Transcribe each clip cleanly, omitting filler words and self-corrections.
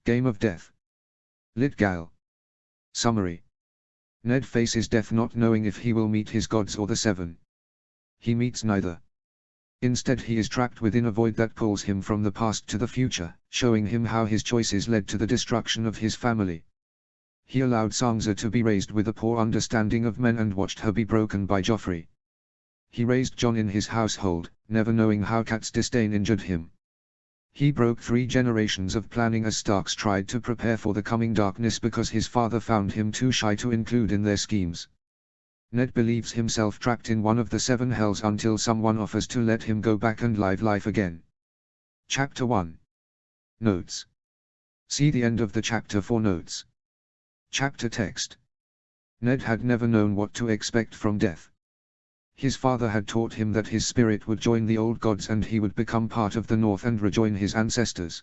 Game of Death. Lit Gal. Summary. Ned faces death not knowing if he will meet his gods or the Seven. He meets neither. Instead he is trapped within a void that pulls him from the past to the future, showing him how his choices led to the destruction of his family. He allowed Sansa to be raised with a poor understanding of men and watched her be broken by Joffrey. He raised Jon in his household, never knowing how Cat's disdain injured him. He broke 3 generations of planning as Starks tried to prepare for the coming darkness because his father found him too shy to include in their schemes. Ned believes himself trapped in one of the 7 hells until someone offers to let him go back and live life again. Chapter 1. Notes. See the end of the chapter for notes. Chapter text. Ned had never known what to expect from death. His father had taught him that his spirit would join the old gods and he would become part of the North and rejoin his ancestors.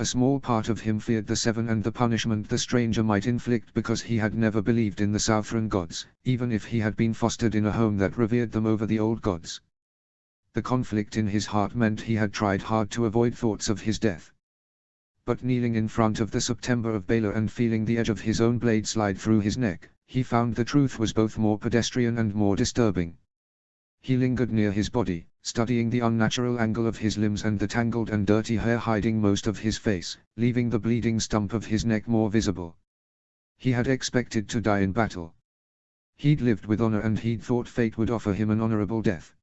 A small part of him feared the Seven and the punishment the stranger might inflict because he had never believed in the Southron gods, even if he had been fostered in a home that revered them over the old gods. The conflict in his heart meant he had tried hard to avoid thoughts of his death. But kneeling in front of the September of Baelor and feeling the edge of his own blade slide through his neck, he found the truth was both more pedestrian and more disturbing. He lingered near his body, studying the unnatural angle of his limbs and the tangled and dirty hair hiding most of his face, leaving the bleeding stump of his neck more visible. He had expected to die in battle. He'd lived with honor and he'd thought fate would offer him an honorable death.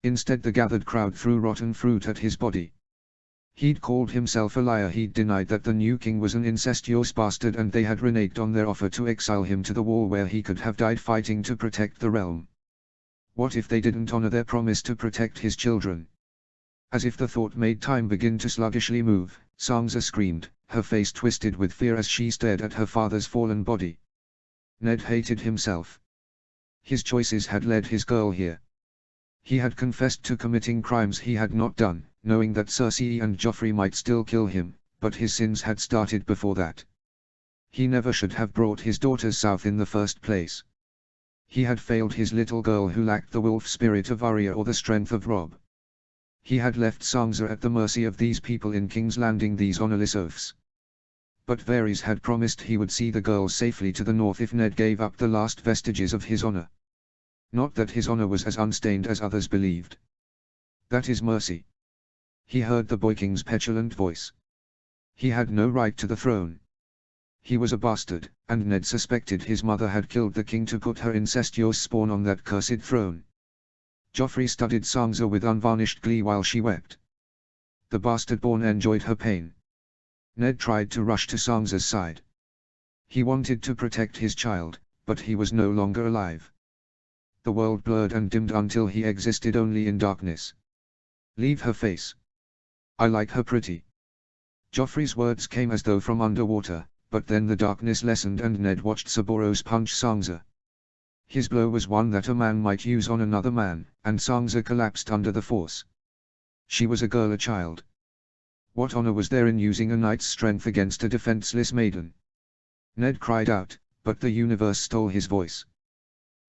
Instead the gathered crowd threw rotten fruit at his body. He'd called himself a liar, he'd denied that the new king was an incestuous bastard, and they had reneged on their offer to exile him to the wall where he could have died fighting to protect the realm. What if they didn't honor their promise to protect his children? As if the thought made time begin to sluggishly move, Sansa screamed, her face twisted with fear as she stared at her father's fallen body. Ned hated himself. His choices had led his girl here. He had confessed to committing crimes he had not done, knowing that Cersei and Joffrey might still kill him, but his sins had started before that. He never should have brought his daughters south in the first place. He had failed his little girl who lacked the wolf spirit of Arya or the strength of Robb. He had left Sansa at the mercy of these people in King's Landing, these honorless oafs. But Varys had promised he would see the girls safely to the north if Ned gave up the last vestiges of his honor. Not that his honor was as unstained as others believed. That is mercy. He heard the Boy King's petulant voice. He had no right to the throne. He was a bastard, and Ned suspected his mother had killed the king to put her incestuous spawn on that cursed throne. Joffrey studied Sansa with unvarnished glee while she wept. The bastard-born enjoyed her pain. Ned tried to rush to Sansa's side. He wanted to protect his child, but he was no longer alive. The world blurred and dimmed until he existed only in darkness. Leave her face. I like her pretty. Joffrey's words came as though from underwater, but then the darkness lessened and Ned watched Sir Boros punch Sansa. His blow was one that a man might use on another man, and Sansa collapsed under the force. She was a girl, a child. What honor was there in using a knight's strength against a defenseless maiden? Ned cried out, but the universe stole his voice.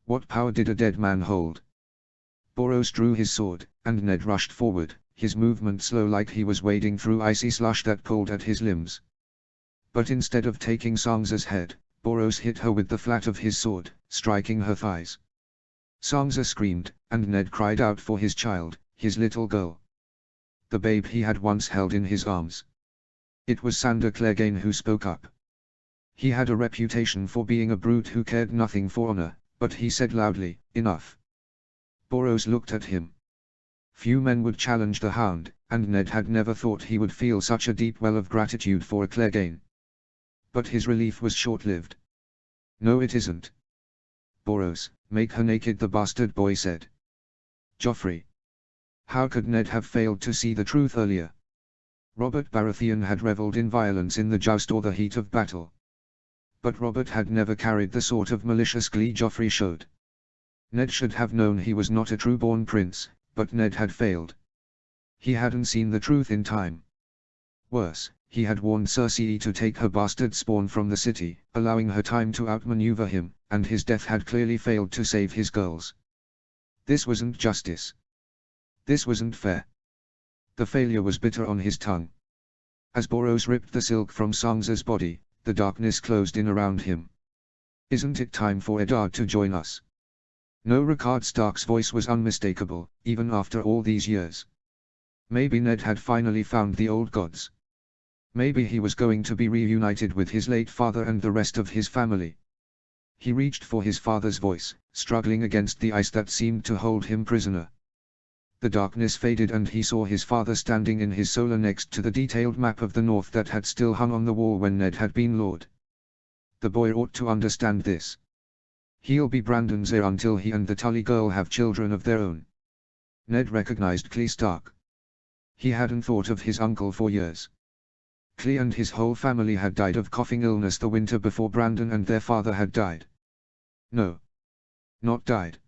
What power did a dead man hold? Boros drew his sword, and Ned rushed forward, his movement slow like he was wading through icy slush that pulled at his limbs. But instead of taking Sansa's head, Boros hit her with the flat of his sword, striking her thighs. Sansa screamed, and Ned cried out for his child, his little girl. The babe he had once held in his arms. It was Sandor Clegane who spoke up. He had a reputation for being a brute who cared nothing for honor, but he said loudly, "Enough." Boros looked at him. Few men would challenge the Hound, and Ned had never thought he would feel such a deep well of gratitude for a Clegane. But his relief was short-lived. "No, it isn't. Boros, make her naked," the bastard boy said. Joffrey. How could Ned have failed to see the truth earlier? Robert Baratheon had reveled in violence in the joust or the heat of battle. But Robert had never carried the sort of malicious glee Joffrey showed. Ned should have known he was not a true-born prince, but Ned had failed. He hadn't seen the truth in time. Worse, he had warned Cersei to take her bastard spawn from the city, allowing her time to outmaneuver him, and his death had clearly failed to save his girls. This wasn't justice. This wasn't fair. The failure was bitter on his tongue. As Boros ripped the silk from Sansa's body, the darkness closed in around him. "Isn't it time for Eddard to join us?" No, Rickard Stark's voice was unmistakable, even after all these years. Maybe Ned had finally found the old gods. Maybe he was going to be reunited with his late father and the rest of his family. He reached for his father's voice, struggling against the ice that seemed to hold him prisoner. The darkness faded and he saw his father standing in his solar next to the detailed map of the North that had still hung on the wall when Ned had been Lord. The boy ought to understand this. He'll be Brandon's heir until he and the Tully girl have children of their own. Ned recognized Clee Stark. He hadn't thought of his uncle for years. Clee and his whole family had died of coughing illness the winter before Brandon and their father had died. No. Not died.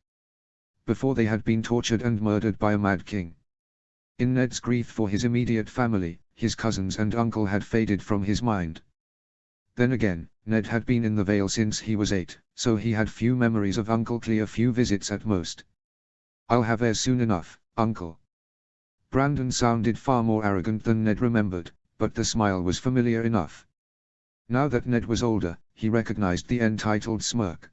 Before they had been tortured and murdered by a mad king. In Ned's grief for his immediate family, his cousins and uncle had faded from his mind. Then again, Ned had been in the Vale since he was 8, so he had few memories of Uncle Clee, a few visits at most. "I'll have heirs soon enough, Uncle." Brandon sounded far more arrogant than Ned remembered, but the smile was familiar enough. Now that Ned was older, he recognized the entitled smirk.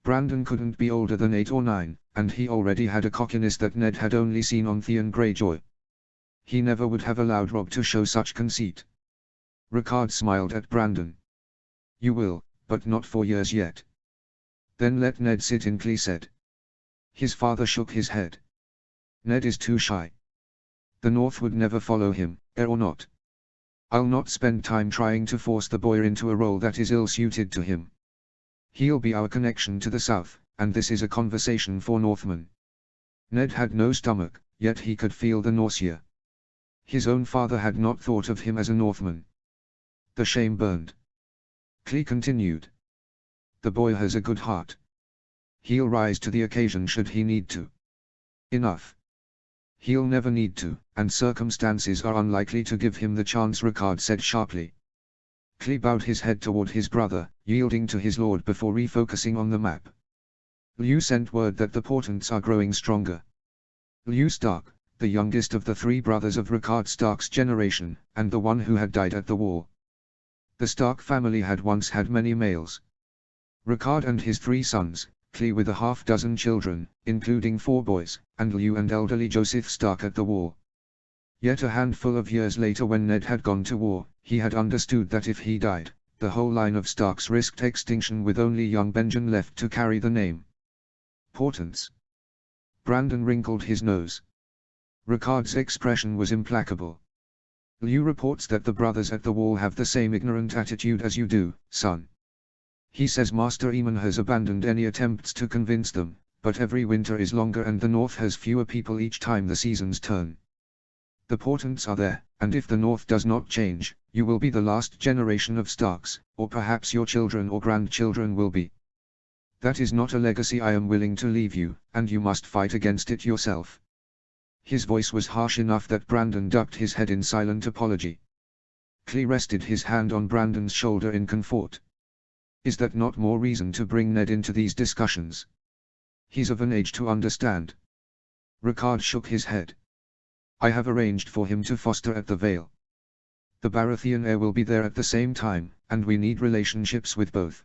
Brandon couldn't be older than 8 or 9, and he already had a cockiness that Ned had only seen on Theon Greyjoy. He never would have allowed Robb to show such conceit. Rickard smiled at Brandon. "You will, but not for years yet." "Then let Ned sit in," Clee said. His father shook his head. "Ned is too shy. The North would never follow him, heir or not. I'll not spend time trying to force the boy into a role that is ill-suited to him. He'll be our connection to the South, and this is a conversation for Northmen." Ned had no stomach, yet he could feel the nausea. His own father had not thought of him as a Northman. The shame burned. Clee continued. "The boy has a good heart. He'll rise to the occasion should he need to." "Enough. He'll never need to, and circumstances are unlikely to give him the chance," Rickard said sharply. Clee bowed his head toward his brother, yielding to his lord before refocusing on the map. "Liu sent word that the portents are growing stronger." Liu Stark, the youngest of the 3 brothers of Rickard Stark's generation, and the one who had died at the wall. The Stark family had once had many males. Rickard and his 3 sons, Clee with a half-dozen children, including 4 boys, and Liu and elderly Joseph Stark at the wall. Yet a handful of years later, when Ned had gone to war, he had understood that if he died, the whole line of Starks risked extinction with only young Benjen left to carry the name. "Portents?" Brandon wrinkled his nose. Rickard's expression was implacable. "Liu reports that the brothers at the wall have the same ignorant attitude as you do, son. He says Master Aemon has abandoned any attempts to convince them, but every winter is longer and the North has fewer people each time the seasons turn. The portents are there, and if the North does not change, you will be the last generation of Starks, or perhaps your children or grandchildren will be. That is not a legacy I am willing to leave you, and you must fight against it yourself." His voice was harsh enough that Brandon ducked his head in silent apology. Clee rested his hand on Brandon's shoulder in comfort. "Is that not more reason to bring Ned into these discussions? He's of an age to understand." Rickard shook his head. "I have arranged for him to foster at the Vale. The Baratheon heir will be there at the same time, and we need relationships with both.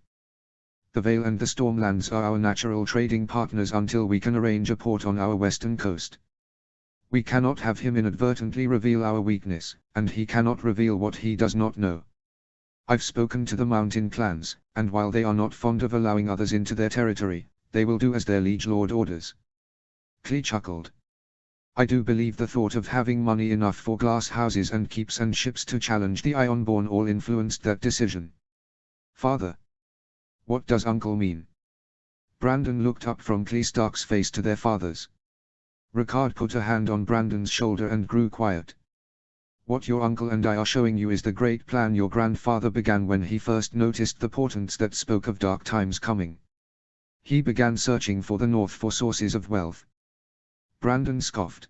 The Vale and the Stormlands are our natural trading partners until we can arrange a port on our western coast. We cannot have him inadvertently reveal our weakness, and he cannot reveal what he does not know. I've spoken to the mountain clans, and while they are not fond of allowing others into their territory, they will do as their liege lord orders." Clee chuckled. "I do believe the thought of having money enough for glass houses and keeps and ships to challenge the Ironborn all influenced that decision." "Father. What does Uncle mean?" Brandon looked up from Clee Stark's face to their father's. Rickard put a hand on Brandon's shoulder and grew quiet. "What your uncle and I are showing you is the great plan your grandfather began when he first noticed the portents that spoke of dark times coming. He began searching for the North for sources of wealth." Brandon scoffed.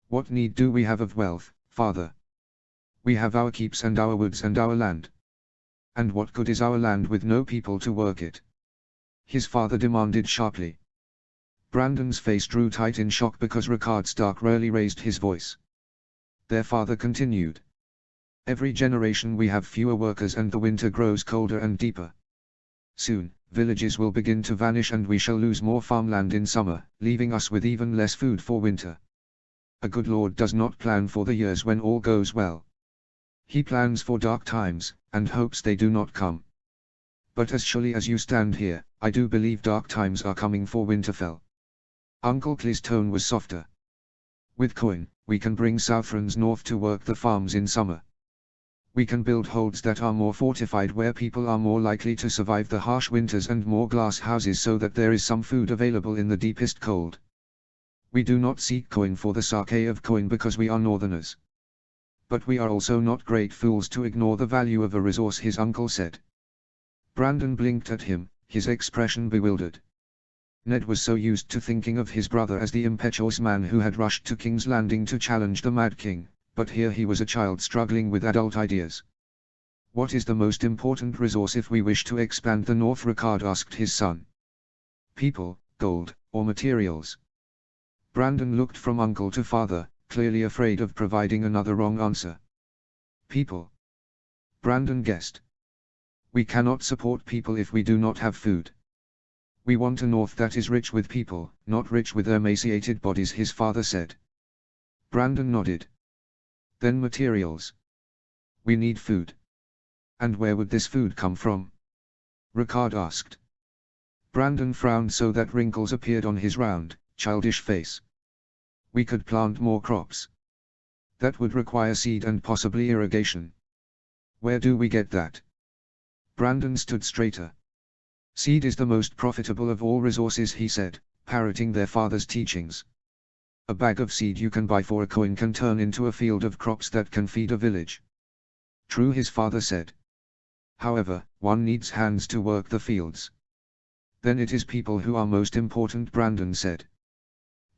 "What need do we have of wealth, father? We have our keeps and our woods and our land. And what good is our land with no people to work it?" his father demanded sharply. Brandon's face drew tight in shock because Rickard Stark rarely raised his voice. Their father continued. Every generation we have fewer workers and the winter grows colder and deeper. Soon, villages will begin to vanish and we shall lose more farmland in summer, leaving us with even less food for winter. A good lord does not plan for the years when all goes well. He plans for dark times, and hopes they do not come. But as surely as you stand here, I do believe dark times are coming for Winterfell. Uncle Clee's tone was softer. With coin, we can bring Southrons north to work the farms in summer. We can build holds that are more fortified where people are more likely to survive the harsh winters and more glass houses so that there is some food available in the deepest cold. We do not seek coin for the sake of coin because we are northerners. But we are also not great fools to ignore the value of a resource, his uncle said. Brandon blinked at him, his expression bewildered. Ned was so used to thinking of his brother as the impetuous man who had rushed to King's Landing to challenge the Mad King, but here he was a child struggling with adult ideas. What is the most important resource if we wish to expand the North? Ricard asked his son. People, gold, or materials? Brandon looked from uncle to father, clearly afraid of providing another wrong answer. People. Brandon guessed. We cannot support people if we do not have food. We want a North that is rich with people, not rich with emaciated bodies, his father said. Brandon nodded. Then materials. We need food. And where would this food come from? Ricard asked. Brandon frowned so that wrinkles appeared on his round, childish face. We could plant more crops. That would require seed and possibly irrigation. Where do we get that? Brandon stood straighter. Seed is the most profitable of all resources, he said, parroting their father's teachings. A bag of seed you can buy for a coin can turn into a field of crops that can feed a village. True, his father said. However, one needs hands to work the fields. Then it is people who are most important, Brandon said.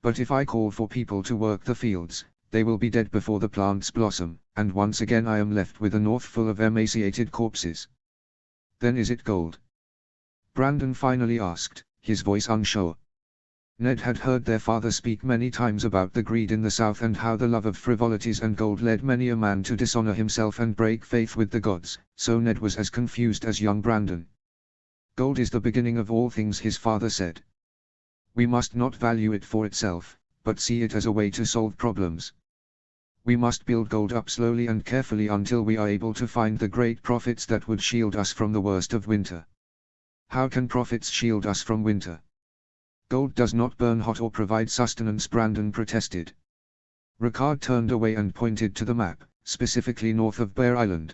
But if I call for people to work the fields, they will be dead before the plants blossom, and once again I am left with a North full of emaciated corpses. Then is it gold? Brandon finally asked, his voice unsure. Ned had heard their father speak many times about the greed in the South and how the love of frivolities and gold led many a man to dishonor himself and break faith with the gods, so Ned was as confused as young Brandon. Gold is the beginning of all things, his father said. We must not value it for itself, but see it as a way to solve problems. We must build gold up slowly and carefully until we are able to find the great profits that would shield us from the worst of winter. How can profits shield us from winter? Gold does not burn hot or provide sustenance, Brandon protested. Ricard turned away and pointed to the map, specifically north of Bear Island.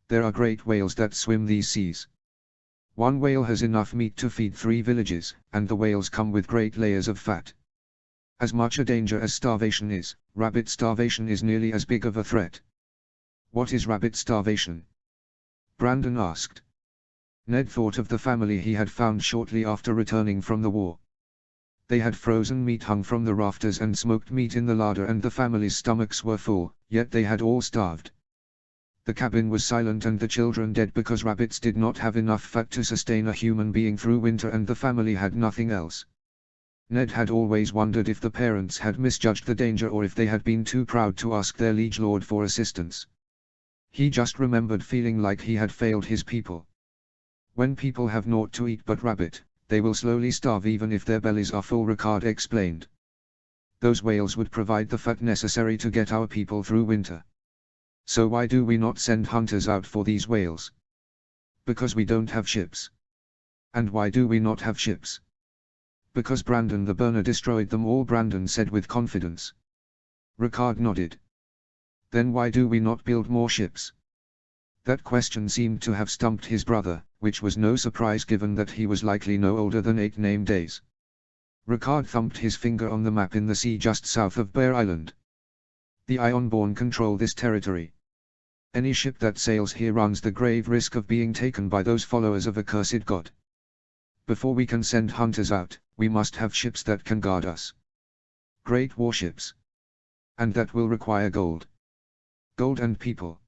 There are great whales that swim these seas. One whale has enough meat to feed 3 villages, and the whales come with great layers of fat. As much a danger as starvation is, rabbit starvation is nearly as big of a threat. What is rabbit starvation? Brandon asked. Ned thought of the family he had found shortly after returning from the war. They had frozen meat hung from the rafters and smoked meat in the larder, and the family's stomachs were full, yet they had all starved. The cabin was silent and the children dead because rabbits did not have enough fat to sustain a human being through winter, and the family had nothing else. Ned had always wondered if the parents had misjudged the danger or if they had been too proud to ask their liege lord for assistance. He just remembered feeling like he had failed his people. When people have naught to eat but rabbit, they will slowly starve even if their bellies are full, Ricard explained. Those whales would provide the fat necessary to get our people through winter. So why do we not send hunters out for these whales? Because we don't have ships. And why do we not have ships? Because Brandon the Burner destroyed them all, Brandon said with confidence. Ricard nodded. Then why do we not build more ships? That question seemed to have stumped his brother, which was no surprise given that he was likely no older than 8 name days. Ricard thumped his finger on the map in the sea just south of Bear Island. The Ironborn control this territory. Any ship that sails here runs the grave risk of being taken by those followers of a cursed god. Before we can send hunters out, we must have ships that can guard us. Great warships. And that will require gold. Gold and people.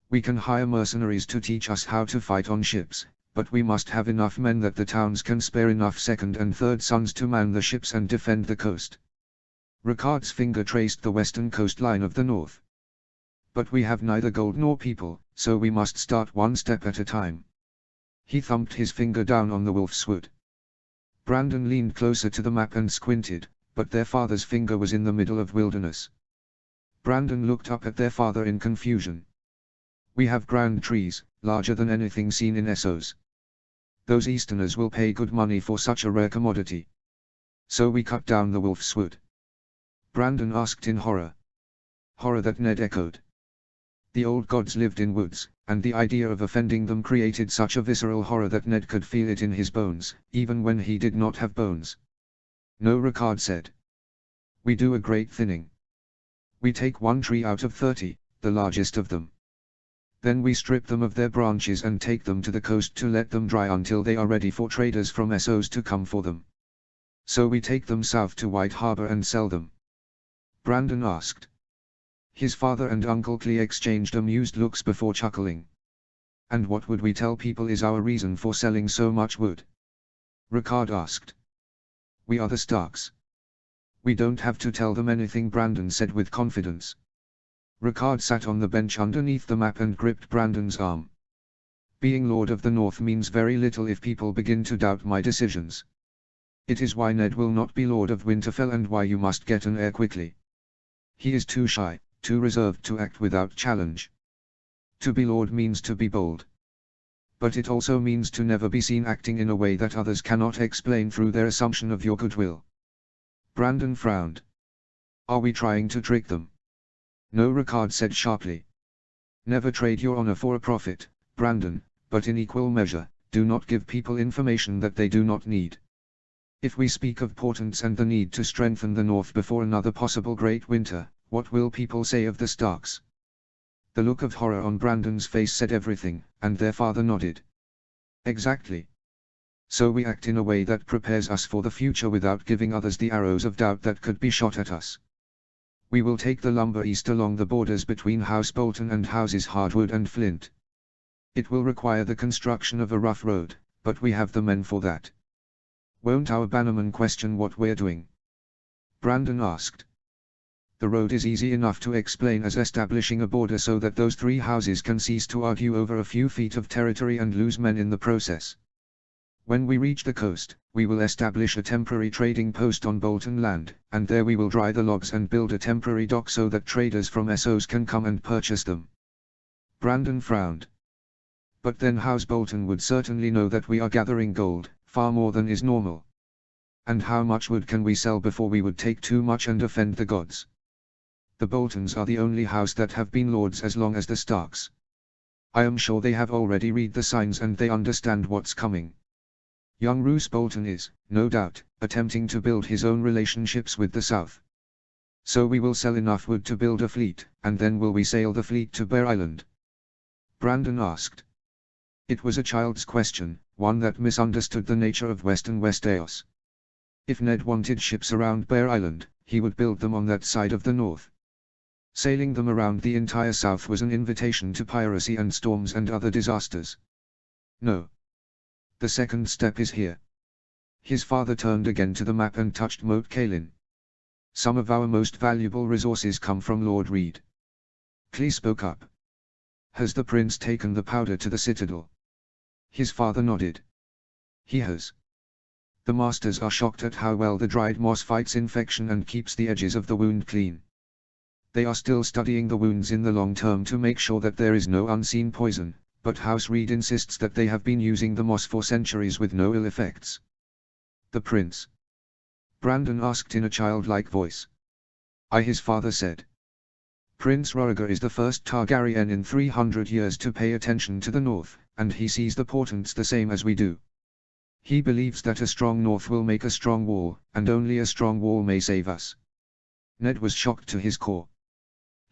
We can hire mercenaries to teach us how to fight on ships, but we must have enough men that the towns can spare enough second and third sons to man the ships and defend the coast. Ricard's finger traced the western coastline of the north. But we have neither gold nor people, so we must start one step at a time. He thumped his finger down on the wolf's wood. Brandon leaned closer to the map and squinted, but their father's finger was in the middle of wilderness. Brandon looked up at their father in confusion. We have grand trees, larger than anything seen in Essos. Those Easterners will pay good money for such a rare commodity. So we cut down the wolf's wood. Brandon asked in horror. Horror that Ned echoed. The old gods lived in woods, and the idea of offending them created such a visceral horror that Ned could feel it in his bones, even when he did not have bones. No, Ricard said. We do a great thinning. We take one tree out of 30, the largest of them. Then we strip them of their branches and take them to the coast to let them dry until they are ready for traders from Essos to come for them. So we take them south to White Harbor and sell them. Brandon asked. His father and Uncle Clee exchanged amused looks before chuckling. And what would we tell people is our reason for selling so much wood? Ricard asked. We are the Starks. We don't have to tell them anything, Brandon said with confidence. Ricard sat on the bench underneath the map and gripped Brandon's arm. Being Lord of the North means very little if people begin to doubt my decisions. It is why Ned will not be Lord of Winterfell and why you must get an heir quickly. He is too shy, too reserved to act without challenge. To be Lord means to be bold. But it also means to never be seen acting in a way that others cannot explain through their assumption of your goodwill. Brandon frowned. Are we trying to trick them? No, Ricard said sharply. Never trade your honor for a profit, Brandon, but in equal measure, do not give people information that they do not need. If we speak of portents and the need to strengthen the North before another possible great winter, what will people say of the Starks? The look of horror on Brandon's face said everything, and their father nodded. Exactly. So we act in a way that prepares us for the future without giving others the arrows of doubt that could be shot at us. We will take the lumber east along the borders between House Bolton and Houses Hardwood and Flint. It will require the construction of a rough road, but we have the men for that. Won't our bannermen question what we're doing? Brandon asked. The road is easy enough to explain as establishing a border so that those three houses can cease to argue over a few feet of territory and lose men in the process. When we reach the coast, we will establish a temporary trading post on Bolton land, and there we will dry the logs and build a temporary dock so that traders from Essos can come and purchase them. Brandon frowned. But then House Bolton would certainly know that we are gathering gold, far more than is normal. And how much wood can we sell before we would take too much and offend the gods? The Boltons are the only house that have been lords as long as the Starks. I am sure they have already read the signs and they understand what's coming. Young Roose Bolton is, no doubt, attempting to build his own relationships with the South. So we will sell enough wood to build a fleet, and then will we sail the fleet to Bear Island? Brandon asked. It was a child's question, one that misunderstood the nature of Western Westeros. If Ned wanted ships around Bear Island, he would build them on that side of the north. Sailing them around the entire south was an invitation to piracy and storms and other disasters. No. The second step is here. His father turned again to the map and touched Moat Cailin. Some of our most valuable resources come from Lord Reed. Clee spoke up. Has the prince taken the powder to the citadel? His father nodded. He has. The masters are shocked at how well the dried moss fights infection and keeps the edges of the wound clean. They are still studying the wounds in the long term to make sure that there is no unseen poison, but House Reed insists that they have been using the moss for centuries with no ill effects. The prince? Brandon asked in a childlike voice. His father said. Prince Rhaegar is the first Targaryen in 300 years to pay attention to the north, and he sees the portents the same as we do. He believes that a strong north will make a strong wall, and only a strong wall may save us. Ned was shocked to his core.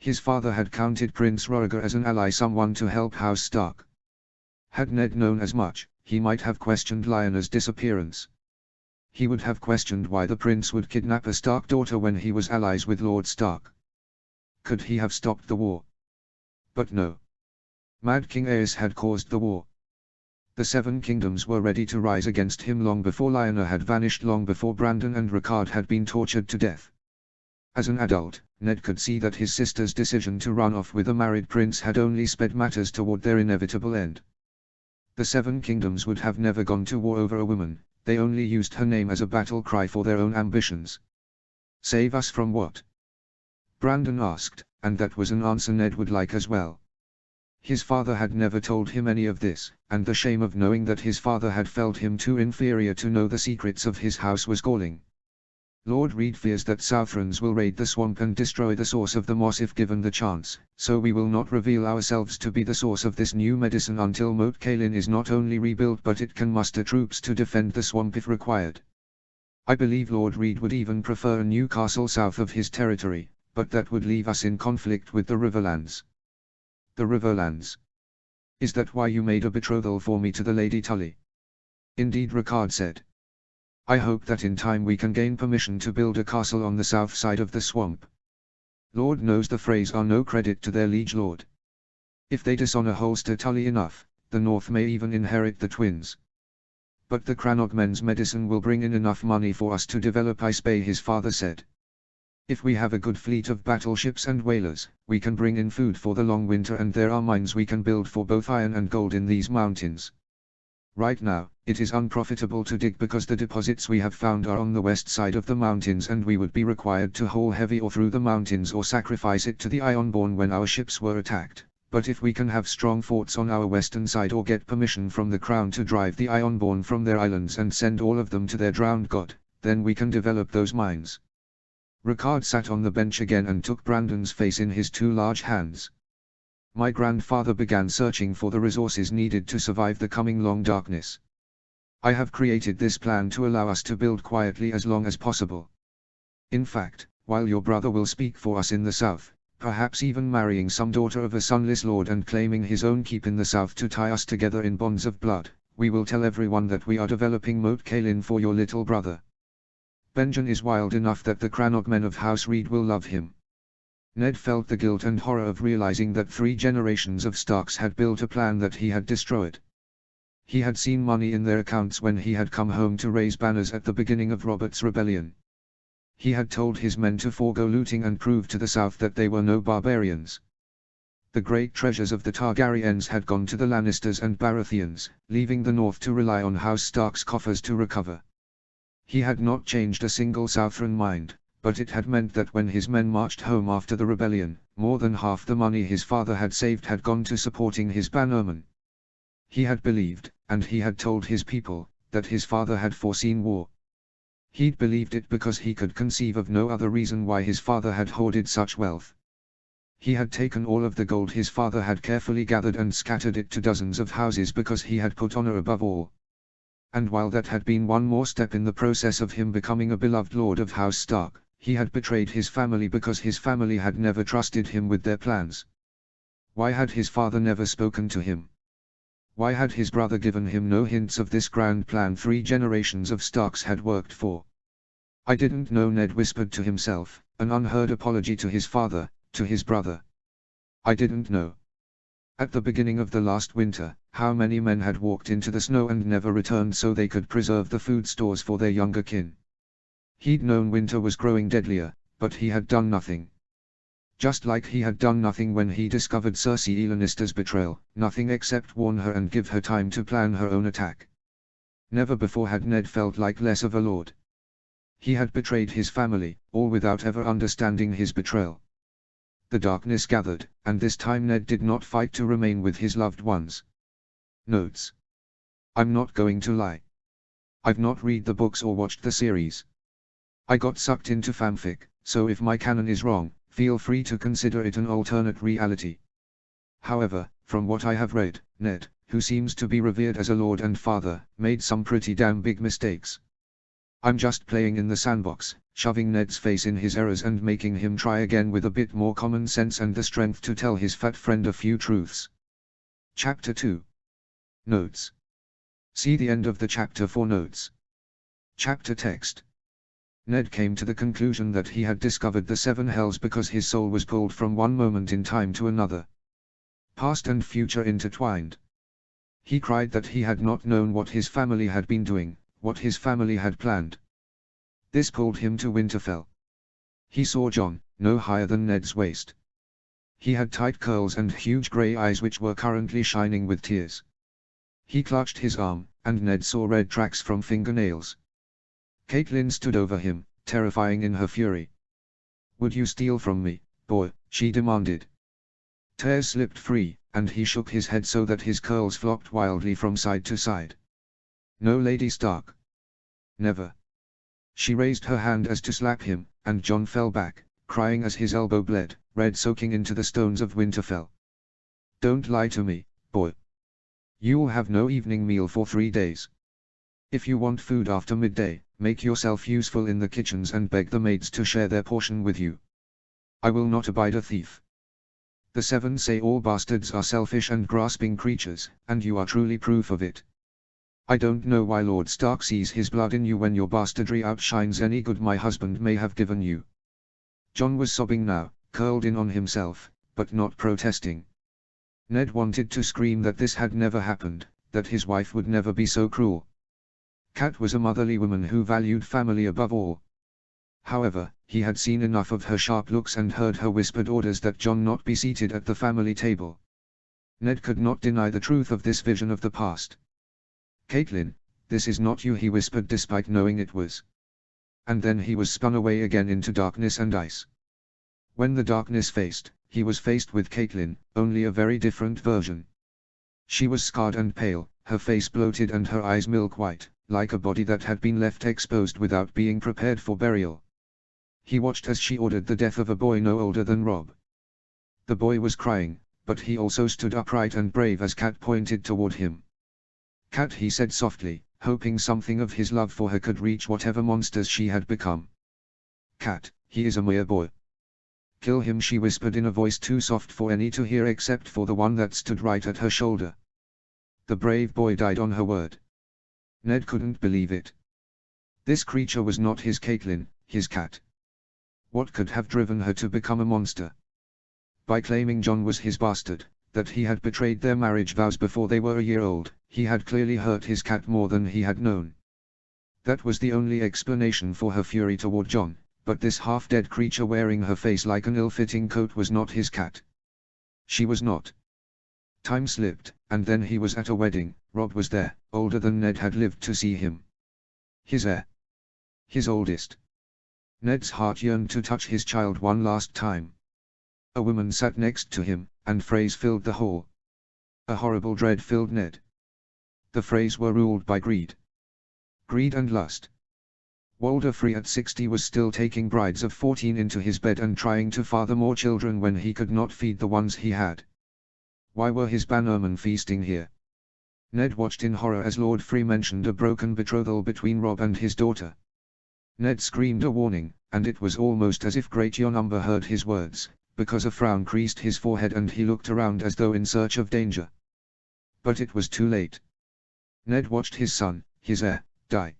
His father had counted Prince Rhaegar as an ally, someone to help House Stark. Had Ned known as much, he might have questioned Lyanna's disappearance. He would have questioned why the prince would kidnap a Stark daughter when he was allies with Lord Stark. Could he have stopped the war? But no. Mad King Aeys had caused the war. The Seven Kingdoms were ready to rise against him long before Lyanna had vanished, long before Brandon and Ricard had been tortured to death. As an adult, Ned could see that his sister's decision to run off with a married prince had only sped matters toward their inevitable end. The Seven Kingdoms would have never gone to war over a woman, they only used her name as a battle cry for their own ambitions. Save us from what? Brandon asked, and that was an answer Ned would like as well. His father had never told him any of this, and the shame of knowing that his father had felt him too inferior to know the secrets of his house was galling. Lord Reed fears that Southrons will raid the swamp and destroy the source of the moss if given the chance, so we will not reveal ourselves to be the source of this new medicine until Moat Cailin is not only rebuilt but it can muster troops to defend the swamp if required. I believe Lord Reed would even prefer a new castle south of his territory, but that would leave us in conflict with the Riverlands. The Riverlands. Is that why you made a betrothal for me to the Lady Tully? Indeed, Ricard said. I hope that in time we can gain permission to build a castle on the south side of the swamp. Lord knows the Freys are no credit to their liege lord. If they dishonor Holster Tully enough, the North may even inherit the twins. But the Cranogmen's medicine will bring in enough money for us to develop Ice Bay, his father said. If we have a good fleet of battleships and whalers, we can bring in food for the long winter, and there are mines we can build for both iron and gold in these mountains. Right now, it is unprofitable to dig because the deposits we have found are on the west side of the mountains and we would be required to haul heavy ore through the mountains or sacrifice it to the Ironborn when our ships were attacked. But if we can have strong forts on our western side or get permission from the crown to drive the Ironborn from their islands and send all of them to their drowned god, then we can develop those mines. Ricard sat on the bench again and took Brandon's face in his two large hands. My grandfather began searching for the resources needed to survive the coming long darkness. I have created this plan to allow us to build quietly as long as possible. In fact, while your brother will speak for us in the south, perhaps even marrying some daughter of a sunless lord and claiming his own keep in the south to tie us together in bonds of blood, we will tell everyone that we are developing Moat Cailin for your little brother. Benjen is wild enough that the Cranogmen of House Reed will love him. Ned felt the guilt and horror of realizing that 3 generations of Starks had built a plan that he had destroyed. He had seen money in their accounts when he had come home to raise banners at the beginning of Robert's rebellion. He had told his men to forego looting and prove to the south that they were no barbarians. The great treasures of the Targaryens had gone to the Lannisters and Baratheons, leaving the north to rely on House Stark's coffers to recover. He had not changed a single Southron mind, but it had meant that when his men marched home after the rebellion, more than half the money his father had saved had gone to supporting his bannermen. He had believed, and he had told his people, that his father had foreseen war. He'd believed it because he could conceive of no other reason why his father had hoarded such wealth. He had taken all of the gold his father had carefully gathered and scattered it to dozens of houses because he had put honor above all. And while that had been one more step in the process of him becoming a beloved lord of House Stark, he had betrayed his family because his family had never trusted him with their plans. Why had his father never spoken to him? Why had his brother given him no hints of this grand plan 3 generations of Starks had worked for? I didn't know, Ned whispered to himself, an unheard apology to his father, to his brother. I didn't know. At the beginning of the last winter, how many men had walked into the snow and never returned so they could preserve the food stores for their younger kin. He'd known winter was growing deadlier, but he had done nothing. Just like he had done nothing when he discovered Cersei Lannister's betrayal, nothing except warn her and give her time to plan her own attack. Never before had Ned felt like less of a lord. He had betrayed his family, all without ever understanding his betrayal. The darkness gathered, and this time Ned did not fight to remain with his loved ones. Notes. I'm not going to lie. I've not read the books or watched the series. I got sucked into fanfic, so if my canon is wrong, feel free to consider it an alternate reality. However, from what I have read, Ned, who seems to be revered as a lord and father, made some pretty damn big mistakes. I'm just playing in the sandbox, shoving Ned's face in his errors and making him try again with a bit more common sense and the strength to tell his fat friend a few truths. Chapter 2. Notes. See the end of the chapter for notes. Chapter text. Ned came to the conclusion that he had discovered the 7 hells because his soul was pulled from one moment in time to another. Past and future intertwined. He cried that he had not known what his family had been doing, what his family had planned. This pulled him to Winterfell. He saw John, no higher than Ned's waist. He had tight curls and huge grey eyes which were currently shining with tears. He clutched his arm, and Ned saw red tracks from fingernails. Caitlin stood over him, terrifying in her fury. "Would you steal from me, boy?" she demanded. Tears slipped free, and he shook his head so that his curls flopped wildly from side to side. "No, Lady Stark. Never." She raised her hand as to slap him, and John fell back, crying as his elbow bled, red soaking into the stones of Winterfell. "Don't lie to me, boy. You'll have no evening meal for 3 days. If you want food after midday, make yourself useful in the kitchens and beg the maids to share their portion with you. I will not abide a thief. The Seven say all bastards are selfish and grasping creatures, and you are truly proof of it. I don't know why Lord Stark sees his blood in you when your bastardry outshines any good my husband may have given you." John was sobbing now, curled in on himself, but not protesting. Ned wanted to scream that this had never happened, that his wife would never be so cruel. Kat was a motherly woman who valued family above all. However, he had seen enough of her sharp looks and heard her whispered orders that John not be seated at the family table. Ned could not deny the truth of this vision of the past. "Caitlin, this is not you," he whispered despite knowing it was. And then he was spun away again into darkness and ice. When the darkness faced, he was faced with Caitlin, only a very different version. She was scarred and pale, her face bloated and her eyes milk-white, like a body that had been left exposed without being prepared for burial. He watched as she ordered the death of a boy no older than Robb. The boy was crying, but he also stood upright and brave as Kat pointed toward him. "Kat," he said softly, hoping something of his love for her could reach whatever monsters she had become. "Kat, he is a mere boy." "Kill him," she whispered in a voice too soft for any to hear except for the one that stood right at her shoulder. The brave boy died on her word. Ned couldn't believe it. This creature was not his Caitlin, his Kat. What could have driven her to become a monster? By claiming John was his bastard, that he had betrayed their marriage vows before they were a year old, he had clearly hurt his Kat more than he had known. That was the only explanation for her fury toward John, but this half-dead creature wearing her face like an ill-fitting coat was not his Kat. She was not. Time slipped, and then he was at a wedding. Robb was there, older than Ned had lived to see him. His heir. His oldest. Ned's heart yearned to touch his child one last time. A woman sat next to him, and Freys filled the hall. A horrible dread filled Ned. The Freys were ruled by greed. Greed and lust. Walder Frey at 60 was still taking brides of 14 into his bed and trying to father more children when he could not feed the ones he had. Why were his bannermen feasting here? Ned watched in horror as Lord Frey mentioned a broken betrothal between Robb and his daughter. Ned screamed a warning, and it was almost as if Great Jon Umber heard his words, because a frown creased his forehead and he looked around as though in search of danger. But it was too late. Ned watched his son, his heir, die.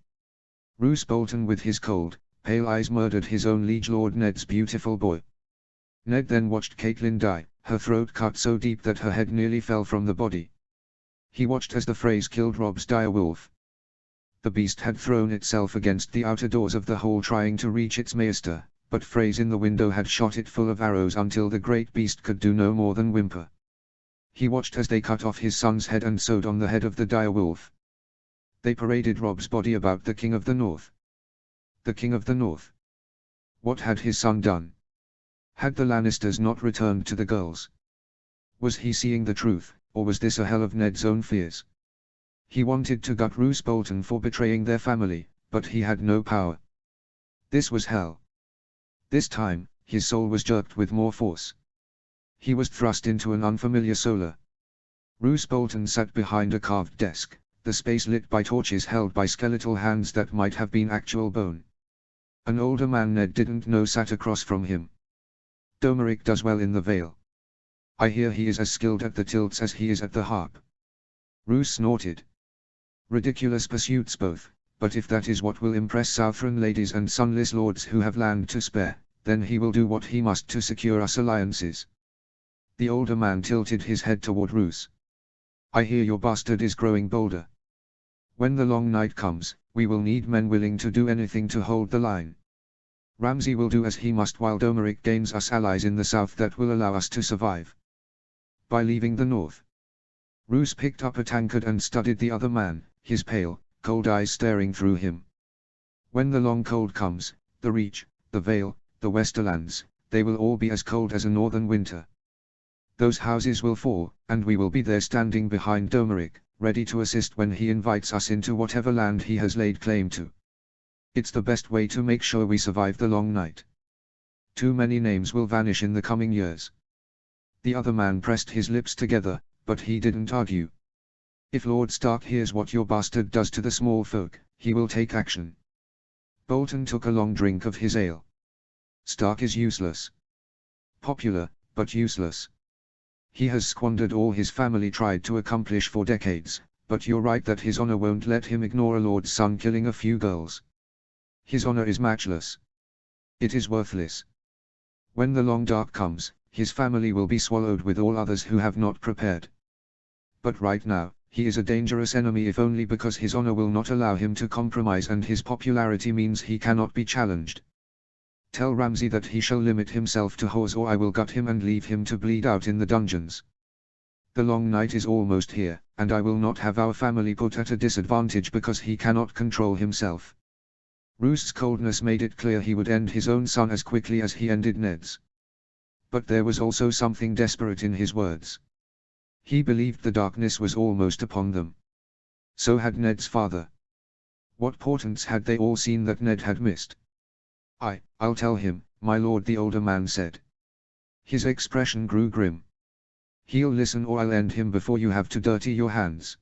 Roose Bolton with his cold, pale eyes murdered his own liege lord Ned's beautiful boy. Ned then watched Caitlin die, her throat cut so deep that her head nearly fell from the body. He watched as the Freys killed Robb's direwolf. The beast had thrown itself against the outer doors of the hall trying to reach its maester, but Freys in the window had shot it full of arrows until the great beast could do no more than whimper. He watched as they cut off his son's head and sewed on the head of the direwolf. They paraded Robb's body about the King of the North. The King of the North. What had his son done? Had the Lannisters not returned to the girls? Was he seeing the truth, or was this a hell of Ned's own fears? He wanted to gut Roose Bolton for betraying their family, but he had no power. This was hell. This time, his soul was jerked with more force. He was thrust into an unfamiliar solar. Roose Bolton sat behind a carved desk, the space lit by torches held by skeletal hands that might have been actual bone. An older man Ned didn't know sat across from him. Domeric does well in the Vale. I hear he is as skilled at the tilts as he is at the harp. Roose snorted. Ridiculous pursuits both, but if that is what will impress Southron ladies and sunless lords who have land to spare, then he will do what he must to secure us alliances. The older man tilted his head toward Roose. I hear your bastard is growing bolder. When the long night comes, we will need men willing to do anything to hold the line. Ramsay will do as he must while Domeric gains us allies in the south that will allow us to survive. By leaving the north. Roose picked up a tankard and studied the other man, his pale, cold eyes staring through him. When the long cold comes, the Reach, the Vale, the Westerlands, they will all be as cold as a northern winter. Those houses will fall, and we will be there standing behind Domeric, ready to assist when he invites us into whatever land he has laid claim to. It's the best way to make sure we survive the long night. Too many names will vanish in the coming years. The other man pressed his lips together, but he didn't argue. If Lord Stark hears what your bastard does to the small folk, he will take action. Bolton took a long drink of his ale. Stark is useless. Popular, but useless. He has squandered all his family tried to accomplish for decades, but you're right that his honor won't let him ignore a lord's son killing a few girls. His honor is matchless. It is worthless. When the long dark comes, his family will be swallowed with all others who have not prepared. But right now, he is a dangerous enemy if only because his honor will not allow him to compromise and his popularity means he cannot be challenged. Tell Ramsay that he shall limit himself to whores or I will gut him and leave him to bleed out in the dungeons. The long night is almost here, and I will not have our family put at a disadvantage because he cannot control himself. Roose's coldness made it clear he would end his own son as quickly as he ended Ned's. But there was also something desperate in his words. He believed the darkness was almost upon them. So had Ned's father. What portents had they all seen that Ned had missed? I'll tell him, my lord, the older man said. His expression grew grim. He'll listen or I'll end him before you have to dirty your hands.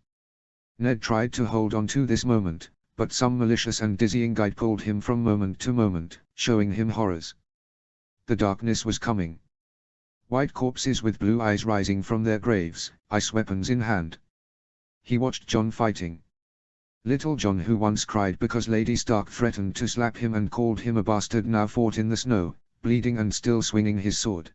Ned tried to hold on to this moment, but some malicious and dizzying guide pulled him from moment to moment, showing him horrors. The darkness was coming. White corpses with blue eyes rising from their graves, ice weapons in hand. He watched Jon fighting. Little Jon, who once cried because Lady Stark threatened to slap him and called him a bastard, now fought in the snow, bleeding and still swinging his sword.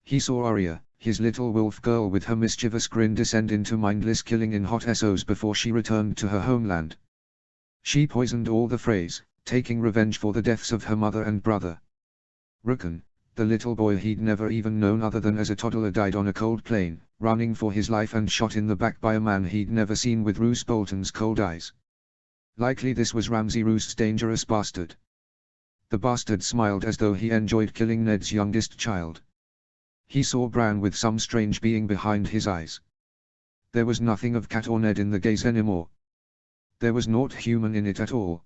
He saw Arya, his little wolf girl with her mischievous grin, descend into mindless killing in hot SOs before she returned to her homeland. She poisoned all the Freys, taking revenge for the deaths of her mother and brother. Rickon, the little boy he'd never even known other than as a toddler, died on a cold plain, running for his life and shot in the back by a man he'd never seen with Roose Bolton's cold eyes. Likely this was Ramsay Roose's dangerous bastard. The bastard smiled as though he enjoyed killing Ned's youngest child. He saw Bran with some strange being behind his eyes. There was nothing of Cat or Ned in the gaze anymore. There was naught human in it at all.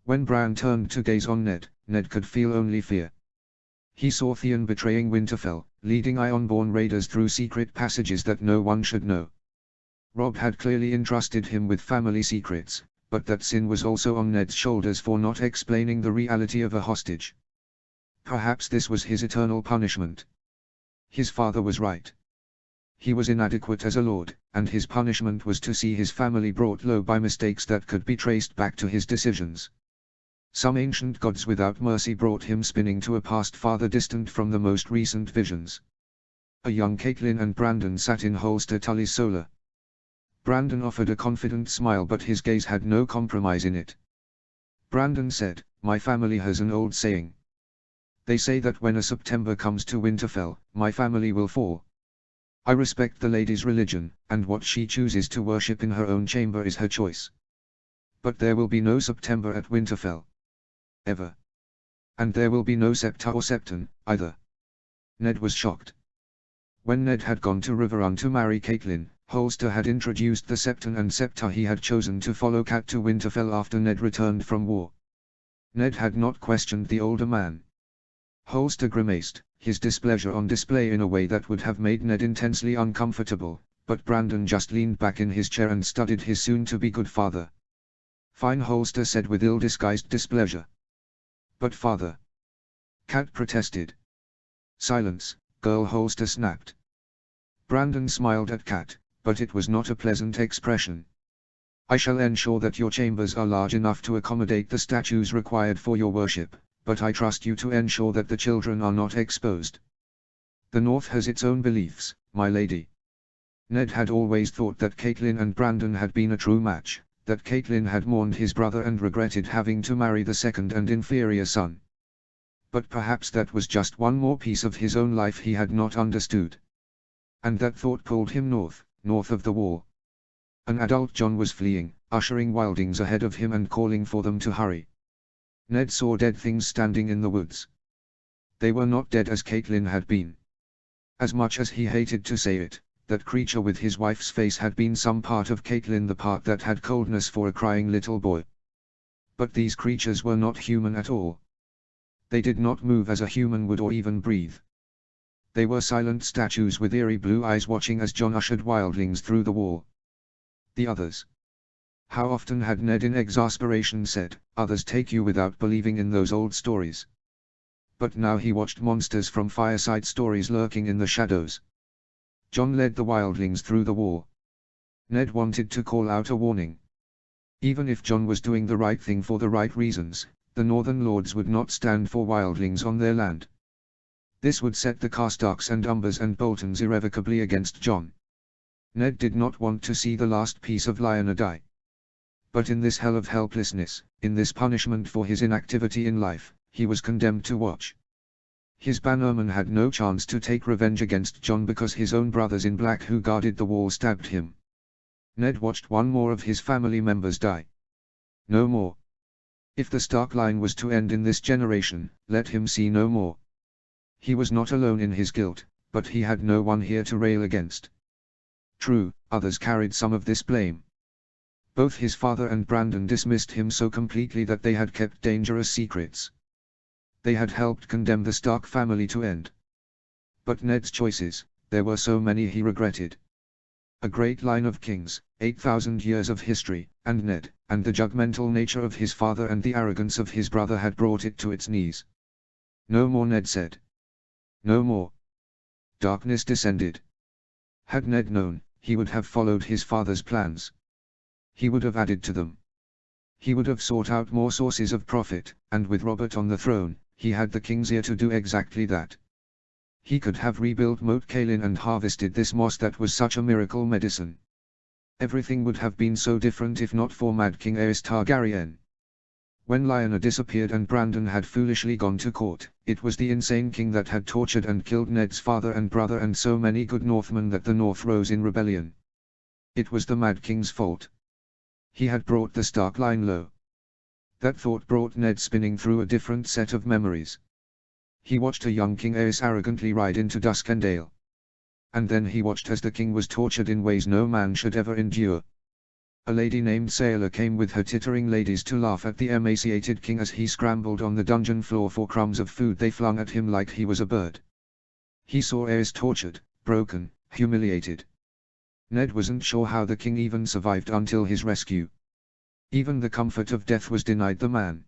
When Bran turned to gaze on Ned, Ned could feel only fear. He saw Theon betraying Winterfell, leading Ironborn raiders through secret passages that no one should know. Robb had clearly entrusted him with family secrets, but that sin was also on Ned's shoulders for not explaining the reality of a hostage. Perhaps this was his eternal punishment. His father was right. He was inadequate as a lord, and his punishment was to see his family brought low by mistakes that could be traced back to his decisions. Some ancient gods without mercy brought him spinning to a past farther distant from the most recent visions. A young Catelyn and Brandon sat in Holster Tully's solar. Brandon offered a confident smile, but his gaze had no compromise in it. Brandon said, "My family has an old saying. They say that when a September comes to Winterfell, my family will fall. I respect the lady's religion, and what she chooses to worship in her own chamber is her choice. But there will be no September at Winterfell. Ever. And there will be no Septa or Septon, either." Ned was shocked. When Ned had gone to Riverrun to marry Catelyn, Holster had introduced the Septon and Septa he had chosen to follow Cat to Winterfell after Ned returned from war. Ned had not questioned the older man. Holster grimaced, his displeasure on display in a way that would have made Ned intensely uncomfortable, but Brandon just leaned back in his chair and studied his soon-to-be good father. "Fine," Holster said with ill-disguised displeasure. "But father..." Cat protested. "Silence, girl," Holster snapped. Brandon smiled at Cat, but it was not a pleasant expression. "I shall ensure that your chambers are large enough to accommodate the statues required for your worship, but I trust you to ensure that the children are not exposed. The North has its own beliefs, my lady." Ned had always thought that Catelyn and Brandon had been a true match, that Catelyn had mourned his brother and regretted having to marry the second and inferior son. But perhaps that was just one more piece of his own life he had not understood. And that thought pulled him north of the wall. An adult Jon was fleeing, ushering wildlings ahead of him and calling for them to hurry. Ned saw dead things standing in the woods. They were not dead as Catelyn had been. As much as he hated to say it, that creature with his wife's face had been some part of Catelyn, the part that had coldness for a crying little boy. But these creatures were not human at all. They did not move as a human would or even breathe. They were silent statues with eerie blue eyes watching as Jon ushered wildlings through the wall. The others. How often had Ned in exasperation said, "Others take you," without believing in those old stories. But now he watched monsters from fireside stories lurking in the shadows. Jon led the wildlings through the wall. Ned wanted to call out a warning. Even if Jon was doing the right thing for the right reasons, the Northern Lords would not stand for wildlings on their land. This would set the Karstarks and Umbers and Boltons irrevocably against Jon. Ned did not want to see the last piece of Lyanna die. But in this hell of helplessness, in this punishment for his inactivity in life, he was condemned to watch. His bannermen had no chance to take revenge against Jon because his own brothers in black who guarded the wall stabbed him. Ned watched one more of his family members die. No more. If the Stark line was to end in this generation, let him see no more. He was not alone in his guilt, but he had no one here to rail against. True, others carried some of this blame. Both his father and Brandon dismissed him so completely that they had kept dangerous secrets. They had helped condemn the Stark family to end. But Ned's choices, there were so many he regretted. A great line of kings, 8,000 years of history, and Ned, and the judgmental nature of his father and the arrogance of his brother had brought it to its knees. No more, Ned said. No more. Darkness descended. Had Ned known, he would have followed his father's plans. He would have added to them. He would have sought out more sources of profit, and with Robert on the throne, he had the king's ear to do exactly that. He could have rebuilt Moat Cailin and harvested this moss that was such a miracle medicine. Everything would have been so different if not for Mad King Aerys Targaryen. When Lyanna disappeared and Brandon had foolishly gone to court, it was the insane king that had tortured and killed Ned's father and brother and so many good Northmen that the North rose in rebellion. It was the Mad King's fault. He had brought the Stark line low. That thought brought Ned spinning through a different set of memories. He watched a young King Aerys arrogantly ride into Duskendale. And then he watched as the king was tortured in ways no man should ever endure. A lady named Saela came with her tittering ladies to laugh at the emaciated king as he scrambled on the dungeon floor for crumbs of food they flung at him like he was a bird. He saw Aerys tortured, broken, humiliated. Ned wasn't sure how the king even survived until his rescue. Even the comfort of death was denied the man.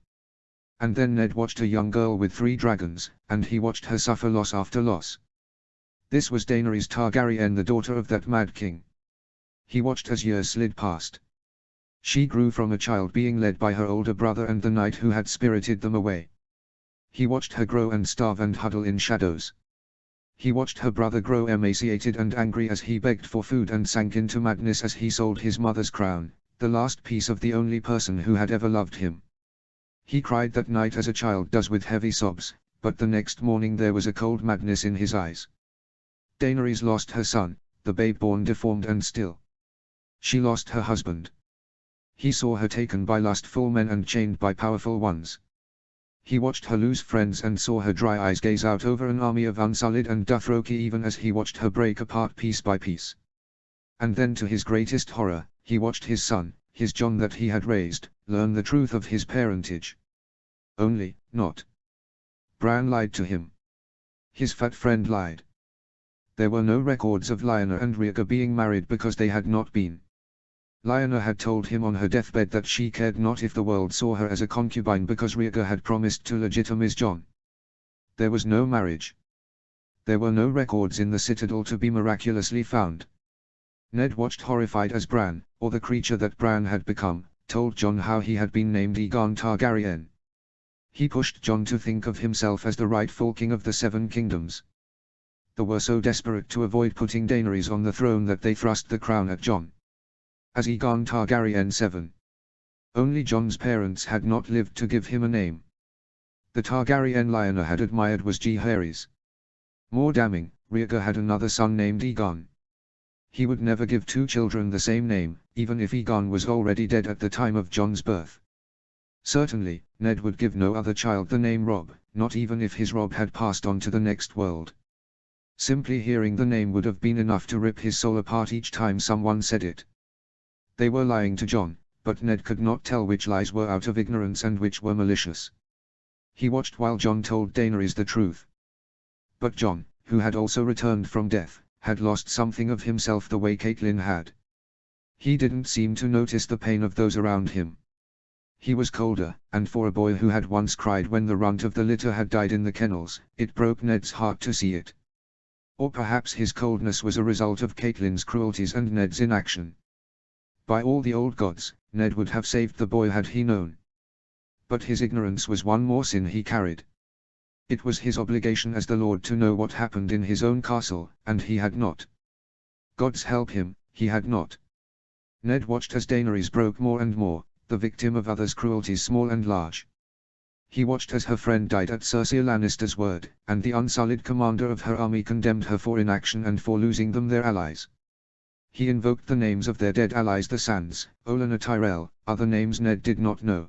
And then Ned watched a young girl with 3 dragons, and he watched her suffer loss after loss. This was Daenerys Targaryen, the daughter of that mad king. He watched as years slid past. She grew from a child being led by her older brother and the knight who had spirited them away. He watched her grow and starve and huddle in shadows. He watched her brother grow emaciated and angry as he begged for food and sank into madness as he sold his mother's crown, the last piece of the only person who had ever loved him. He cried that night as a child does with heavy sobs, but the next morning there was a cold madness in his eyes. Daenerys lost her son, the babe born deformed and still. She lost her husband. He saw her taken by lustful men and chained by powerful ones. He watched her lose friends and saw her dry eyes gaze out over an army of Unsullied and Dothraki even as he watched her break apart piece by piece. And then to his greatest horror, he watched his son, his Jon that he had raised, learn the truth of his parentage. Only, not. Bran lied to him. His fat friend lied. There were no records of Lyanna and Rhaegar being married because they had not been. Lyanna had told him on her deathbed that she cared not if the world saw her as a concubine because Rhaegar had promised to legitimize Jon. There was no marriage. There were no records in the citadel to be miraculously found. Ned watched horrified as Bran, or the creature that Bran had become, told Jon how he had been named Aegon Targaryen. He pushed Jon to think of himself as the rightful king of the 7 kingdoms. They were so desperate to avoid putting Daenerys on the throne that they thrust the crown at Jon. As Aegon Targaryen 7. Only Jon's parents had not lived to give him a name. The Targaryen Lyanna had admired was Jaehaerys. More damning, Rhaegar had another son named Aegon. He would never give two children the same name, even if Aegon was already dead at the time of Jon's birth. Certainly, Ned would give no other child the name Robb, not even if his Robb had passed on to the next world. Simply hearing the name would have been enough to rip his soul apart each time someone said it. They were lying to Jon, but Ned could not tell which lies were out of ignorance and which were malicious. He watched while Jon told Daenerys the truth. But Jon, who had also returned from death, had lost something of himself the way Catelyn had. He didn't seem to notice the pain of those around him. He was colder, and for a boy who had once cried when the runt of the litter had died in the kennels, it broke Ned's heart to see it. Or perhaps his coldness was a result of Catelyn's cruelties and Ned's inaction. By all the old gods, Ned would have saved the boy had he known. But his ignorance was one more sin he carried. It was his obligation as the Lord to know what happened in his own castle, and he had not. Gods help him, he had not. Ned watched as Daenerys broke more and more, the victim of others' cruelties small and large. He watched as her friend died at Cersei Lannister's word, and the unsullied commander of her army condemned her for inaction and for losing them their allies. He invoked the names of their dead allies the Sands, Olenna Tyrell, other names Ned did not know.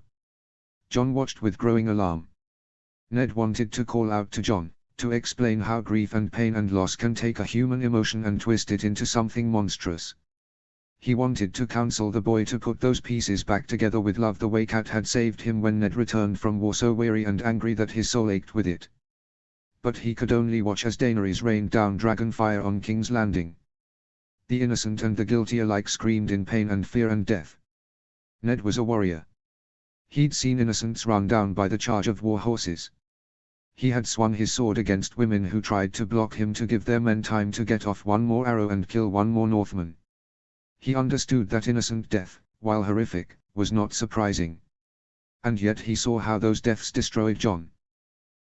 Jon watched with growing alarm. Ned wanted to call out to Jon, to explain how grief and pain and loss can take a human emotion and twist it into something monstrous. He wanted to counsel the boy to put those pieces back together with love the way Cat had saved him when Ned returned from war so weary and angry that his soul ached with it. But he could only watch as Daenerys rained down dragonfire on King's Landing. The innocent and the guilty alike screamed in pain and fear and death. Ned was a warrior. He'd seen innocents run down by the charge of war horses. He had swung his sword against women who tried to block him to give their men time to get off one more arrow and kill one more Northman. He understood that innocent death, while horrific, was not surprising. And yet he saw how those deaths destroyed Jon.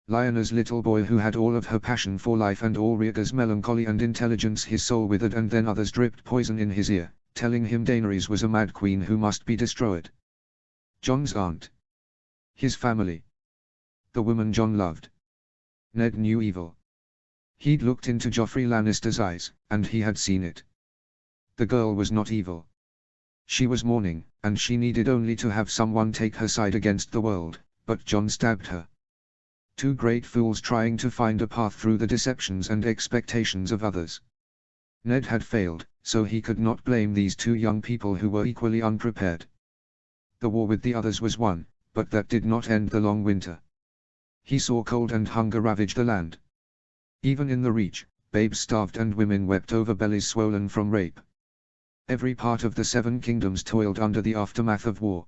Lyanna's little boy who had all of her passion for life and all Rhaegar's melancholy and intelligence, his soul withered, and then others dripped poison in his ear, telling him Daenerys was a mad queen who must be destroyed. Jon's aunt. His family. The woman Jon loved. Ned knew evil. He'd looked into Joffrey Lannister's eyes, and he had seen it. The girl was not evil. She was mourning, and she needed only to have someone take her side against the world, but Jon stabbed her. Two great fools trying to find a path through the deceptions and expectations of others. Ned had failed, so he could not blame these two young people who were equally unprepared. The war with the others was won, but that did not end the long winter. He saw cold and hunger ravage the land. Even in the Reach, babes starved and women wept over bellies swollen from rape. Every part of the Seven Kingdoms toiled under the aftermath of war.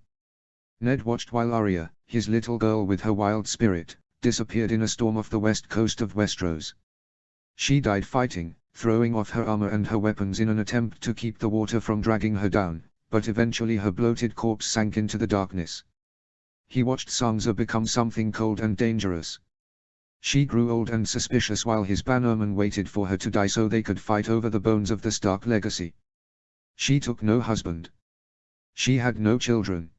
Ned watched while Arya, his little girl with her wild spirit, disappeared in a storm off the west coast of Westeros. She died fighting, throwing off her armor and her weapons in an attempt to keep the water from dragging her down, but eventually her bloated corpse sank into the darkness. He watched Sansa become something cold and dangerous. She grew old and suspicious while his bannermen waited for her to die so they could fight over the bones of the Stark legacy. She took no husband. She had no children.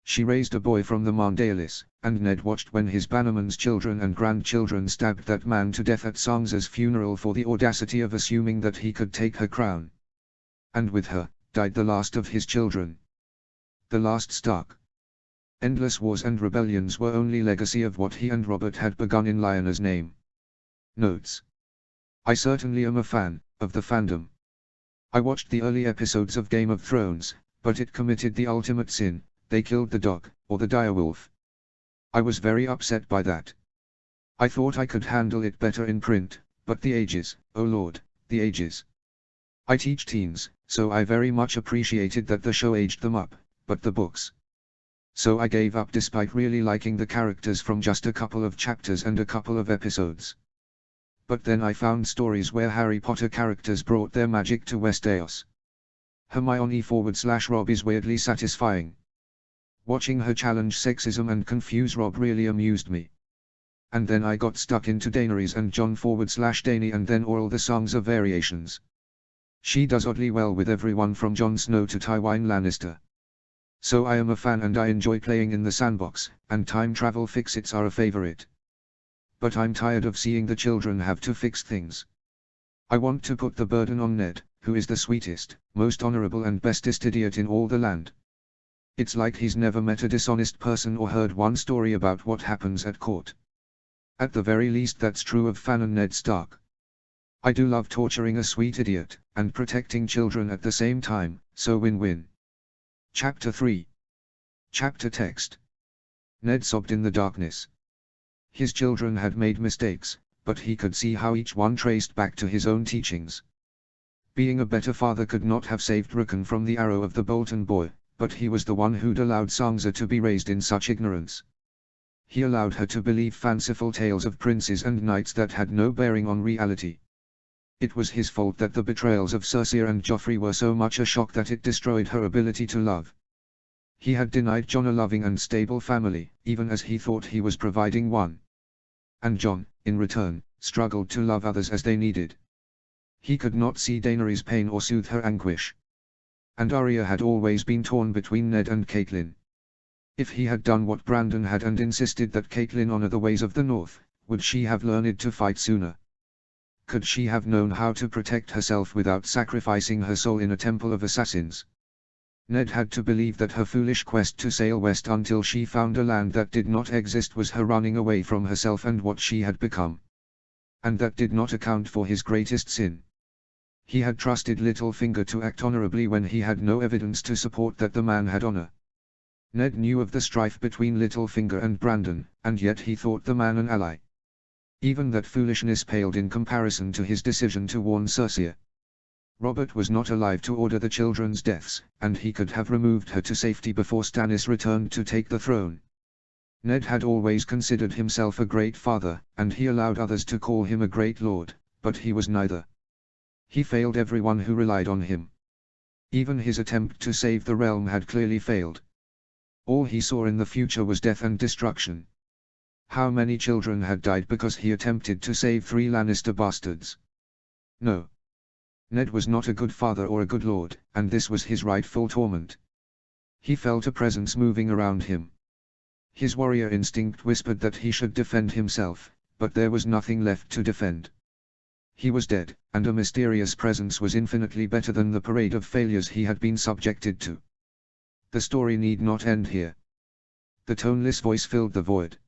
She raised a boy from the Mandaelis, and Ned watched when his bannermen's children and grandchildren stabbed that man to death at Sansa's funeral for the audacity of assuming that he could take her crown. And with her, died the last of his children. The last Stark. Endless wars and rebellions were only legacy of what he and Robert had begun in Lyanna's name. Notes. I certainly am a fan of the fandom. I watched the early episodes of Game of Thrones, but it committed the ultimate sin. They killed the dog, or the direwolf. I was very upset by that. I thought I could handle it better in print, but the ages, oh Lord, the ages. I teach teens, so I very much appreciated that the show aged them up, but the books. So I gave up despite really liking the characters from just a couple of chapters and a couple of episodes. But then I found stories where Harry Potter characters brought their magic to Westeros. Hermione/Rob is weirdly satisfying. Watching her challenge sexism and confuse Rob really amused me. And then I got stuck into Daenerys and Jon/Dany and then all the songs of variations. She does oddly well with everyone from Jon Snow to Tywin Lannister. So I am a fan and I enjoy playing in the sandbox, and time travel fix-its are a favorite. But I'm tired of seeing the children have to fix things. I want to put the burden on Ned, who is the sweetest, most honorable and bestest idiot in all the land. It's like he's never met a dishonest person or heard one story about what happens at court. At the very least that's true of Fan and Ned Stark. I do love torturing a sweet idiot, and protecting children at the same time, so win-win. Chapter 3. Chapter text. Ned sobbed in the darkness. His children had made mistakes, but he could see how each one traced back to his own teachings. Being a better father could not have saved Rickon from the arrow of the Bolton boy, but he was the one who'd allowed Sansa to be raised in such ignorance. He allowed her to believe fanciful tales of princes and knights that had no bearing on reality. It was his fault that the betrayals of Cersei and Joffrey were so much a shock that it destroyed her ability to love. He had denied Jon a loving and stable family, even as he thought he was providing one. And Jon, in return, struggled to love others as they needed. He could not see Daenerys' pain or soothe her anguish. And Arya had always been torn between Ned and Catelyn. If he had done what Brandon had and insisted that Catelyn honor the ways of the North, would she have learned to fight sooner? Could she have known how to protect herself without sacrificing her soul in a temple of assassins? Ned had to believe that her foolish quest to sail west until she found a land that did not exist was her running away from herself and what she had become. And that did not account for his greatest sin. He had trusted Littlefinger to act honorably when he had no evidence to support that the man had honor. Ned knew of the strife between Littlefinger and Brandon, and yet he thought the man an ally. Even that foolishness paled in comparison to his decision to warn Cersei. Robert was not alive to order the children's deaths, and he could have removed her to safety before Stannis returned to take the throne. Ned had always considered himself a great father, and he allowed others to call him a great lord, but he was neither. He failed everyone who relied on him. Even his attempt to save the realm had clearly failed. All he saw in the future was death and destruction. How many children had died because he attempted to save 3 Lannister bastards? No. Ned was not a good father or a good lord, and this was his rightful torment. He felt a presence moving around him. His warrior instinct whispered that he should defend himself, but there was nothing left to defend. He was dead, and a mysterious presence was infinitely better than the parade of failures he had been subjected to. The story need not end here. The toneless voice filled the void.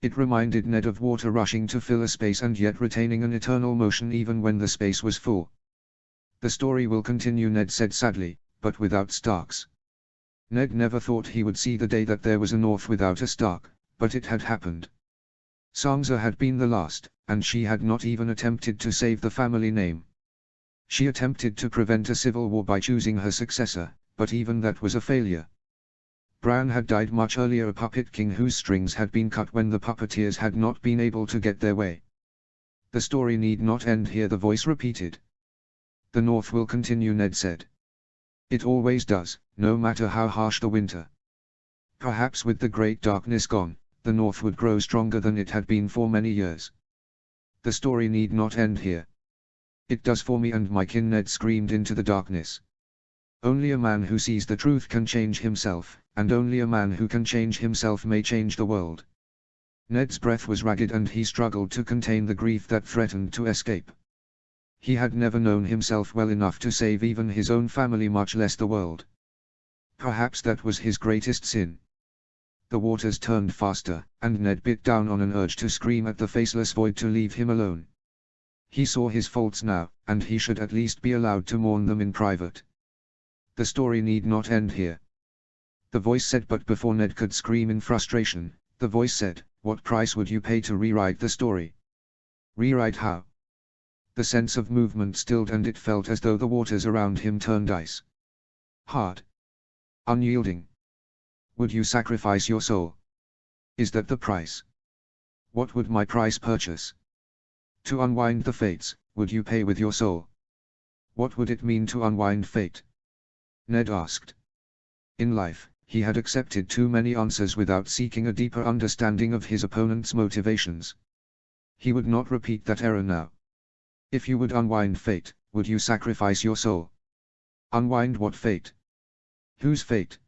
It reminded Ned of water rushing to fill a space and yet retaining an eternal motion even when the space was full. The story will continue, Ned said sadly, but without Starks. Ned never thought he would see the day that there was a North without a Stark, but it had happened. Sansa had been the last, and she had not even attempted to save the family name. She attempted to prevent a civil war by choosing her successor, but even that was a failure. Bran had died much earlier, a puppet king whose strings had been cut when the puppeteers had not been able to get their way. The story need not end here, the voice repeated. The North will continue, Ned said. It always does, no matter how harsh the winter. Perhaps with the great darkness gone, the North would grow stronger than it had been for many years. The story need not end here. It does for me and my kin, Ned screamed into the darkness. Only a man who sees the truth can change himself, and only a man who can change himself may change the world. Ned's breath was ragged and he struggled to contain the grief that threatened to escape. He had never known himself well enough to save even his own family, much less the world. Perhaps that was his greatest sin. The waters turned faster, and Ned bit down on an urge to scream at the faceless void to leave him alone. He saw his faults now, and he should at least be allowed to mourn them in private. The story need not end here. The voice said, but before Ned could scream in frustration, the voice said, "What price would you pay to rewrite the story?" Rewrite how? The sense of movement stilled and it felt as though the waters around him turned ice. Hard. Unyielding. Would you sacrifice your soul? Is that the price? What would my price purchase? To unwind the fates, would you pay with your soul? What would it mean to unwind fate? Ned asked. In life, he had accepted too many answers without seeking a deeper understanding of his opponent's motivations. He would not repeat that error now. If you would unwind fate, would you sacrifice your soul? Unwind what fate? Whose fate?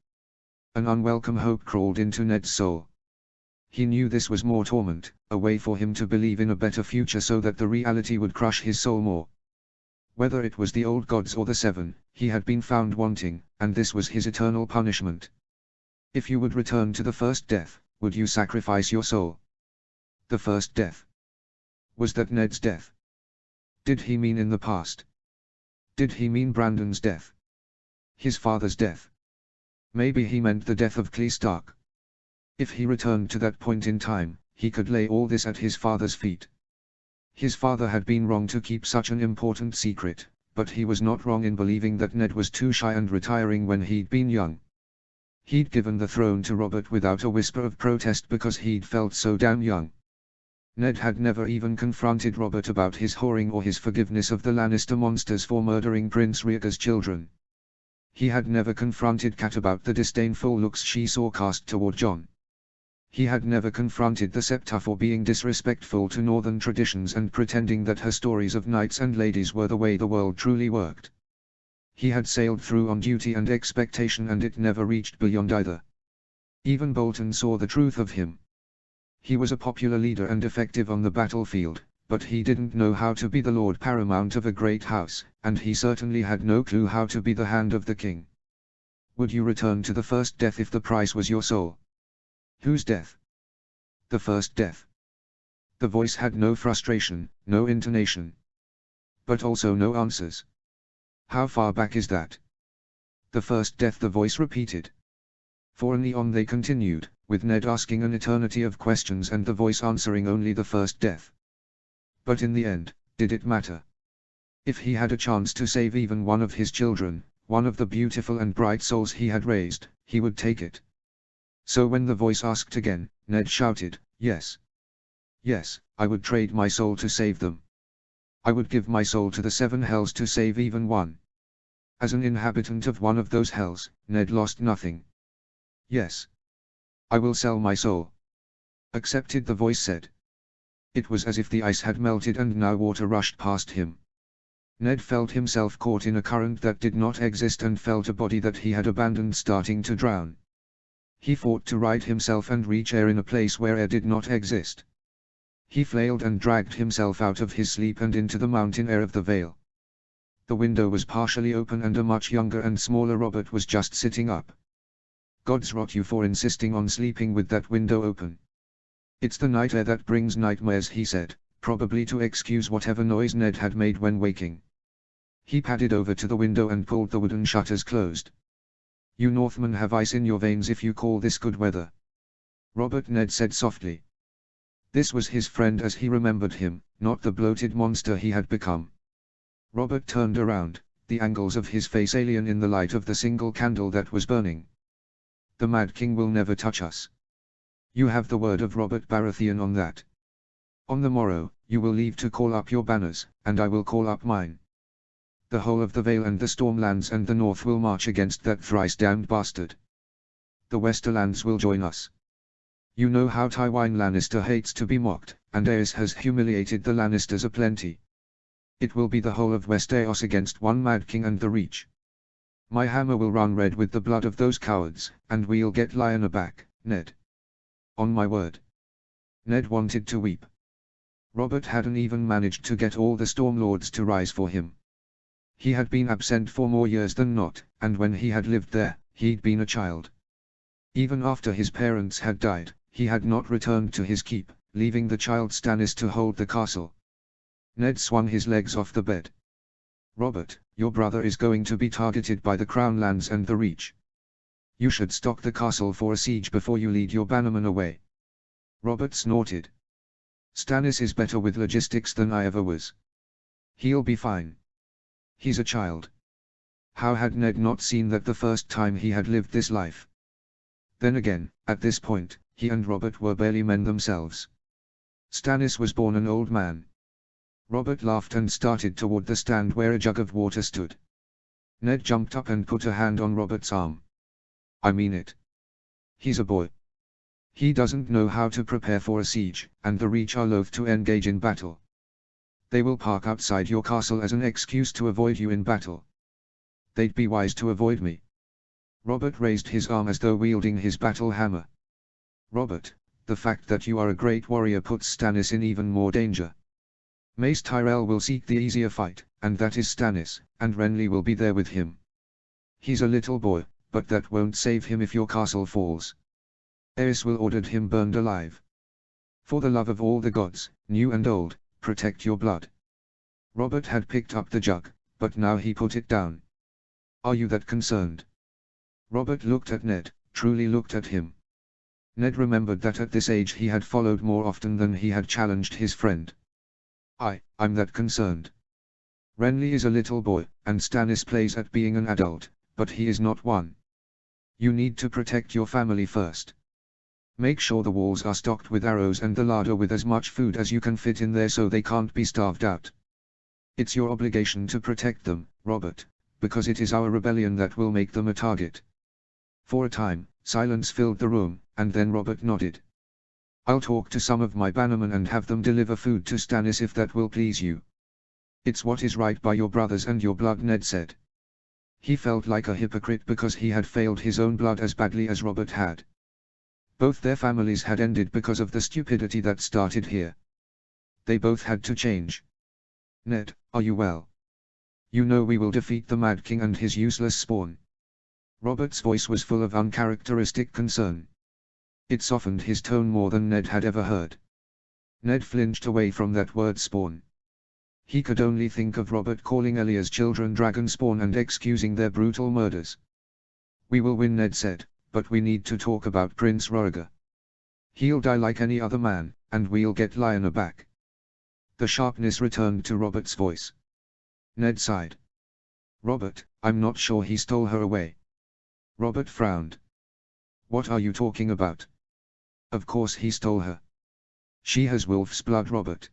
An unwelcome hope crawled into Ned's soul. He knew this was more torment, a way for him to believe in a better future so that the reality would crush his soul more. Whether it was the old gods or the seven, he had been found wanting, and this was his eternal punishment. If you would return to the first death, would you sacrifice your soul? The first death. Was that Ned's death? Did he mean in the past? Did he mean Brandon's death? His father's death? Maybe he meant the death of Clee Stark. If he returned to that point in time, he could lay all this at his father's feet. His father had been wrong to keep such an important secret, but he was not wrong in believing that Ned was too shy and retiring when he'd been young. He'd given the throne to Robert without a whisper of protest because he'd felt so damn young. Ned had never even confronted Robert about his whoring or his forgiveness of the Lannister monsters for murdering Prince Rhaegar's children. He had never confronted Kat about the disdainful looks she saw cast toward Jon. He had never confronted the Septa for being disrespectful to northern traditions and pretending that her stories of knights and ladies were the way the world truly worked. He had sailed through on duty and expectation and it never reached beyond either. Even Bolton saw the truth of him. He was a popular leader and effective on the battlefield, but he didn't know how to be the Lord Paramount of a great house, and he certainly had no clue how to be the Hand of the King. Would you return to the first death if the price was your soul? Whose death? The first death. The voice had no frustration, no intonation. But also no answers. How far back is that? The first death, the voice repeated. For an eon they continued, with Ned asking an eternity of questions and the voice answering only the first death. But in the end, did it matter? If he had a chance to save even one of his children, one of the beautiful and bright souls he had raised, he would take it. So when the voice asked again, Ned shouted, "Yes. Yes, I would trade my soul to save them. I would give my soul to the seven hells to save even one." As an inhabitant of one of those hells, Ned lost nothing. "Yes. I will sell my soul." Accepted, the voice said. It was as if the ice had melted and now water rushed past him. Ned felt himself caught in a current that did not exist and felt a body that he had abandoned starting to drown. He fought to right himself and reach air in a place where air did not exist. He flailed and dragged himself out of his sleep and into the mountain air of the Vale. The window was partially open and a much younger and smaller Robert was just sitting up. "Gods rot you for insisting on sleeping with that window open. It's the night air that brings nightmares," he said, probably to excuse whatever noise Ned had made when waking. He padded over to the window and pulled the wooden shutters closed. "You Northmen have ice in your veins if you call this good weather." Robert, Ned said softly. This was his friend as he remembered him, not the bloated monster he had become. Robert turned around, the angles of his face alien in the light of the single candle that was burning. "The Mad King will never touch us. You have the word of Robert Baratheon on that. On the morrow, you will leave to call up your banners, and I will call up mine. The whole of the Vale and the Stormlands and the North will march against that thrice-damned bastard. The Westerlands will join us. You know how Tywin Lannister hates to be mocked, and Aerys has humiliated the Lannisters aplenty. It will be the whole of Westeros against one Mad King and the Reach. My hammer will run red with the blood of those cowards, and we'll get Lyanna back, Ned. On my word." Ned wanted to weep. Robert hadn't even managed to get all the Stormlords to rise for him. He had been absent for more years than not, and when he had lived there, he'd been a child. Even after his parents had died, he had not returned to his keep, leaving the child Stannis to hold the castle. Ned swung his legs off the bed. "Robert, your brother is going to be targeted by the Crownlands and the Reach. You should stock the castle for a siege before you lead your bannermen away." Robert snorted. "Stannis is better with logistics than I ever was. He'll be fine. He's a child." How had Ned not seen that the first time he had lived this life? Then again, at this point, he and Robert were barely men themselves. Stannis was born an old man. Robert laughed and started toward the stand where a jug of water stood. Ned jumped up and put a hand on Robert's arm. "I mean it. He's a boy. He doesn't know how to prepare for a siege, and the Reach are loath to engage in battle. They will park outside your castle as an excuse to avoid you in battle. They'd be wise to avoid me." Robert raised his arm as though wielding his battle hammer. Robert, the fact that you are a great warrior puts Stannis in even more danger. Mace Tyrell will seek the easier fight, and that is Stannis, and Renly will be there with him. He's a little boy, but that won't save him if your castle falls. Aerys will order him burned alive. For the love of all the gods, new and old, protect your blood. Robert had picked up the jug, but now he put it down. Are you that concerned? Robert looked at Ned, truly looked at him. Ned remembered that at this age he had followed more often than he had challenged his friend. I'm that concerned. Renly is a little boy, and Stannis plays at being an adult, but he is not one. You need to protect your family first. Make sure the walls are stocked with arrows and the larder with as much food as you can fit in there so they can't be starved out. It's your obligation to protect them, Robert, because it is our rebellion that will make them a target. For a time, silence filled the room, and then Robert nodded. I'll talk to some of my bannermen and have them deliver food to Stannis if that will please you. It's what is right by your brothers and your blood, Ned said. He felt like a hypocrite because he had failed his own blood as badly as Robert had. Both their families had ended because of the stupidity that started here. They both had to change. Ned, are you well? You know we will defeat the Mad King and his useless spawn. Robert's voice was full of uncharacteristic concern. It softened his tone more than Ned had ever heard. Ned flinched away from that word spawn. He could only think of Robert calling Ellia's children dragon spawn and excusing their brutal murders. We will win, Ned said, but we need to talk about Prince Rhaegar. He'll die like any other man, and we'll get Lyanna back. The sharpness returned to Robert's voice. Ned sighed. Robert, I'm not sure he stole her away. Robert frowned. What are you talking about? Of course he stole her. She has wolf's blood, Robert.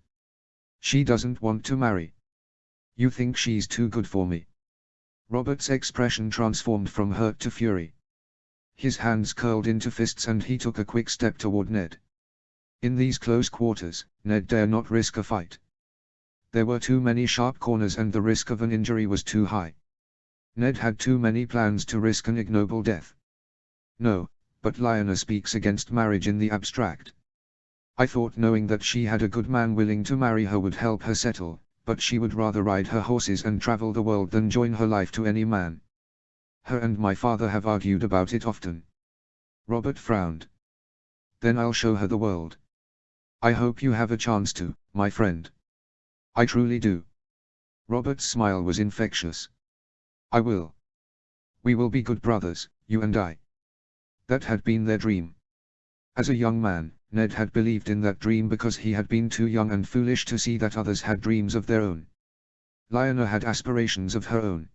She doesn't want to marry. You think she's too good for me? Robert's expression transformed from hurt to fury. His hands curled into fists and he took a quick step toward Ned. In these close quarters, Ned dare not risk a fight. There were too many sharp corners and the risk of an injury was too high. Ned had too many plans to risk an ignoble death. No, but Lyanna speaks against marriage in the abstract. I thought knowing that she had a good man willing to marry her would help her settle, but she would rather ride her horses and travel the world than join her life to any man. Her and my father have argued about it often. Robert frowned. Then I'll show her the world. I hope you have a chance to, my friend. I truly do. Robert's smile was infectious. I will. We will be good brothers, you and I. That had been their dream. As a young man, Ned had believed in that dream because he had been too young and foolish to see that others had dreams of their own. Lyanna had aspirations of her own.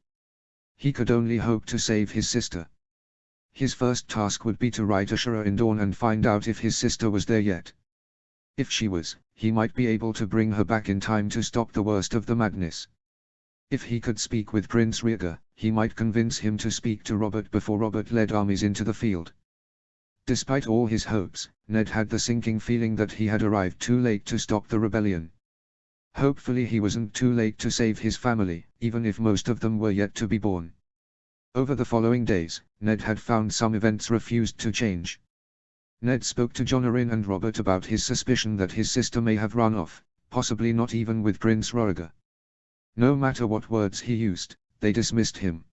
He could only hope to save his sister. His first task would be to ride Ashura in dawn and find out if his sister was there yet. If she was, he might be able to bring her back in time to stop the worst of the madness. If he could speak with Prince Rhaegar, he might convince him to speak to Robert before Robert led armies into the field. Despite all his hopes, Ned had the sinking feeling that he had arrived too late to stop the rebellion. Hopefully he wasn't too late to save his family, even if most of them were yet to be born. Over the following days, Ned had found some events refused to change. Ned spoke to Jon Arryn and Robert about his suspicion that his sister may have run off, possibly not even with Prince Rhaegar. No matter what words he used, they dismissed him.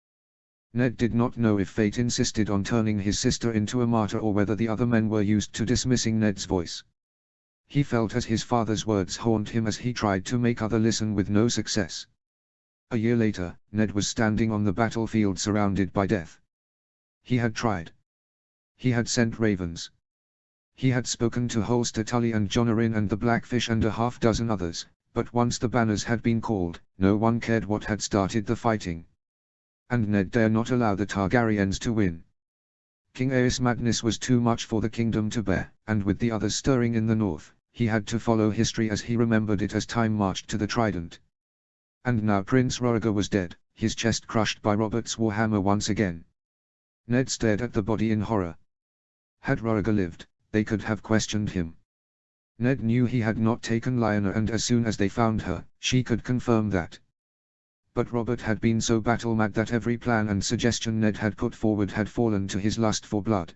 Ned did not know if fate insisted on turning his sister into a martyr or whether the other men were used to dismissing Ned's voice. He felt as his father's words haunt him as he tried to make others listen with no success. A year later, Ned was standing on the battlefield surrounded by death. He had tried. He had sent ravens. He had spoken to Holster Tully and Jon Arryn and the Blackfish and a half-dozen others, but once the banners had been called, no one cared what had started the fighting. And Ned dare not allow the Targaryens to win. King Aerys' madness was too much for the kingdom to bear, and with the others stirring in the north, he had to follow history as he remembered it as time marched to the Trident. And now Prince Rhaegar was dead, his chest crushed by Robert's warhammer once again. Ned stared at the body in horror. Had Rhaegar lived, they could have questioned him. Ned knew he had not taken Lyanna, and as soon as they found her, she could confirm that. But Robert had been so battle-mad that every plan and suggestion Ned had put forward had fallen to his lust for blood.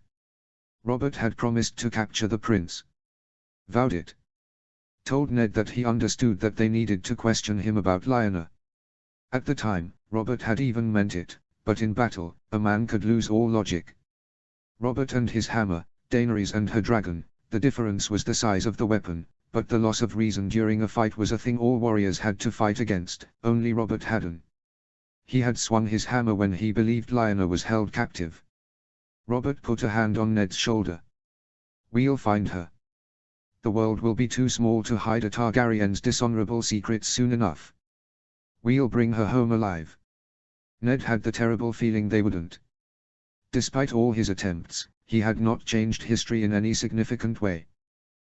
Robert had promised to capture the prince. Vowed it. Told Ned that he understood that they needed to question him about Lyanna. At the time, Robert had even meant it, but in battle, a man could lose all logic. Robert and his hammer, Daenerys and her dragon, the difference was the size of the weapon, but the loss of reason during a fight was a thing all warriors had to fight against, only Robert hadn't. He had swung his hammer when he believed Lyanna was held captive. Robert put a hand on Ned's shoulder. "We'll find her. The world will be too small to hide a Targaryen's dishonorable secrets soon enough. We'll bring her home alive." Ned had the terrible feeling they wouldn't. Despite all his attempts, he had not changed history in any significant way.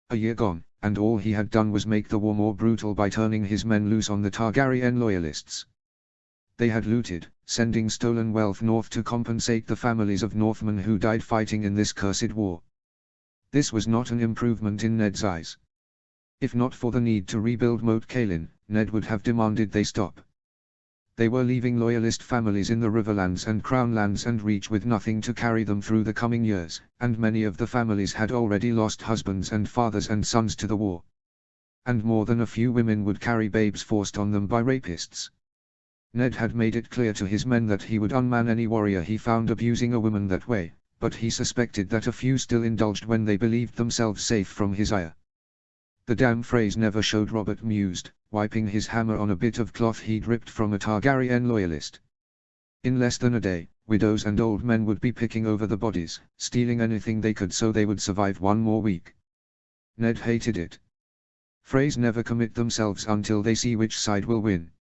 A year gone, and all he had done was make the war more brutal by turning his men loose on the Targaryen loyalists. They had looted, sending stolen wealth north to compensate the families of Northmen who died fighting in this cursed war. This was not an improvement in Ned's eyes. If not for the need to rebuild Moat Cailin, Ned would have demanded they stop. They were leaving loyalist families in the Riverlands and Crownlands and Reach with nothing to carry them through the coming years, and many of the families had already lost husbands and fathers and sons to the war. And more than a few women would carry babes forced on them by rapists. Ned had made it clear to his men that he would unman any warrior he found abusing a woman that way, but he suspected that a few still indulged when they believed themselves safe from his ire. The damn phrase never showed, Robert mused, wiping his hammer on a bit of cloth he'd ripped from a Targaryen loyalist. In less than a day, widows and old men would be picking over the bodies, stealing anything they could so they would survive one more week. Ned hated it. Phrase never commit themselves until they see which side will win.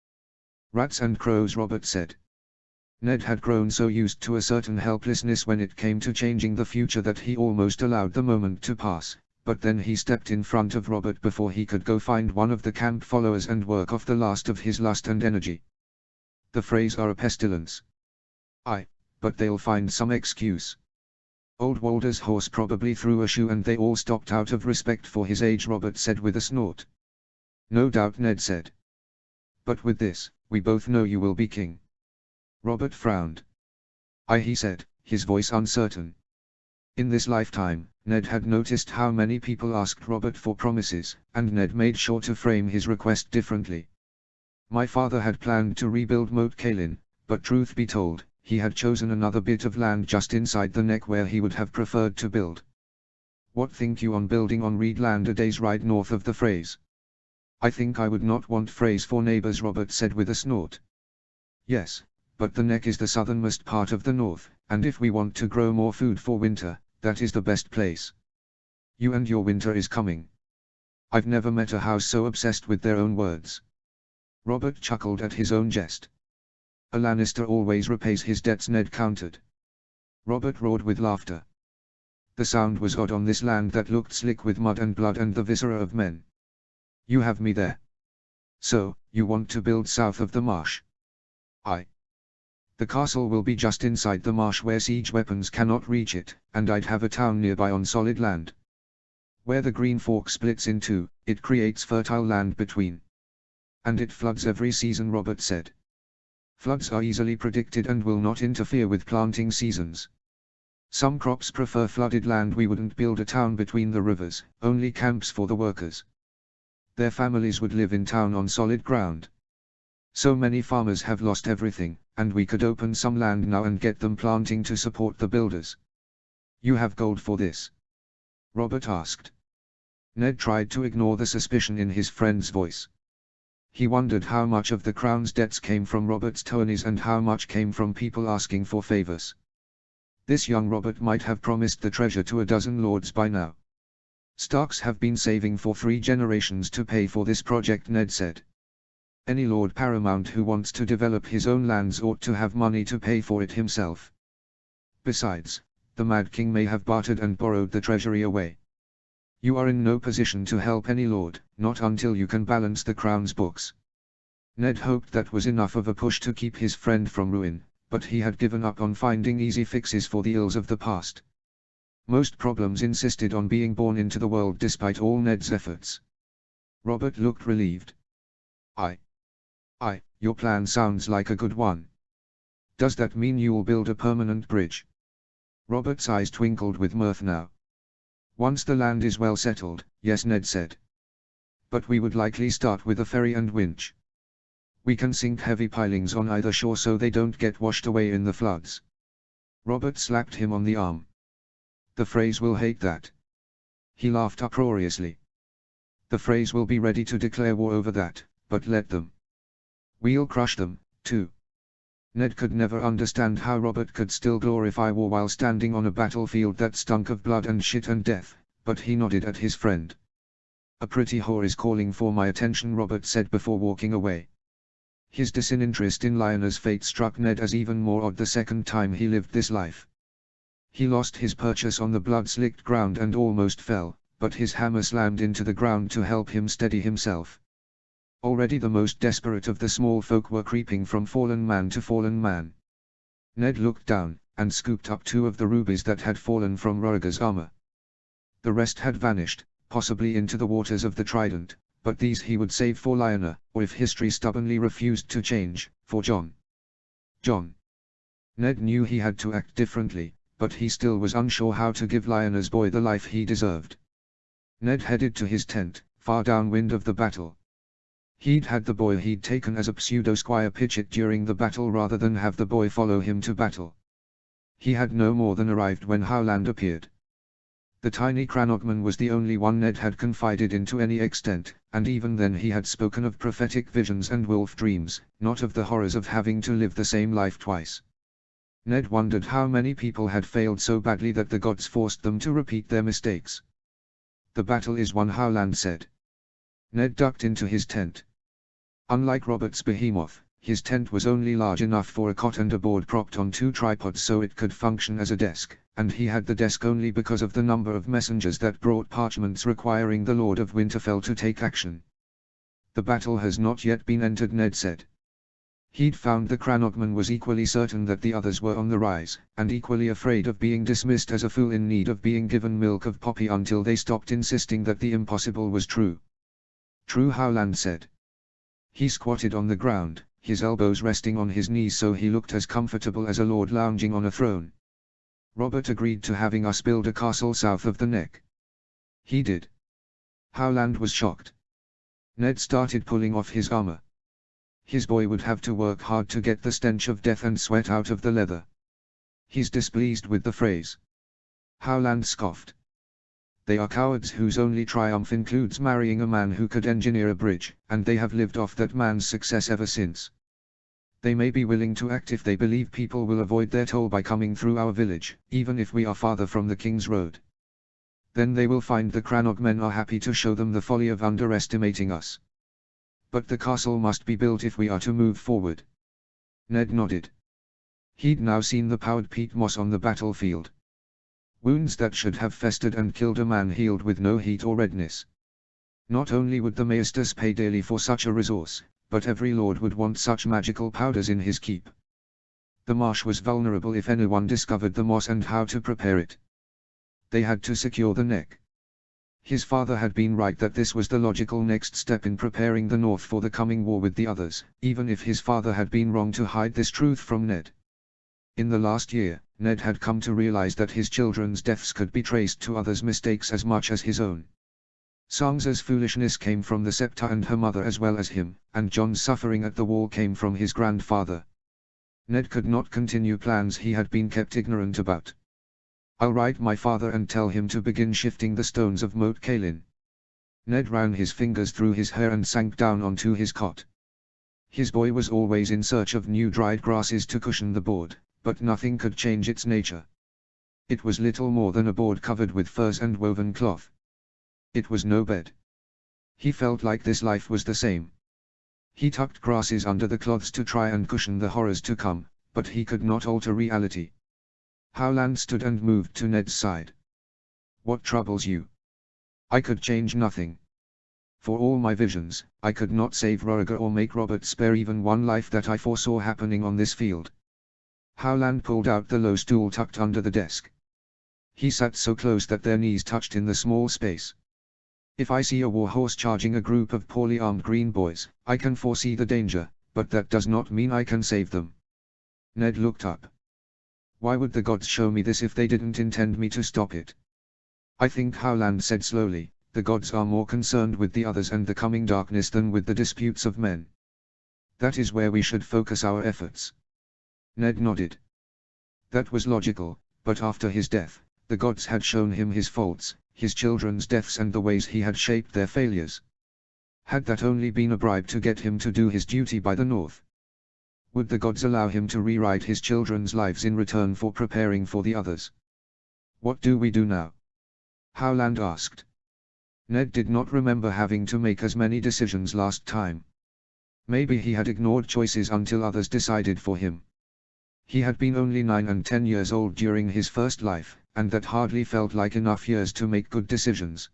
Rats and crows, Robert said. Ned had grown so used to a certain helplessness when it came to changing the future that he almost allowed the moment to pass. But then he stepped in front of Robert before he could go find one of the camp followers and work off the last of his lust and energy. "The Freys are a pestilence." "Aye, but they'll find some excuse. Old Walder's horse probably threw a shoe and they all stopped out of respect for his age," Robert said with a snort. "No doubt," Ned said. "But with this, we both know you will be king." Robert frowned. "Aye," he said, his voice uncertain. In this lifetime, Ned had noticed how many people asked Robert for promises, and Ned made sure to frame his request differently. "My father had planned to rebuild Moat Cailin, but truth be told, he had chosen another bit of land just inside the neck where he would have preferred to build." "What think you on building on Reed land a day's ride north of the Freys?" "I think I would not want Freys for neighbors," Robert said with a snort. "Yes, but the neck is the southernmost part of the north, and if we want to grow more food for winter, that is the best place. You and your winter is coming." "I've never met a house so obsessed with their own words." Robert chuckled at his own jest. "A Lannister always repays his debts," Ned countered. Robert roared with laughter. The sound was odd on this land that looked slick with mud and blood and the viscera of men. "You have me there. So, you want to build south of the marsh?" "Aye. The castle will be just inside the marsh where siege weapons cannot reach it, and I'd have a town nearby on solid land. Where the Green Fork splits in two, it creates fertile land between. And it floods every season," Robert said. "Floods are easily predicted and will not interfere with planting seasons. Some crops prefer flooded land. We wouldn't build a town between the rivers, only camps for the workers. Their families would live in town on solid ground. So many farmers have lost everything, and we could open some land now and get them planting to support the builders." "You have gold for this?" Robert asked. Ned tried to ignore the suspicion in his friend's voice. He wondered how much of the crown's debts came from Robert's tourneys and how much came from people asking for favors. This young Robert might have promised the treasure to a dozen lords by now. "Starks have been saving for 3 generations to pay for this project," Ned said. "Any Lord Paramount who wants to develop his own lands ought to have money to pay for it himself. Besides, the Mad King may have bartered and borrowed the treasury away. You are in no position to help any lord, not until you can balance the crown's books." Ned hoped that was enough of a push to keep his friend from ruin, but he had given up on finding easy fixes for the ills of the past. Most problems insisted on being born into the world despite all Ned's efforts. Robert looked relieved. "Aye, Your plan sounds like a good one. Does that mean you'll build a permanent bridge? Robert's eyes twinkled with mirth now. Once the land is well settled, yes, Ned said. But we would likely start with a ferry and winch. We can sink heavy pilings on either shore so they don't get washed away in the floods. Robert slapped him on the arm. The Freys will hate that. He laughed uproariously. The Freys will be ready to declare war over that, but let them. We'll crush them, too. Ned could never understand how Robert could still glorify war while standing on a battlefield that stunk of blood and shit and death, but he nodded at his friend. A pretty whore is calling for my attention, Robert said before walking away. His disinterest in Lyanna's fate struck Ned as even more odd the second time he lived this life. He lost his purchase on the blood-slicked ground and almost fell, but his hammer slammed into the ground to help him steady himself. Already the most desperate of the small folk were creeping from fallen man to fallen man. Ned looked down, and scooped up 2 of the rubies that had fallen from Roriger's armor. The rest had vanished, possibly into the waters of the Trident, but these he would save for Lyanna, or if history stubbornly refused to change, for Jon. Jon. Ned knew he had to act differently, but he still was unsure how to give Lyanna's boy the life he deserved. Ned headed to his tent, far downwind of the battle. He'd had the boy he'd taken as a pseudo-squire pitch it during the battle rather than have the boy follow him to battle. He had no more than arrived when Howland appeared. The tiny Cranogman was the only one Ned had confided in to any extent, and even then he had spoken of prophetic visions and wolf dreams, not of the horrors of having to live the same life twice. Ned wondered how many people had failed so badly that the gods forced them to repeat their mistakes. The battle is won, Howland said. Ned ducked into his tent. Unlike Robert's behemoth, his tent was only large enough for a cot and a board propped on 2 tripods so it could function as a desk, and he had the desk only because of the number of messengers that brought parchments requiring the Lord of Winterfell to take action. The battle has not yet been entered, Ned said. He'd found the Cranogman was equally certain that the others were on the rise, and equally afraid of being dismissed as a fool in need of being given milk of poppy until they stopped insisting that the impossible was true. True, Howland said. He squatted on the ground, his elbows resting on his knees so he looked as comfortable as a lord lounging on a throne. Robert agreed to having us build a castle south of the Neck. He did. Howland was shocked. Ned started pulling off his armor. His boy would have to work hard to get the stench of death and sweat out of the leather. He's displeased with the phrase. Howland scoffed. They are cowards whose only triumph includes marrying a man who could engineer a bridge, and they have lived off that man's success ever since. They may be willing to act if they believe people will avoid their toll by coming through our village, even if we are farther from the King's Road. Then they will find the Cranogmen are happy to show them the folly of underestimating us. But the castle must be built if we are to move forward. Ned nodded. He'd now seen the powered peat moss on the battlefield. Wounds that should have festered and killed a man healed with no heat or redness. Not only would the maesters pay dearly for such a resource, but every lord would want such magical powders in his keep. The marsh was vulnerable if anyone discovered the moss and how to prepare it. They had to secure the Neck. His father had been right that this was the logical next step in preparing the North for the coming war with the others, even if his father had been wrong to hide this truth from Ned. In the last year, Ned had come to realize that his children's deaths could be traced to others' mistakes as much as his own. Sansa's foolishness came from the Septa and her mother as well as him, and Jon's suffering at the wall came from his grandfather. Ned could not continue plans he had been kept ignorant about. I'll write my father and tell him to begin shifting the stones of Moat Cailin. Ned ran his fingers through his hair and sank down onto his cot. His boy was always in search of new dried grasses to cushion the board, but nothing could change its nature. It was little more than a board covered with furs and woven cloth. It was no bed. He felt like this life was the same. He tucked grasses under the cloths to try and cushion the horrors to come, but he could not alter reality. Howland stood and moved to Ned's side. What troubles you? I could change nothing. For all my visions, I could not save Roriger or make Robert spare even one life that I foresaw happening on this field. Howland pulled out the low stool tucked under the desk. He sat so close that their knees touched in the small space. If I see a warhorse charging a group of poorly armed green boys, I can foresee the danger, but that does not mean I can save them. Ned looked up. Why would the gods show me this if they didn't intend me to stop it? I think, Howland said slowly, the gods are more concerned with the others and the coming darkness than with the disputes of men. That is where we should focus our efforts. Ned nodded. That was logical, but after his death, the gods had shown him his faults, his children's deaths and the ways he had shaped their failures. Had that only been a bribe to get him to do his duty by the North? Would the gods allow him to rewrite his children's lives in return for preparing for the others? What do we do now? Howland asked. Ned did not remember having to make as many decisions last time. Maybe he had ignored choices until others decided for him. He had been only 9 and 10 years old during his first life, and that hardly felt like enough years to make good decisions.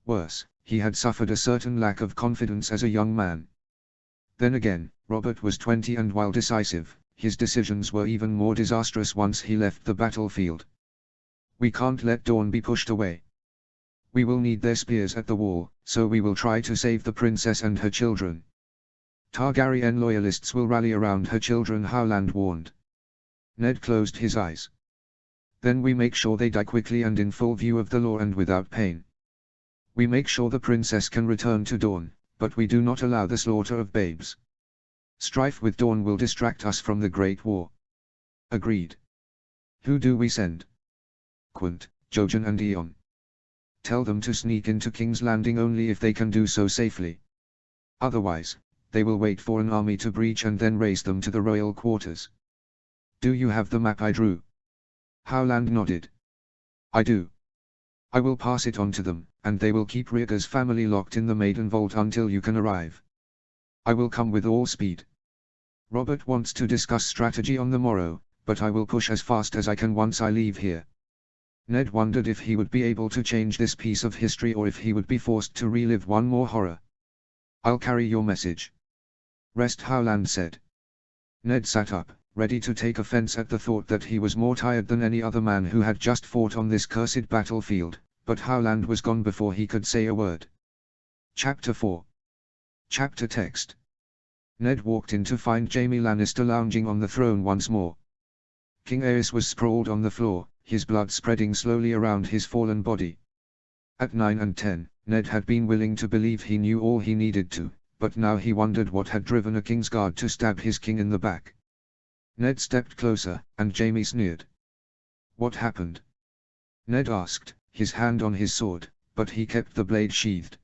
Worse, he had suffered a certain lack of confidence as a young man. Then again, Robert was 20 and while decisive, his decisions were even more disastrous once he left the battlefield. We can't let Dawn be pushed away. We will need their spears at the wall, so we will try to save the princess and her children. Targaryen loyalists will rally around her children, Howland warned. Ned closed his eyes. Then we make sure they die quickly and in full view of the law and without pain. We make sure the princess can return to Dawn, but we do not allow the slaughter of babes. Strife with Dawn will distract us from the Great War. Agreed. Who do we send? Quint, Jojen and Eon. Tell them to sneak into King's Landing only if they can do so safely. Otherwise, they will wait for an army to breach and then race them to the royal quarters. Do you have the map I drew? Howland nodded. I do. I will pass it on to them, and they will keep Rhaegar's family locked in the Maiden Vault until you can arrive. I will come with all speed. Robert wants to discuss strategy on the morrow, but I will push as fast as I can once I leave here. Ned wondered if he would be able to change this piece of history or if he would be forced to relive one more horror. I'll carry your message. Rest, Howland said. Ned sat up, ready to take offense at the thought that he was more tired than any other man who had just fought on this cursed battlefield, but Howland was gone before he could say a word. Chapter 4. Chapter text. Ned walked in to find Jaime Lannister lounging on the throne once more. King Aerys was sprawled on the floor, his blood spreading slowly around his fallen body. At 9 and 10, Ned had been willing to believe he knew all he needed to, but now he wondered what had driven a Kingsguard to stab his king in the back. Ned stepped closer, and Jaime sneered. What happened? Ned asked, his hand on his sword, but he kept the blade sheathed.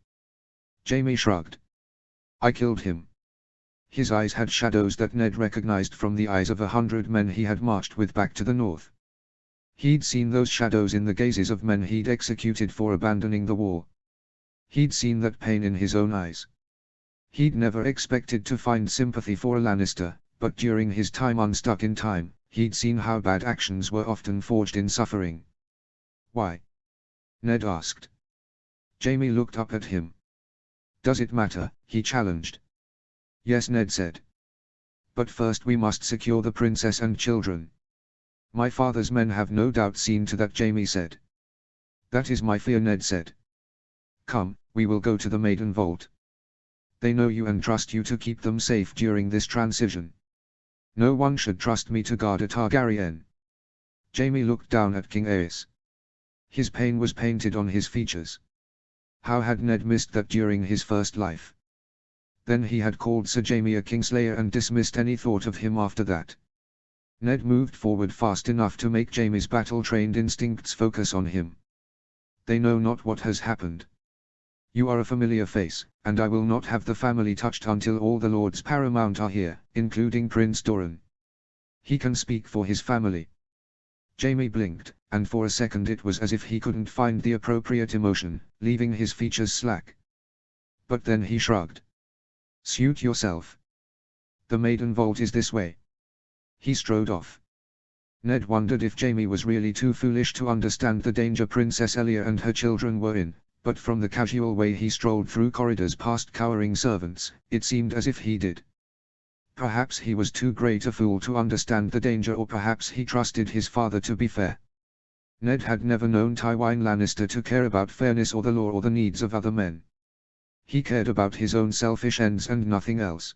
Jaime shrugged. I killed him. His eyes had shadows that Ned recognized from the eyes of 100 men he had marched with back to the north. He'd seen those shadows in the gazes of men he'd executed for abandoning the war. He'd seen that pain in his own eyes. He'd never expected to find sympathy for a Lannister, but during his time unstuck in time, he'd seen how bad actions were often forged in suffering. Why? Ned asked. Jaime looked up at him. Does it matter? He challenged. Yes, Ned said. But first we must secure the princess and children. My father's men have no doubt seen to that, Jaime said. That is my fear, Ned said. Come, we will go to the Maiden Vault. They know you and trust you to keep them safe during this transition. No one should trust me to guard a Targaryen. Jaime looked down at King Aerys. His pain was painted on his features. How had Ned missed that during his first life? Then he had called Sir Jaime a Kingslayer and dismissed any thought of him after that. Ned moved forward fast enough to make Jaime's battle-trained instincts focus on him. They know not what has happened. You are a familiar face, and I will not have the family touched until all the Lords Paramount are here, including Prince Doran. He can speak for his family. Jaime blinked, and for a second it was as if he couldn't find the appropriate emotion, leaving his features slack. But then he shrugged. Suit yourself. The Maiden Vault is this way. He strode off. Ned wondered if Jaime was really too foolish to understand the danger Princess Elia and her children were in, but from the casual way he strolled through corridors past cowering servants, it seemed as if he did. Perhaps he was too great a fool to understand the danger, or perhaps he trusted his father to be fair. Ned had never known Tywin Lannister to care about fairness or the law or the needs of other men. He cared about his own selfish ends and nothing else.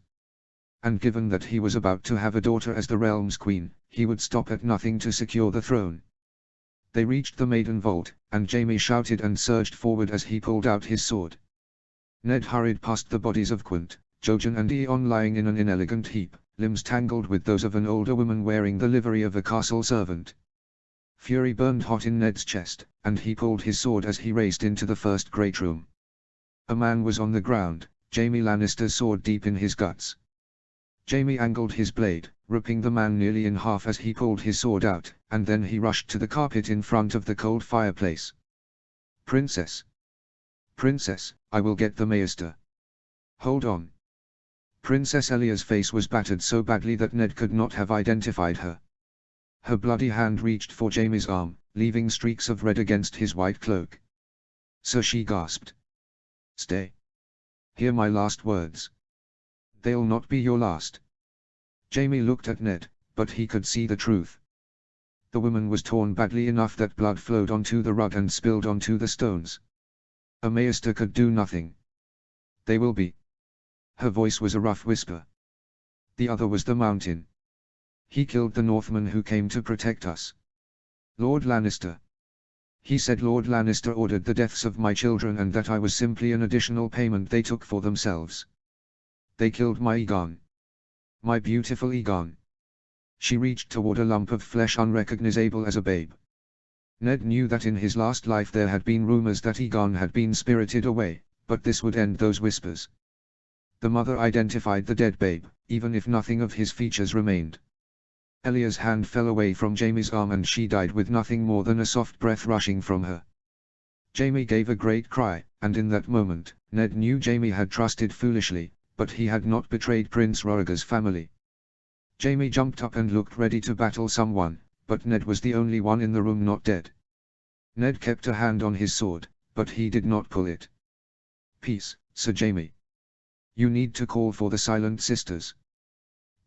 and given that he was about to have a daughter as the realm's queen, he would stop at nothing to secure the throne. They reached the maiden vault, and Jaime shouted and surged forward as he pulled out his sword. Ned hurried past the bodies of Quint, Jojen and Eon lying in an inelegant heap, limbs tangled with those of an older woman wearing the livery of a castle servant. Fury burned hot in Ned's chest, and he pulled his sword as he raced into the first great room. A man was on the ground, Jaime Lannister's sword deep in his guts. Jaime angled his blade, ripping the man nearly in half as he pulled his sword out, and then he rushed to the carpet in front of the cold fireplace. "Princess! Princess, I will get the Maester. Hold on." Princess Elia's face was battered so badly that Ned could not have identified her. Her bloody hand reached for Jaime's arm, leaving streaks of red against his white cloak. So she gasped. "Stay. Hear my last words. They'll not be your last." Jaime looked at Ned, but he could see the truth. The woman was torn badly enough that blood flowed onto the rug and spilled onto the stones. A Maester could do nothing. "They will be." Her voice was a rough whisper. "The other was the Mountain. He killed the Northmen who came to protect us. Lord Lannister. He said Lord Lannister ordered the deaths of my children and that I was simply an additional payment they took for themselves. They killed my Aegon. My beautiful Aegon." She reached toward a lump of flesh unrecognizable as a babe. Ned knew that in his last life there had been rumors that Aegon had been spirited away, but this would end those whispers. The mother identified the dead babe, even if nothing of his features remained. Elia's hand fell away from Jaime's arm and she died with nothing more than a soft breath rushing from her. Jaime gave a great cry, and in that moment, Ned knew Jaime had trusted foolishly, but he had not betrayed Prince Rhaegar's family. Jaime jumped up and looked ready to battle someone, but Ned was the only one in the room not dead. Ned kept a hand on his sword, but he did not pull it. "Peace, Sir Jaime. You need to call for the Silent Sisters.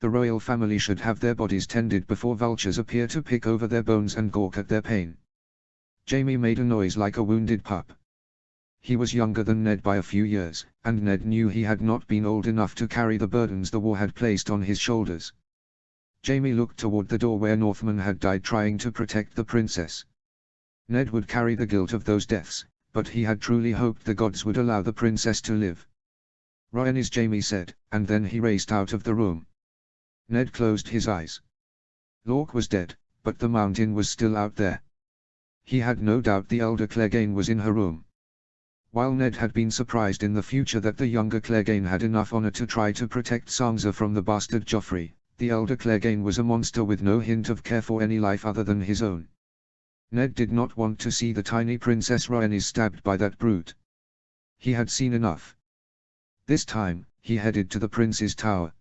The royal family should have their bodies tended before vultures appear to pick over their bones and gawk at their pain." Jaime made a noise like a wounded pup. He was younger than Ned by a few years, and Ned knew he had not been old enough to carry the burdens the war had placed on his shoulders. Jaime looked toward the door where Northmen had died trying to protect the princess. Ned would carry the guilt of those deaths, but he had truly hoped the gods would allow the princess to live. "Rhaenys," Jaime said, and then he raced out of the room. Ned closed his eyes. Lorque was dead, but the Mountain was still out there. He had no doubt the elder Clegane was in her room. While Ned had been surprised in the future that the younger Clegane had enough honor to try to protect Sansa from the bastard Joffrey, the elder Clegane was a monster with no hint of care for any life other than his own. Ned did not want to see the tiny Princess Rhaenys stabbed by that brute. He had seen enough. This time, he headed to the prince's tower.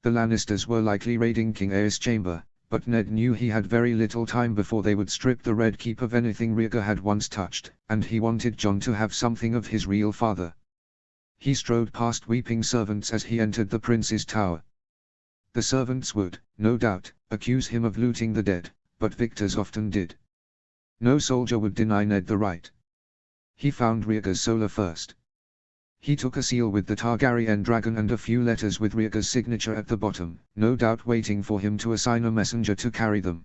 The Lannisters were likely raiding King Aerys' chamber, but Ned knew he had very little time before they would strip the Red Keep of anything Rhaegar had once touched, and he wanted Jon to have something of his real father. He strode past weeping servants as he entered the prince's tower. The servants would, no doubt, accuse him of looting the dead, but victors often did. No soldier would deny Ned the right. He found Rhaegar's solar first. He took a seal with the Targaryen dragon and a few letters with Rhaegar's signature at the bottom, no doubt waiting for him to assign a messenger to carry them.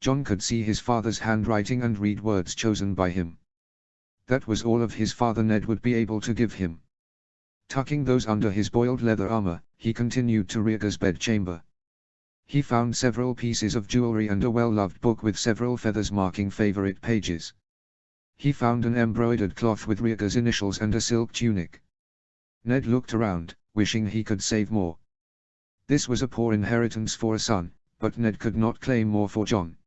Jon could see his father's handwriting and read words chosen by him. That was all of his father Ned would be able to give him. Tucking those under his boiled leather armor, he continued to Rhaegar's bedchamber. He found several pieces of jewelry and a well-loved book with several feathers marking favorite pages. He found an embroidered cloth with Rhaegar's initials and a silk tunic. Ned looked around, wishing he could save more. This was a poor inheritance for a son, but Ned could not claim more for Jon.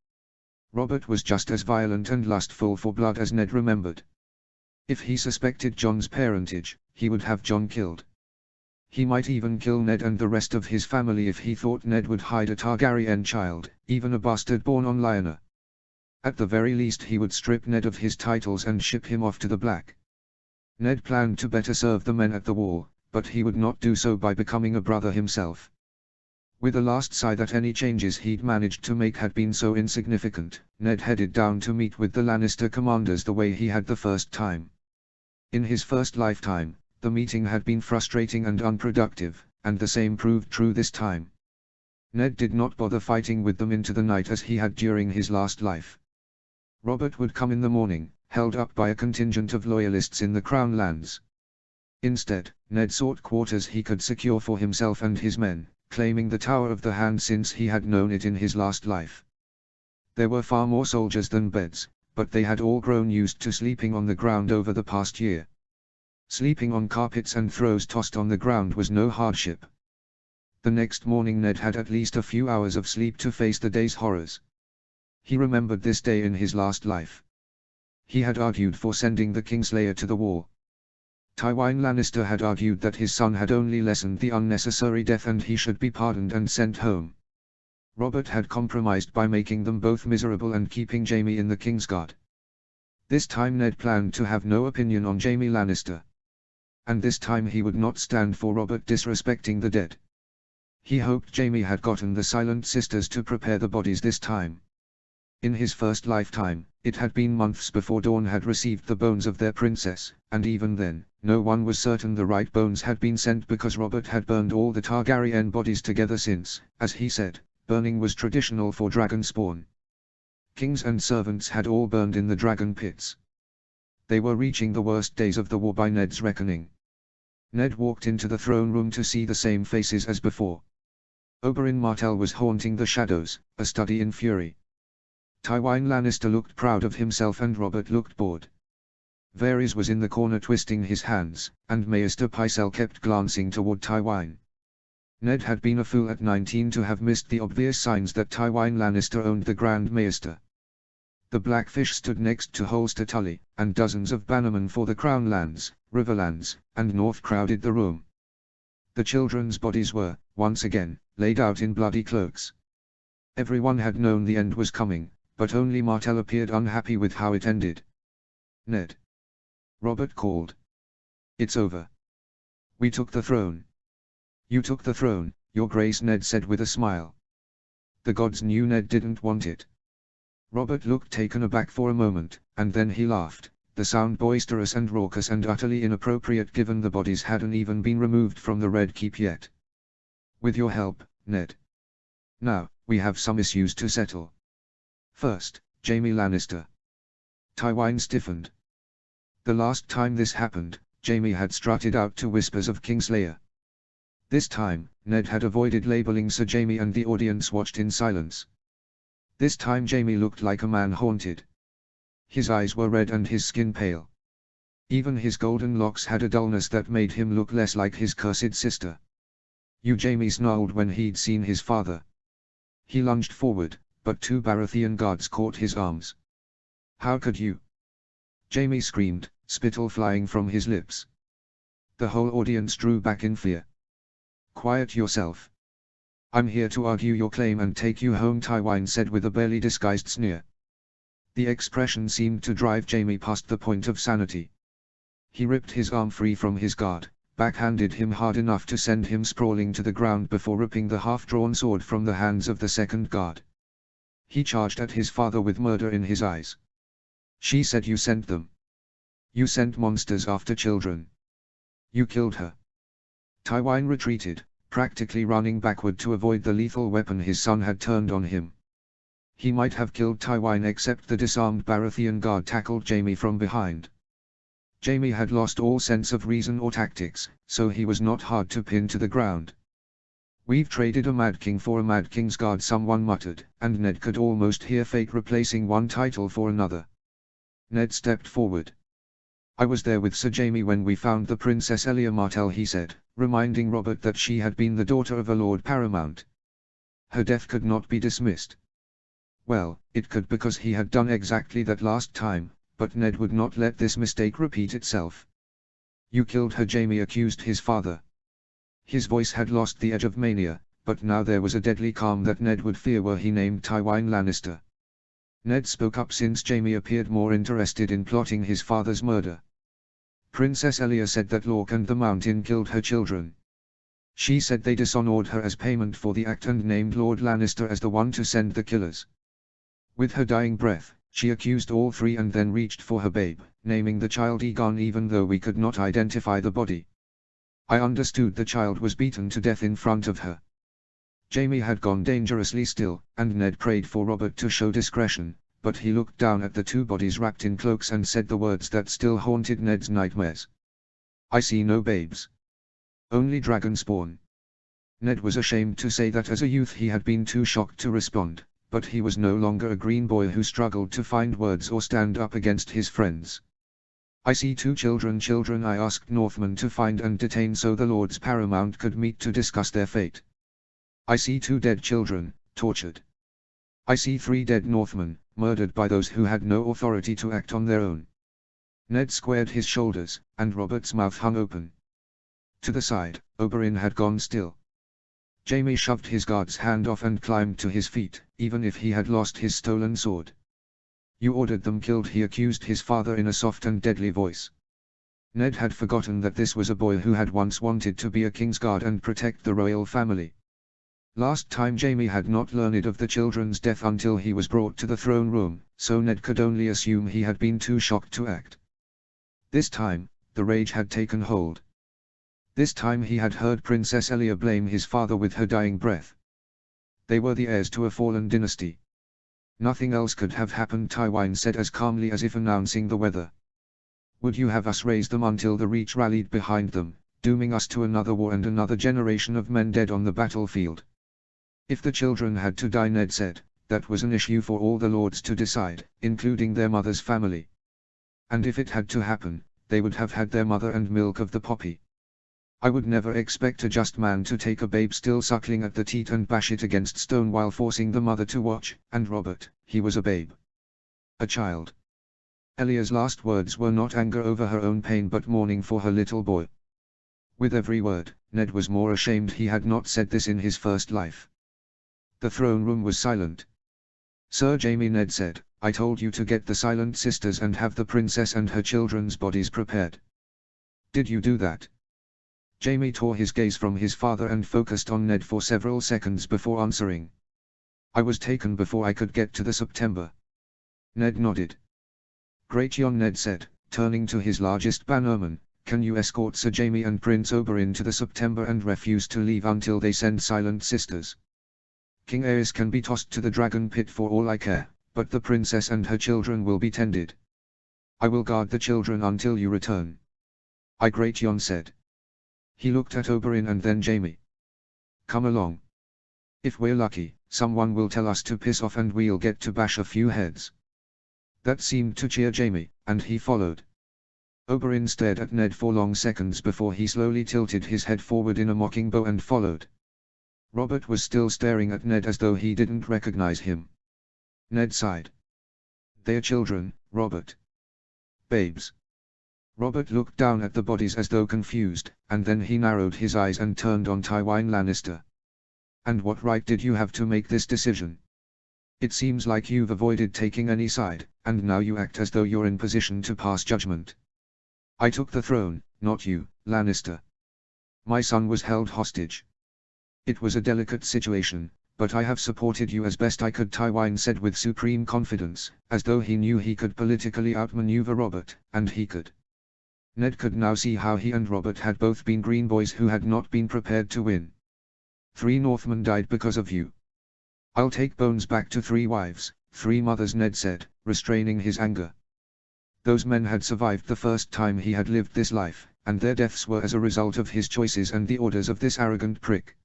Robert was just as violent and lustful for blood as Ned remembered. If he suspected Jon's parentage, he would have Jon killed. He might even kill Ned and the rest of his family if he thought Ned would hide a Targaryen child, even a bastard born on Lyanna. At the very least he would strip Ned of his titles and ship him off to the Black. Ned planned to better serve the men at the wall, but he would not do so by becoming a brother himself. With a last sigh that any changes he'd managed to make had been so insignificant, Ned headed down to meet with the Lannister commanders the way he had the first time. In his first lifetime, the meeting had been frustrating and unproductive, and the same proved true this time. Ned did not bother fighting with them into the night as he had during his last life. Robert would come in the morning, held up by a contingent of loyalists in the Crown lands. Instead, Ned sought quarters he could secure for himself and his men, claiming the Tower of the Hand since he had known it in his last life. There were far more soldiers than beds, but they had all grown used to sleeping on the ground over the past year. Sleeping on carpets and throws tossed on the ground was no hardship. The next morning Ned had at least a few hours of sleep to face the day's horrors. He remembered this day in his last life. He had argued for sending the Kingslayer to the war. Tywin Lannister had argued that his son had only lessened the unnecessary death and he should be pardoned and sent home. Robert had compromised by making them both miserable and keeping Jaime in the Kingsguard. This time Ned planned to have no opinion on Jaime Lannister. And this time he would not stand for Robert disrespecting the dead. He hoped Jaime had gotten the Silent Sisters to prepare the bodies this time. In his first lifetime, it had been months before Dorne had received the bones of their princess, and even then, no one was certain the right bones had been sent because Robert had burned all the Targaryen bodies together since, as he said, burning was traditional for dragon spawn. Kings and servants had all burned in the dragon pits. They were reaching the worst days of the war by Ned's reckoning. Ned walked into the throne room to see the same faces as before. Oberyn Martell was haunting the shadows, a study in fury. Tywin Lannister looked proud of himself and Robert looked bored. Varys was in the corner twisting his hands, and Maester Pycelle kept glancing toward Tywin. Ned had been a fool at 19 to have missed the obvious signs that Tywin Lannister owned the Grand Maester. The Blackfish stood next to Holster Tully, and dozens of bannermen for the Crown lands, Riverlands, and North crowded the room. The children's bodies were, once again, laid out in bloody cloaks. Everyone had known the end was coming, but only Martell appeared unhappy with how it ended. "Ned," Robert called. "It's over. We took the throne." "You took the throne, Your Grace," Ned said with a smile. The gods knew Ned didn't want it. Robert looked taken aback for a moment, and then he laughed, the sound boisterous and raucous and utterly inappropriate given the bodies hadn't even been removed from the Red Keep yet. "With your help, Ned. Now, we have some issues to settle. First, Jaime Lannister." Tywin stiffened. The last time this happened, Jaime had strutted out to whispers of Kingslayer. This time, Ned had avoided labeling Sir Jaime and the audience watched in silence. This time Jaime looked like a man haunted. His eyes were red and his skin pale. Even his golden locks had a dullness that made him look less like his cursed sister. "You," Jaime snarled when he'd seen his father. He lunged forward, but 2 Baratheon guards caught his arms. "How could you?" Jaime screamed, spittle flying from his lips. The whole audience drew back in fear. "Quiet yourself. I'm here to argue your claim and take you home," Tywin said with a barely disguised sneer. The expression seemed to drive Jaime past the point of sanity. He ripped his arm free from his guard, backhanded him hard enough to send him sprawling to the ground before ripping the half-drawn sword from the hands of the second guard. He charged at his father with murder in his eyes. "She said you sent them. You sent monsters after children. You killed her." Tywin retreated, practically running backward to avoid the lethal weapon his son had turned on him. He might have killed Tywin except the disarmed Baratheon guard tackled Jaime from behind. Jaime had lost all sense of reason or tactics, so he was not hard to pin to the ground. "We've traded a Mad King for a Mad King's Guard," someone muttered, and Ned could almost hear fate replacing one title for another. Ned stepped forward. "I was there with Sir Jaime when we found the Princess Elia Martell," he said, reminding Robert that she had been the daughter of a Lord Paramount. Her death could not be dismissed. Well, it could because he had done exactly that last time, but Ned would not let this mistake repeat itself. "You killed her," Jaime accused his father. His voice had lost the edge of mania, but now there was a deadly calm that Ned would fear were he named Tywin Lannister. Ned spoke up since Jaime appeared more interested in plotting his father's murder. "Princess Elia said that Lork and the Mountain killed her children. She said they dishonored her as payment for the act and named Lord Lannister as the one to send the killers. With her dying breath, she accused all 3 and then reached for her babe, naming the child Aegon even though we could not identify the body. I understood the child was beaten to death in front of her. Jaime had gone dangerously still, and Ned prayed for Robert to show discretion, but he looked down at the two bodies wrapped in cloaks and said the words that still haunted Ned's nightmares. I see no babes. Only dragon spawn. Ned was ashamed to say that as a youth he had been too shocked to respond, but he was no longer a green boy who struggled to find words or stand up against his friends. I see two children I asked Northmen to find and detain so the Lords Paramount could meet to discuss their fate. I see two dead children, tortured. I see 3 dead Northmen, murdered by those who had no authority to act on their own. Ned squared his shoulders, and Robert's mouth hung open. To the side, Oberyn had gone still. Jaime shoved his guard's hand off and climbed to his feet, even if he had lost his stolen sword. You ordered them killed, he accused his father in a soft and deadly voice. Ned had forgotten that this was a boy who had once wanted to be a Kingsguard and protect the royal family. Last time Jaime had not learned of the children's death until he was brought to the throne room, so Ned could only assume he had been too shocked to act. This time, the rage had taken hold. This time he had heard Princess Elia blame his father with her dying breath. They were the heirs to a fallen dynasty. Nothing else could have happened, Tywin said as calmly as if announcing the weather. Would you have us raise them until the Reach rallied behind them, dooming us to another war and another generation of men dead on the battlefield? If the children had to die, Ned said, that was an issue for all the lords to decide, including their mother's family. And if it had to happen, they would have had their mother and milk of the poppy. I would never expect a just man to take a babe still suckling at the teat and bash it against stone while forcing the mother to watch, and Robert, he was a babe. A child. Elia's last words were not anger over her own pain but mourning for her little boy. With every word, Ned was more ashamed he had not said this in his first life. The throne room was silent. Sir Jaime, Ned said, I told you to get the Silent Sisters and have the princess and her children's bodies prepared. Did you do that? Jaime tore his gaze from his father and focused on Ned for several seconds before answering. I was taken before I could get to the September. Ned nodded. Great Yon, Ned said, turning to his largest bannerman, can you escort Sir Jaime and Prince Oberyn to the September and refuse to leave until they send Silent Sisters? King Aerys can be tossed to the dragon pit for all I care, but the princess and her children will be tended. I will guard the children until you return. I Great Yon said. He looked at Oberyn and then Jaime. Come along. If we're lucky, someone will tell us to piss off and we'll get to bash a few heads. That seemed to cheer Jaime, and he followed. Oberyn stared at Ned for long seconds before he slowly tilted his head forward in a mocking bow and followed. Robert was still staring at Ned as though he didn't recognize him. Ned sighed. They're children, Robert. Babes. Robert looked down at the bodies as though confused, and then he narrowed his eyes and turned on Tywin Lannister. And what right did you have to make this decision? It seems like you've avoided taking any side, and now you act as though you're in position to pass judgment. I took the throne, not you, Lannister. My son was held hostage. It was a delicate situation, but I have supported you as best I could, Tywin said with supreme confidence, as though he knew he could politically outmaneuver Robert, and he could. Ned could now see how he and Robert had both been green boys who had not been prepared to win. 3 Northmen died because of you. I'll take bones back to 3 wives, 3 mothers, Ned said, restraining his anger. Those men had survived the first time he had lived this life, and their deaths were as a result of his choices and the orders of this arrogant prick.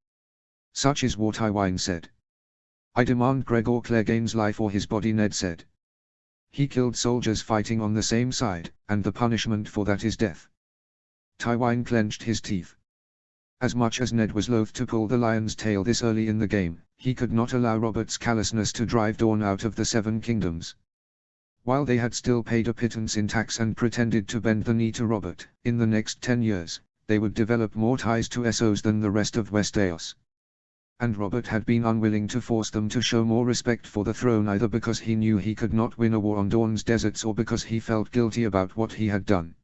Such is war, Tywin said. I demand Gregor Clegane's life or his body, Ned said. He killed soldiers fighting on the same side, and the punishment for that is death. Tywin clenched his teeth. As much as Ned was loath to pull the lion's tail this early in the game, he could not allow Robert's callousness to drive Dorne out of the 7 kingdoms. While they had still paid a pittance in tax and pretended to bend the knee to Robert, in the next 10 years, they would develop more ties to Essos than the rest of Westeros. And Robert had been unwilling to force them to show more respect for the throne, either because he knew he could not win a war on Dorne's deserts or because he felt guilty about what he had done.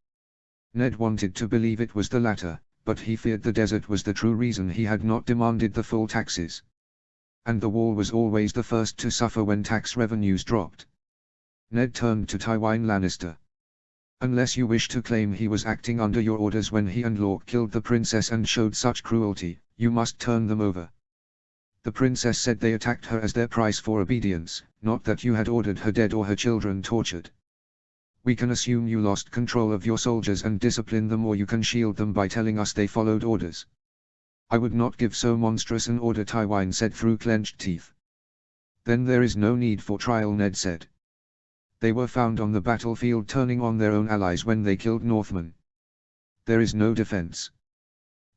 Ned wanted to believe it was the latter, but he feared the desert was the true reason he had not demanded the full taxes. And the wall was always the first to suffer when tax revenues dropped. Ned turned to Tywin Lannister. Unless you wish to claim he was acting under your orders when he and Lork killed the princess and showed such cruelty, you must turn them over. The princess said they attacked her as their price for obedience, not that you had ordered her dead or her children tortured. We can assume you lost control of your soldiers and disciplined them, or you can shield them by telling us they followed orders. I would not give so monstrous an order, Tywine said through clenched teeth. Then there is no need for trial, Ned said. They were found on the battlefield turning on their own allies when they killed Northmen. There is no defense.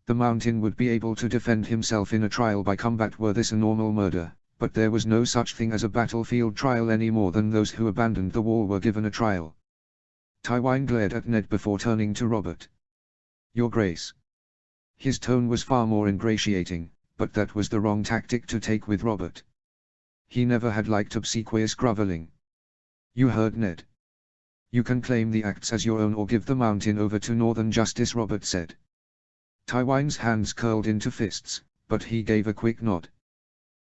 The Mountain would be able to defend himself in a trial by combat were this a normal murder, but there was no such thing as a battlefield trial any more than those who abandoned the wall were given a trial. Tywine glared at Ned before turning to Robert. Your Grace. His tone was far more ingratiating, but that was the wrong tactic to take with Robert. He never had liked obsequious groveling. You heard Ned. You can claim the acts as your own or give the Mountain over to Northern Justice, Robert said. Tywine's hands curled into fists, but he gave a quick nod.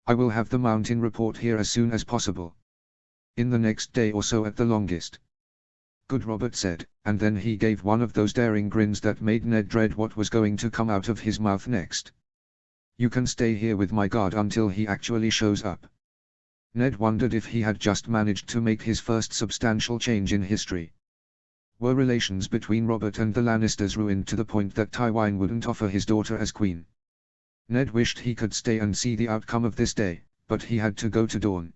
I will have the Mountain report here as soon as possible. In the next day or so at the longest. Good, Robert said, and then he gave one of those daring grins that made Ned dread what was going to come out of his mouth next. You can stay here with my guard until he actually shows up. Ned wondered if he had just managed to make his first substantial change in history. Were relations between Robert and the Lannisters ruined to the point that Tywine wouldn't offer his daughter as queen? Ned wished he could stay and see the outcome of this day, but he had to go to Dorne.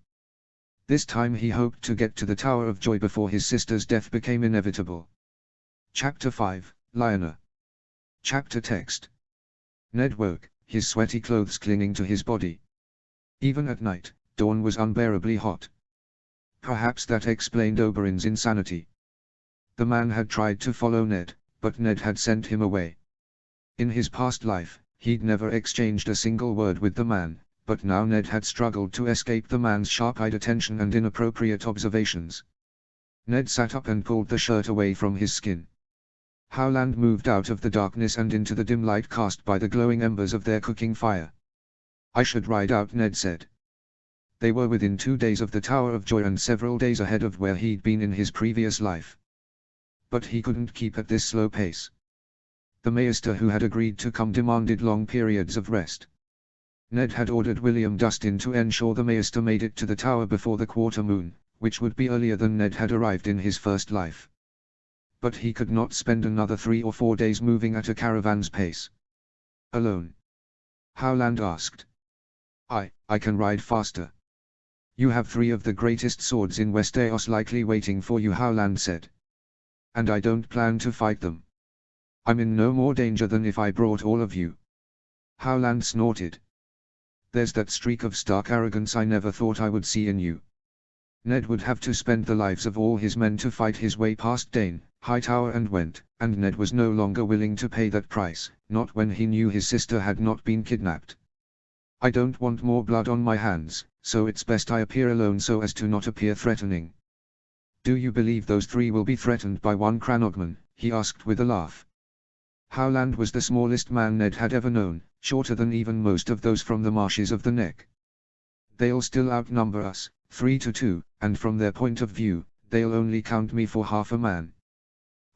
This time he hoped to get to the Tower of Joy before his sister's death became inevitable. Chapter 5, Lyanna. Chapter text. Ned woke, his sweaty clothes clinging to his body. Even at night, Dawn was unbearably hot. Perhaps that explained Oberyn's insanity. The man had tried to follow Ned, but Ned had sent him away. In his past life, he'd never exchanged a single word with the man, but now Ned had struggled to escape the man's sharp-eyed attention and inappropriate observations. Ned sat up and pulled the shirt away from his skin. Howland moved out of the darkness and into the dim light cast by the glowing embers of their cooking fire. I should ride out, Ned said. They were within 2 days of the Tower of Joy and several days ahead of where he'd been in his previous life. But he couldn't keep at this slow pace. The Maester who had agreed to come demanded long periods of rest. Ned had ordered William Dustin to ensure the Maester made it to the tower before the quarter moon, which would be earlier than Ned had arrived in his first life. But he could not spend another 3 or 4 days moving at a caravan's pace. Alone? Howland asked. I can ride faster. You have 3 of the greatest swords in Westeros likely waiting for you, Howland said. And I don't plan to fight them. I'm in no more danger than if I brought all of you. Howland snorted. There's that streak of stark arrogance I never thought I would see in you. Ned would have to spend the lives of all his men to fight his way past Dane, Hightower and Went, and Ned was no longer willing to pay that price, not when he knew his sister had not been kidnapped. I don't want more blood on my hands, so it's best I appear alone so as to not appear threatening. Do you believe those 3 will be threatened by one Cranogman? He asked with a laugh. Howland was the smallest man Ned had ever known, shorter than even most of those from the marshes of the Neck. They'll still outnumber us, 3 to 2, and from their point of view, they'll only count me for half a man.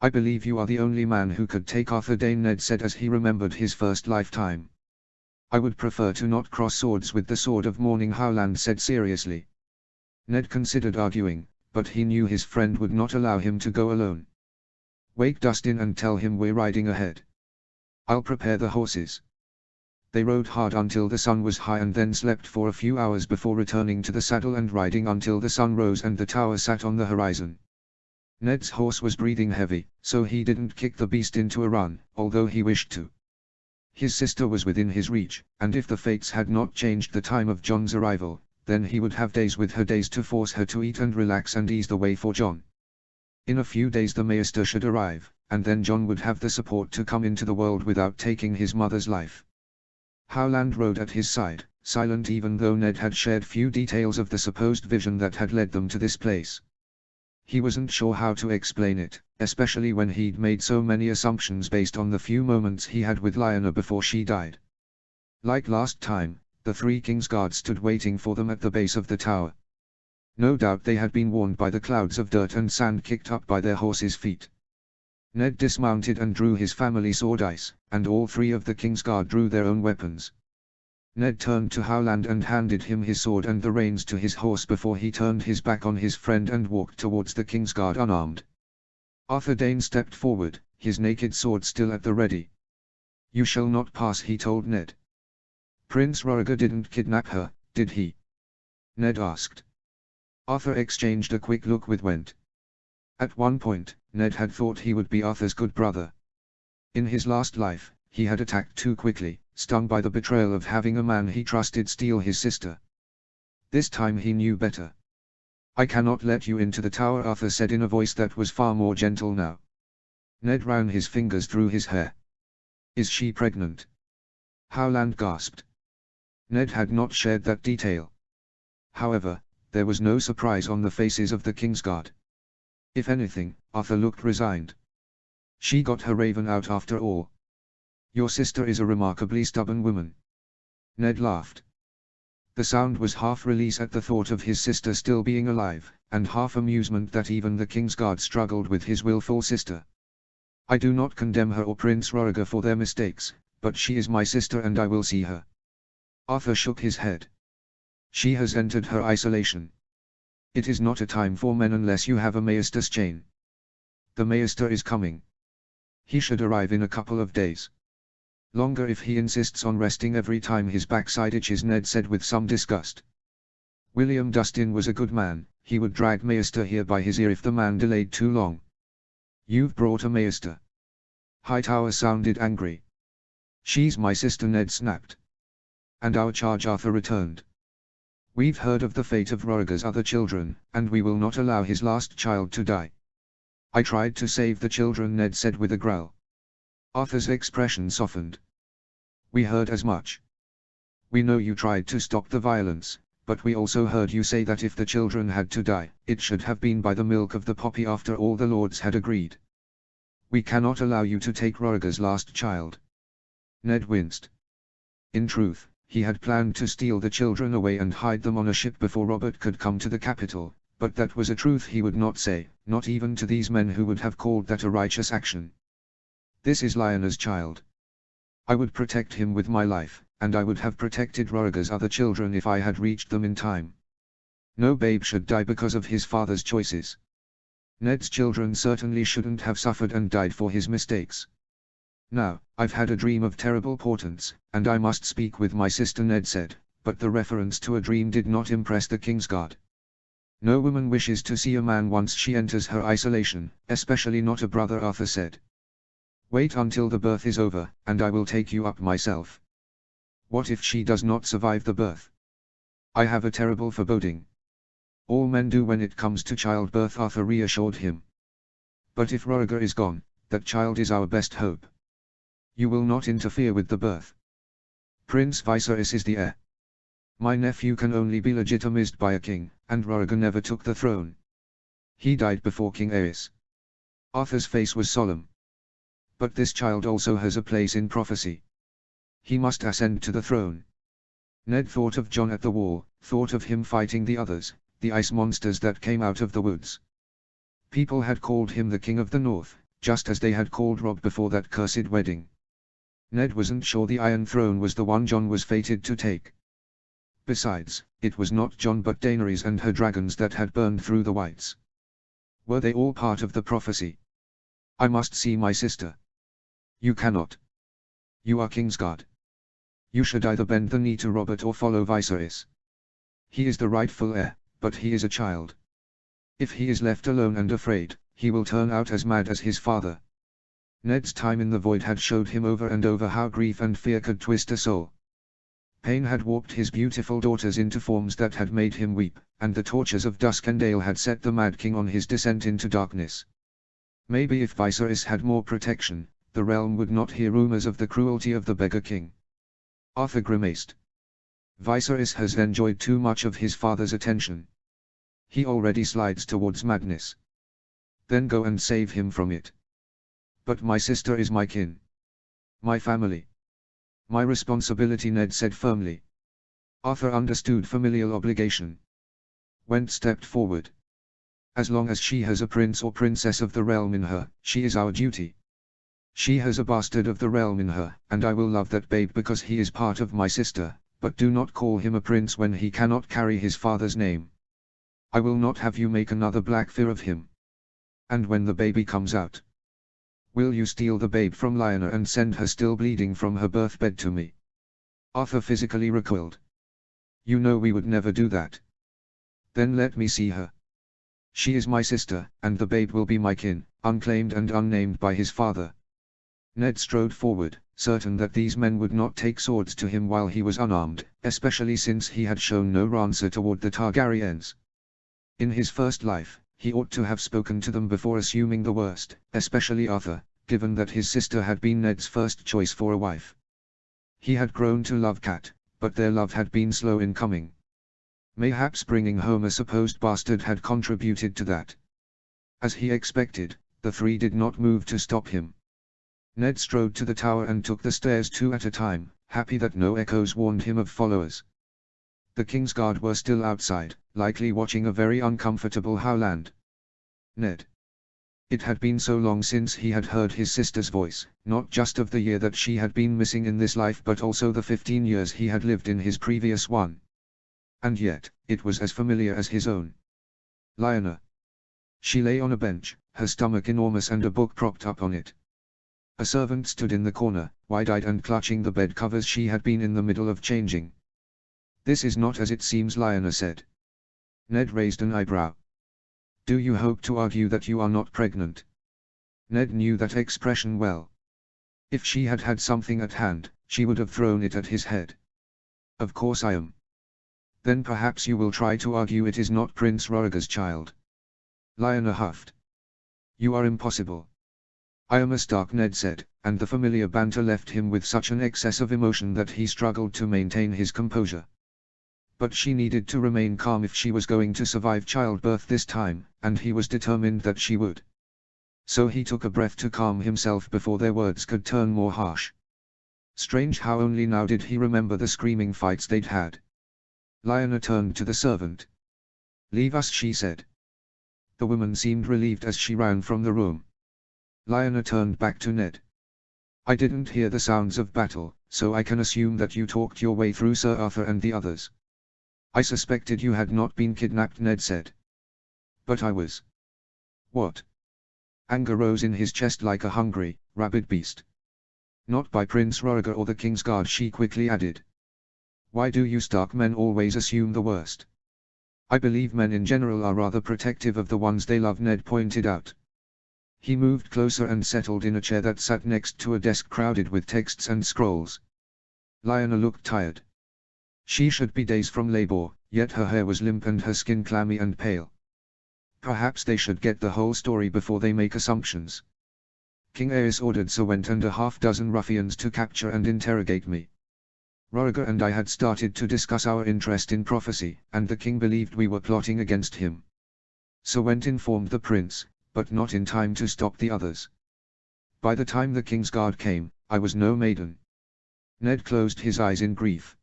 I believe you are the only man who could take Arthur Dayne, Ned said as he remembered his first lifetime. I would prefer to not cross swords with the Sword of Mourning, Howland said seriously. Ned considered arguing, but he knew his friend would not allow him to go alone. Wake Dustin and tell him we're riding ahead. I'll prepare the horses. They rode hard until the sun was high and then slept for a few hours before returning to the saddle and riding until the sun rose and the tower sat on the horizon. Ned's horse was breathing heavy, so he didn't kick the beast into a run, although he wished to. His sister was within his reach, and if the fates had not changed the time of Jon's arrival, then he would have days with her, days to force her to eat and relax and ease the way for Jon. In a few days the Maester should arrive, and then Jon would have the support to come into the world without taking his mother's life. Howland rode at his side, silent even though Ned had shared few details of the supposed vision that had led them to this place. He wasn't sure how to explain it, especially when he'd made so many assumptions based on the few moments he had with Lyanna before she died. Like last time, the 3 Kingsguard stood waiting for them at the base of the tower. No doubt they had been warned by the clouds of dirt and sand kicked up by their horses' feet. Ned dismounted and drew his family sword Ice, and all three of the King's Guard drew their own weapons. Ned turned to Howland and handed him his sword and the reins to his horse before he turned his back on his friend and walked towards the King's Guard unarmed. Arthur Dane stepped forward, his naked sword still at the ready. "You shall not pass," he told Ned. "Prince Roriger didn't kidnap her, did he?" Ned asked. Arthur exchanged a quick look with Went. At one point, Ned had thought he would be Arthur's good brother. In his last life, he had attacked too quickly, stung by the betrayal of having a man he trusted steal his sister. This time he knew better. "I cannot let you into the tower," Arthur said in a voice that was far more gentle now. Ned ran his fingers through his hair. "Is she pregnant?" Howland gasped. Ned had not shared that detail. However, there was no surprise on the faces of the King's Guard. If anything, Arthur looked resigned. "She got her raven out after all. Your sister is a remarkably stubborn woman." Ned laughed. The sound was half release at the thought of his sister still being alive, and half amusement that even the King's Guard struggled with his willful sister. "I do not condemn her or Prince Roriger for their mistakes, but she is my sister and I will see her." Arthur shook his head. "She has entered her isolation. It is not a time for men unless you have a Maester's chain. The Maester is coming. He should arrive in a couple of days. Longer if he insists on resting every time his backside itches," Ned said with some disgust. "William Dustin was a good man, he would drag Maester here by his ear if the man delayed too long." "You've brought a Maester." Hightower sounded angry. "She's my sister," Ned snapped. "And our charge," Arthur returned. "We've heard of the fate of Roriger's other children, and we will not allow his last child to die." "I tried to save the children," Ned said with a growl. Arthur's expression softened. "We heard as much. We know you tried to stop the violence, but we also heard you say that if the children had to die, it should have been by the milk of the poppy after all the lords had agreed. We cannot allow you to take Roriger's last child." Ned winced. In truth, he had planned to steal the children away and hide them on a ship before Robert could come to the capital, but that was a truth he would not say, not even to these men who would have called that a righteous action. "This is Lyanna's child. I would protect him with my life, and I would have protected Roriger's other children if I had reached them in time. No babe should die because of his father's choices. Ned's children certainly shouldn't have suffered and died for his mistakes. Now, I've had a dream of terrible portents, and I must speak with my sister," Ned said, but the reference to a dream did not impress the King's Guard. "No woman wishes to see a man once she enters her isolation, especially not a brother," Arthur said. "Wait until the birth is over, and I will take you up myself." "What if she does not survive the birth?" "I have a terrible foreboding." "All men do when it comes to childbirth," Arthur reassured him. "But if Roriger is gone, that child is our best hope. You will not interfere with the birth. Prince Viserys is the heir. My nephew can only be legitimized by a king, and Roriger never took the throne. He died before King Aerys." Arthur's face was solemn. "But this child also has a place in prophecy. He must ascend to the throne." Ned thought of Jon at the wall, thought of him fighting the others, the ice monsters that came out of the woods. People had called him the King of the North, just as they had called Robb before that cursed wedding. Ned wasn't sure the Iron Throne was the one Jon was fated to take. Besides, it was not Jon but Daenerys and her dragons that had burned through the Whites. Were they all part of the prophecy? "I must see my sister." "You cannot. You are Kingsguard. You should either bend the knee to Robert or follow Viserys. He is the rightful heir, but he is a child. If he is left alone and afraid, he will turn out as mad as his father." Ned's time in the Void had showed him over and over how grief and fear could twist a soul. Pain had warped his beautiful daughters into forms that had made him weep, and the tortures of Duskendale had set the Mad King on his descent into darkness. Maybe if Viserys had more protection, the realm would not hear rumors of the cruelty of the Beggar King. Arthur grimaced. Viserys has enjoyed too much of his father's attention. He already slides towards madness. Then go and save him from it. "But my sister is my kin. My family. My responsibility," Ned said firmly. Arthur understood familial obligation. Went stepped forward. As long as she has a prince or princess of the realm in her, she is our duty. She has a bastard of the realm in her, and I will love that babe because he is part of my sister, but do not call him a prince when he cannot carry his father's name. I will not have you make another black fear of him. And when the baby comes out, will you steal the babe from Lyanna and send her still bleeding from her birthbed to me? Arthur physically recoiled. You know we would never do that. Then let me see her. She is my sister, and the babe will be my kin, unclaimed and unnamed by his father. Ned strode forward, certain that these men would not take swords to him while he was unarmed, especially since he had shown no rancor toward the Targaryens. In his first life, he ought to have spoken to them before assuming the worst, especially Arthur, given that his sister had been Ned's first choice for a wife. He had grown to love Cat, but their love had been slow in coming. Mayhaps bringing home a supposed bastard had contributed to that. As he expected, the three did not move to stop him. Ned strode to the tower and took the stairs two at a time, happy that no echoes warned him of followers. The Kingsguard were still outside, likely watching a very uncomfortable Howland. Ned. It had been so long since he had heard his sister's voice, not just of the year that she had been missing in this life but also the 15 years he had lived in his previous one. And yet, it was as familiar as his own. Lyanna. She lay on a bench, her stomach enormous and a book propped up on it. A servant stood in the corner, wide-eyed and clutching the bed covers she had been in the middle of changing. This is not as it seems, Lyanna said. Ned raised an eyebrow. Do you hope to argue that you are not pregnant? Ned knew that expression well. If she had had something at hand, she would have thrown it at his head. Of course I am. Then perhaps you will try to argue it is not Prince Rhaegar's child. Lyanna huffed. You are impossible. I am a Stark, Ned said, and the familiar banter left him with such an excess of emotion that he struggled to maintain his composure. But she needed to remain calm if she was going to survive childbirth this time, and he was determined that she would. So he took a breath to calm himself before their words could turn more harsh. Strange how only now did he remember the screaming fights they'd had. Lyanna turned to the servant. Leave us, she said. The woman seemed relieved as she ran from the room. Lyanna turned back to Ned. I didn't hear the sounds of battle, so I can assume that you talked your way through Sir Arthur and the others. I suspected you had not been kidnapped, Ned said. But I was. What? Anger rose in his chest like a hungry, rabid beast. Not by Prince Rhaegar or the Kingsguard, she quickly added. Why do you Stark men always assume the worst? I believe men in general are rather protective of the ones they love, Ned pointed out. He moved closer and settled in a chair that sat next to a desk crowded with texts and scrolls. Lyanna looked tired. She should be days from labor, yet her hair was limp and her skin clammy and pale. Perhaps they should get the whole story before they make assumptions. King Aerys ordered Sir Went and a half-dozen ruffians to capture and interrogate me. Rhaegar and I had started to discuss our interest in prophecy, and the king believed we were plotting against him. Sir Went informed the prince, but not in time to stop the others. By the time the Kingsguard came, I was no maiden. Ned closed his eyes in grief.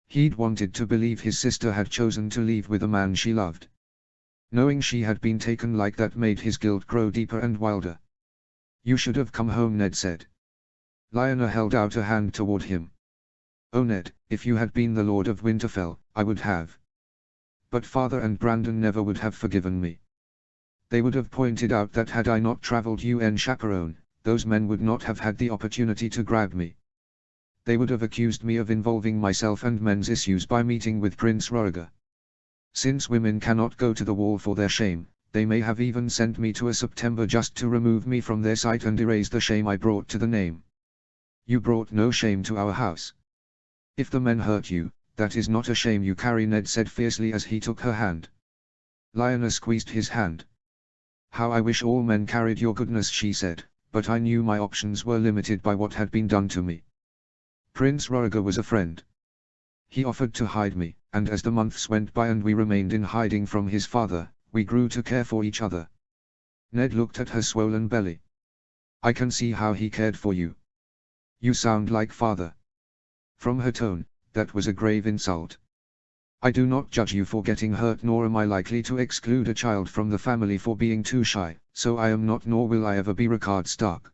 He'd wanted to believe his sister had chosen to leave with a man she loved. Knowing she had been taken like that made his guilt grow deeper and wilder. You should have come home, Ned said. Lyanna held out a hand toward him. Oh Ned, if you had been the Lord of Winterfell, I would have. But Father and Brandon never would have forgiven me. They would have pointed out that had I not traveled UN chaperone, those men would not have had the opportunity to grab me. They would have accused me of involving myself and men's issues by meeting with Prince Rhaegar. Since women cannot go to the wall for their shame, they may have even sent me to a September just to remove me from their sight and erase the shame I brought to the name. You brought no shame to our house. If the men hurt you, that is not a shame you carry, Ned said fiercely as he took her hand. Lyanna squeezed his hand. How I wish all men carried your goodness, she said, but I knew my options were limited by what had been done to me. Prince Rhaegar was a friend. He offered to hide me, and as the months went by and we remained in hiding from his father, we grew to care for each other. Ned looked at her swollen belly. I can see how he cared for you. You sound like father. From her tone, that was a grave insult. I do not judge you for getting hurt, nor am I likely to exclude a child from the family for being too shy, so I am not nor will I ever be Ricard Stark.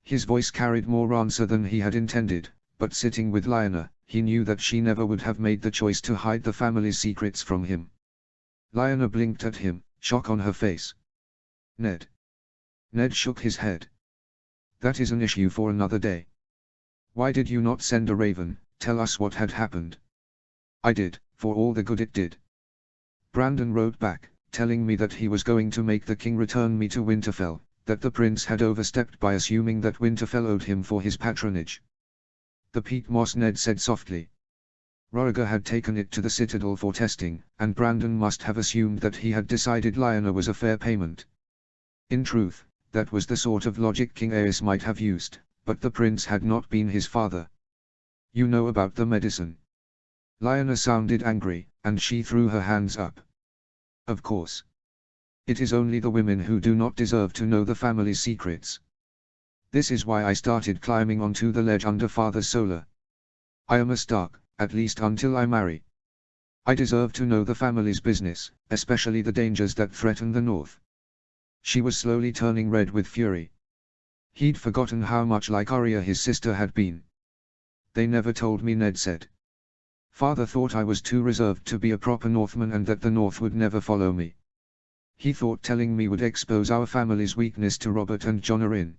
His voice carried more answer than he had intended, but sitting with Lyanna, he knew that she never would have made the choice to hide the family's secrets from him. Lyanna blinked at him, shock on her face. Ned. Ned shook his head. That is an issue for another day. Why did you not send a raven, tell us what had happened? I did, for all the good it did. Brandon wrote back, telling me that he was going to make the king return me to Winterfell, that the prince had overstepped by assuming that Winterfell owed him for his patronage. The peat moss, Ned said softly. Rhaegar had taken it to the citadel for testing, and Brandon must have assumed that he had decided Lyanna was a fair payment. In truth, that was the sort of logic King Aerys might have used, but the prince had not been his father. You know about the medicine. Lyanna sounded angry, and she threw her hands up. Of course. It is only the women who do not deserve to know the family's secrets. This is why I started climbing onto the ledge under Father Solar. I am a Stark, at least until I marry. I deserve to know the family's business, especially the dangers that threaten the north. She was slowly turning red with fury. He'd forgotten how much like Arya his sister had been. They never told me, Ned said. Father thought I was too reserved to be a proper Northman and that the North would never follow me. He thought telling me would expose our family's weakness to Robert and Jon Arryn.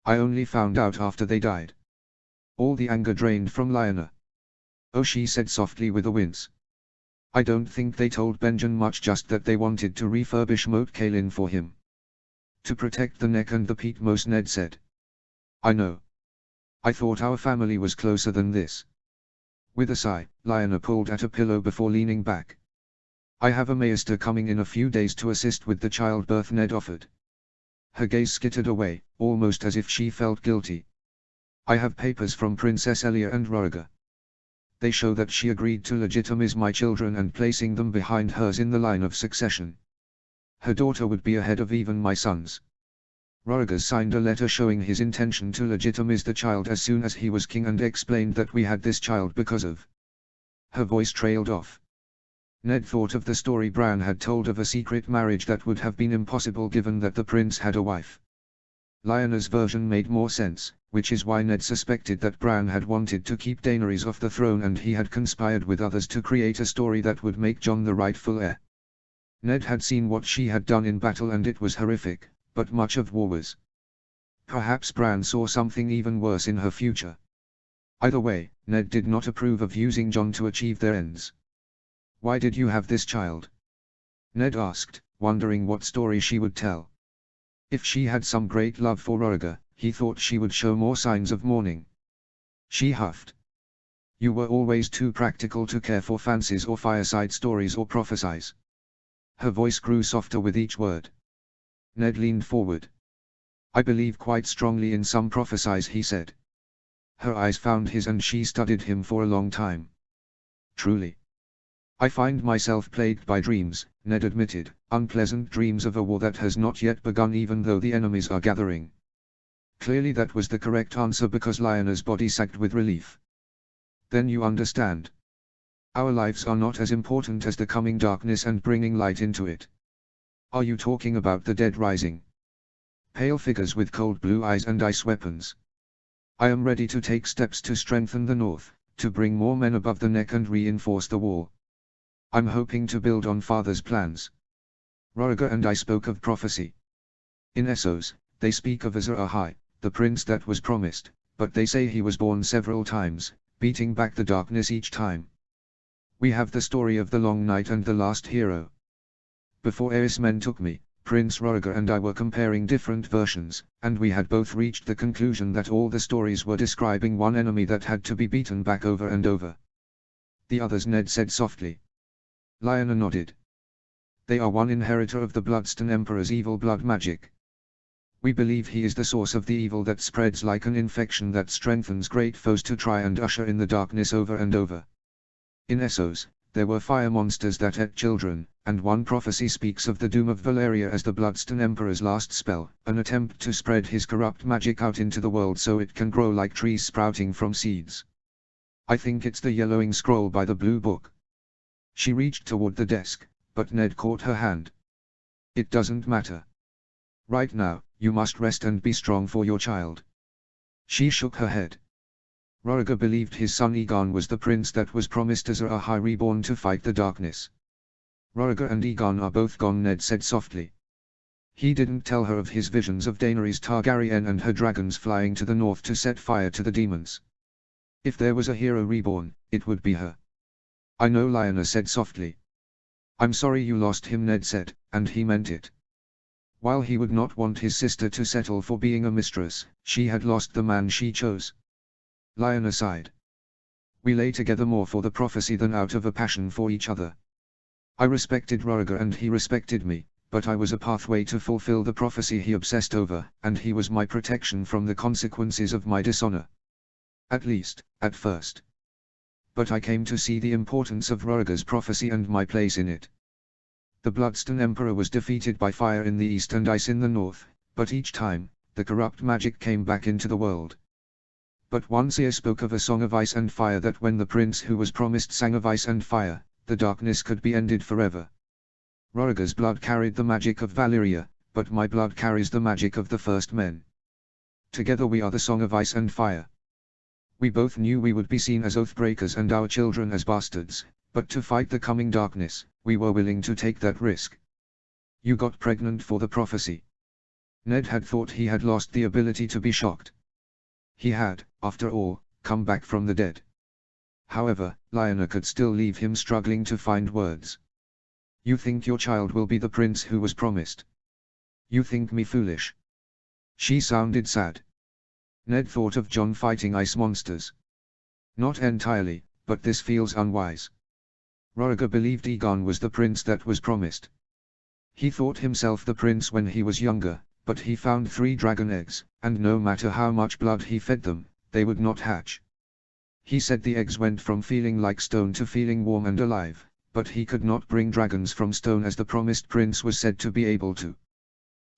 I only found out after they died. All the anger drained from Lyanna. Oh, she said softly with a wince. I don't think they told Benjen much, just that they wanted to refurbish Moat Cailin for him. To protect the neck and the peat moss, Ned said. I know. I thought our family was closer than this. With a sigh, Lyanna pulled at a pillow before leaning back. I have a maester coming in a few days to assist with the childbirth, Ned offered. Her gaze skittered away, almost as if she felt guilty. I have papers from Princess Elia and Rhaegar. They show that she agreed to legitimize my children and placing them behind hers in the line of succession. Her daughter would be ahead of even my sons. Rhaegar signed a letter showing his intention to legitimize the child as soon as he was king and explained that we had this child because of... Her voice trailed off. Ned thought of the story Bran had told of a secret marriage that would have been impossible given that the prince had a wife. Lyanna's version made more sense, which is why Ned suspected that Bran had wanted to keep Daenerys off the throne and he had conspired with others to create a story that would make Jon the rightful heir. Ned had seen what she had done in battle and it was horrific, but much of war was. Perhaps Bran saw something even worse in her future. Either way, Ned did not approve of using Jon to achieve their ends. Why did you have this child? Ned asked, wondering what story she would tell. If she had some great love for Rhaegar, he thought she would show more signs of mourning. She huffed. You were always too practical to care for fancies or fireside stories or prophesies. Her voice grew softer with each word. Ned leaned forward. I believe quite strongly in some prophesies, he said. Her eyes found his and she studied him for a long time. Truly. I find myself plagued by dreams, Ned admitted, unpleasant dreams of a war that has not yet begun even though the enemies are gathering. Clearly that was the correct answer because Lyanna's body sagged with relief. Then you understand. Our lives are not as important as the coming darkness and bringing light into it. Are you talking about the dead rising? Pale figures with cold blue eyes and ice weapons. I am ready to take steps to strengthen the north, to bring more men above the neck and reinforce the wall. I'm hoping to build on Father's plans. Rhaegar and I spoke of prophecy. In Essos, they speak of Azor Ahai, the prince that was promised, but they say he was born several times, beating back the darkness each time. We have the story of the Long Night and the Last Hero. Before Aerys men took me, Prince Rhaegar and I were comparing different versions, and we had both reached the conclusion that all the stories were describing one enemy that had to be beaten back over and over. The others, Ned said softly. Lyanna nodded. They are one inheritor of the Bloodstone Emperor's evil blood magic. We believe he is the source of the evil that spreads like an infection that strengthens great foes to try and usher in the darkness over and over. In Essos, there were fire monsters that ate children, and one prophecy speaks of the doom of Valyria as the Bloodstone Emperor's last spell, an attempt to spread his corrupt magic out into the world so it can grow like trees sprouting from seeds. I think it's the Yellowing Scroll by the Blue Book. She reached toward the desk, but Ned caught her hand. It doesn't matter. Right now, you must rest and be strong for your child. She shook her head. Roriger believed his son Egon was the prince that was promised Azor Ahai reborn to fight the darkness. Roriger and Egon are both gone, Ned said softly. He didn't tell her of his visions of Daenerys Targaryen and her dragons flying to the north to set fire to the demons. If there was a hero reborn, it would be her. I know, Lyanna said softly. I'm sorry you lost him, Ned said, and he meant it. While he would not want his sister to settle for being a mistress, she had lost the man she chose. Lyanna sighed. We lay together more for the prophecy than out of a passion for each other. I respected Roriger and he respected me, but I was a pathway to fulfill the prophecy he obsessed over, and he was my protection from the consequences of my dishonor. At least, at first. But I came to see the importance of Roriger's prophecy and my place in it. The Bloodstone Emperor was defeated by fire in the east and ice in the north, but each time, the corrupt magic came back into the world. But one seer spoke of a song of ice and fire, that when the prince who was promised sang of ice and fire, the darkness could be ended forever. Roriger's blood carried the magic of Valyria, but my blood carries the magic of the first men. Together we are the song of ice and fire. We both knew we would be seen as oathbreakers and our children as bastards, but to fight the coming darkness, we were willing to take that risk. You got pregnant for the prophecy. Ned had thought he had lost the ability to be shocked. He had, after all, come back from the dead. However, Lyanna could still leave him struggling to find words. You think your child will be the prince who was promised? You think me foolish? She sounded sad. Ned thought of Jon fighting ice monsters. Not entirely, but this feels unwise. Roriger believed Egon was the prince that was promised. He thought himself the prince when he was younger, but he found 3 dragon eggs, and no matter how much blood he fed them, they would not hatch. He said the eggs went from feeling like stone to feeling warm and alive, but he could not bring dragons from stone as the promised prince was said to be able to.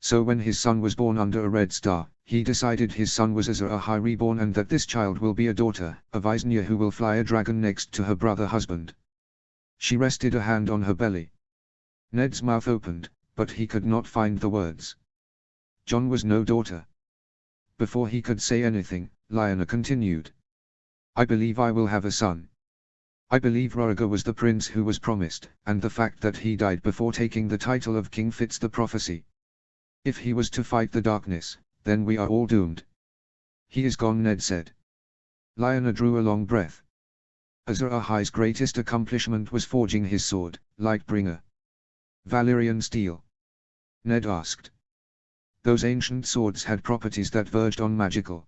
So when his son was born under a red star, he decided his son was Azor Ahai reborn and that this child will be a daughter of Iznia who will fly a dragon next to her brother husband. She rested a hand on her belly. Ned's mouth opened, but he could not find the words. Jon was no daughter. Before he could say anything, Lyanna continued. I believe I will have a son. I believe Roriger was the prince who was promised, and the fact that he died before taking the title of king fits the prophecy. If he was to fight the darkness, then we are all doomed. He is gone, Ned said. Lyanna drew a long breath. Azor Ahai's greatest accomplishment was forging his sword, Lightbringer. Valyrian steel? Ned asked. Those ancient swords had properties that verged on magical.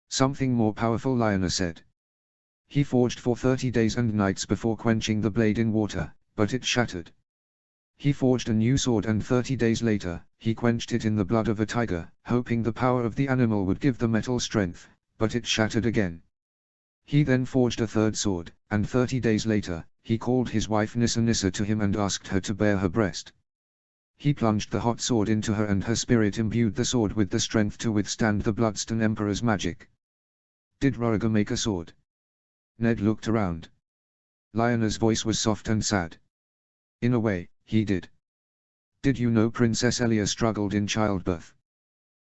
Something more powerful, Lyanna said. He forged for 30 days and nights before quenching the blade in water, but it shattered. He forged a new sword and 30 days later, he quenched it in the blood of a tiger, hoping the power of the animal would give the metal strength, but it shattered again. He then forged a third sword, and 30 days later, he called his wife Nissa to him and asked her to bare her breast. He plunged the hot sword into her and her spirit imbued the sword with the strength to withstand the Bloodstone Emperor's magic. Did Roriger make a sword? Ned looked around. Lyanna's voice was soft and sad. In a way, he did. Did you know Princess Elia struggled in childbirth?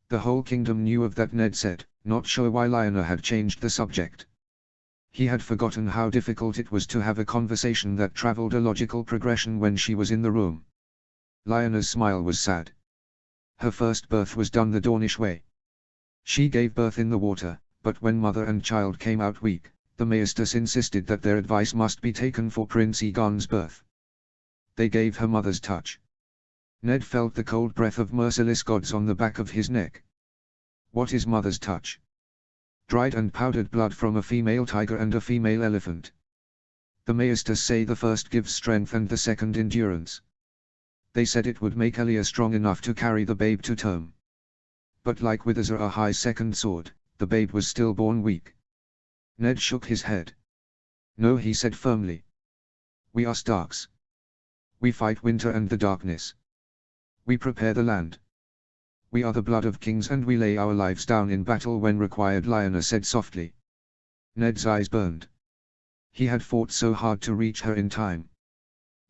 The whole kingdom knew of that, Ned said, not sure why Lyanna had changed the subject. He had forgotten how difficult it was to have a conversation that traveled a logical progression when she was in the room. Lyanna's smile was sad. Her first birth was done the Dornish way. She gave birth in the water, but when mother and child came out weak, the Maestas insisted that their advice must be taken for Prince Egon's birth. They gave her mother's touch. Ned felt the cold breath of merciless gods on the back of his neck. What is mother's touch? Dried and powdered blood from a female tiger and a female elephant. The Maestas say the first gives strength and the second endurance. They said it would make Elia strong enough to carry the babe to term. But like with Azor Ahai's second sword, the babe was still born weak. Ned shook his head. No, he said firmly. We are Starks. We fight winter and the darkness. We prepare the land. We are the blood of kings and we lay our lives down in battle when required, Lyanna said softly. Ned's eyes burned. He had fought so hard to reach her in time.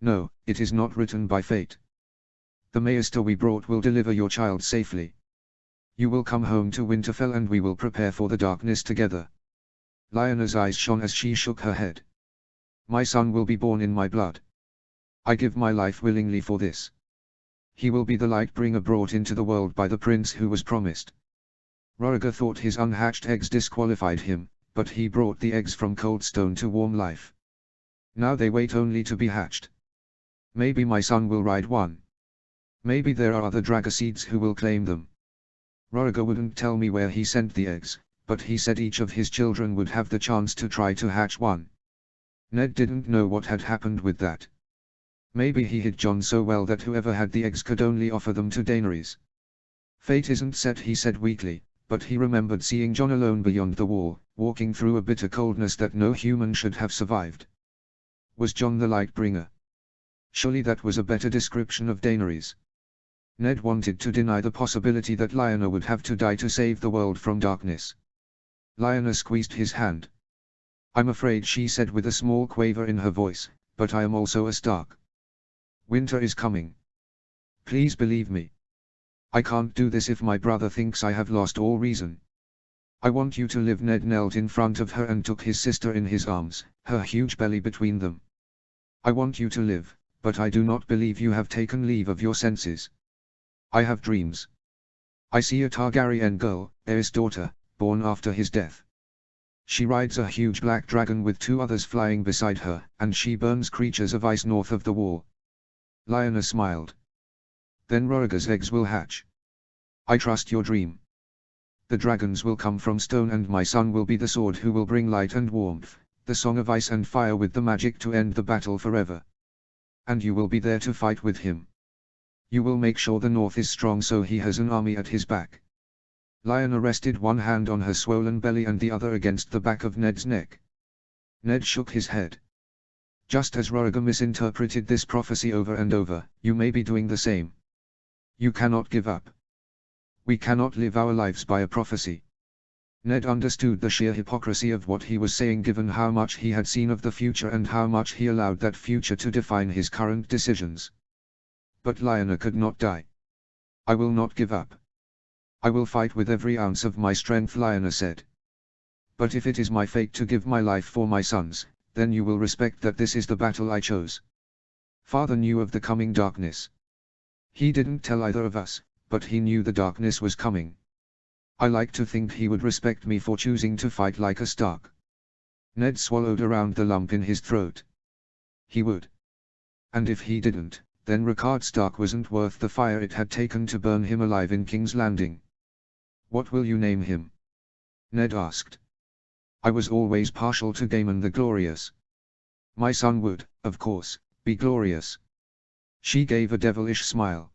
No, it is not written by fate. The Maester we brought will deliver your child safely. You will come home to Winterfell and we will prepare for the darkness together. Lyanna's eyes shone as she shook her head. My son will be born in my blood. I give my life willingly for this. He will be the light-bringer brought into the world by the prince who was promised. Rhaegar thought his unhatched eggs disqualified him, but he brought the eggs from Coldstone to warm life. Now they wait only to be hatched. Maybe my son will ride one. Maybe there are other Dragoseeds who will claim them. Rhaegar wouldn't tell me where he sent the eggs, but he said each of his children would have the chance to try to hatch one. Ned didn't know what had happened with that. Maybe he hid Jon so well that whoever had the eggs could only offer them to Daenerys. Fate isn't set, he said weakly, but he remembered seeing Jon alone beyond the wall, walking through a bitter coldness that no human should have survived. Was Jon the Lightbringer? Surely that was a better description of Daenerys. Ned wanted to deny the possibility that Lyanna would have to die to save the world from darkness. Lyanna squeezed his hand. I'm afraid, she said with a small quaver in her voice, but I am also a Stark. Winter is coming. Please believe me. I can't do this if my brother thinks I have lost all reason. I want you to live. Ned knelt in front of her and took his sister in his arms, her huge belly between them. I want you to live, but I do not believe you have taken leave of your senses. I have dreams. I see a Targaryen girl, Aerys' daughter, born after his death. She rides a huge black dragon with 2 others flying beside her, and she burns creatures of ice north of the wall. Lyanna smiled. Then Rhaegar's eggs will hatch. I trust your dream. The dragons will come from stone and my son will be the sword who will bring light and warmth, the song of ice and fire with the magic to end the battle forever. And you will be there to fight with him. You will make sure the north is strong so he has an army at his back. Lyanna rested one hand on her swollen belly and the other against the back of Ned's neck. Ned shook his head. Just as Rhaegar misinterpreted this prophecy over and over, you may be doing the same. You cannot give up. We cannot live our lives by a prophecy. Ned understood the sheer hypocrisy of what he was saying given how much he had seen of the future and how much he allowed that future to define his current decisions. But Lyanna could not die. I will not give up. I will fight with every ounce of my strength, Lyanna said. But if it is my fate to give my life for my sons, then you will respect that this is the battle I chose. Father knew of the coming darkness. He didn't tell either of us, but he knew the darkness was coming. I like to think he would respect me for choosing to fight like a Stark. Ned swallowed around the lump in his throat. He would. And if he didn't, then Rickard Stark wasn't worth the fire it had taken to burn him alive in King's Landing. What will you name him? Ned asked. I was always partial to Daemon the Glorious. My son would, of course, be glorious. She gave a devilish smile.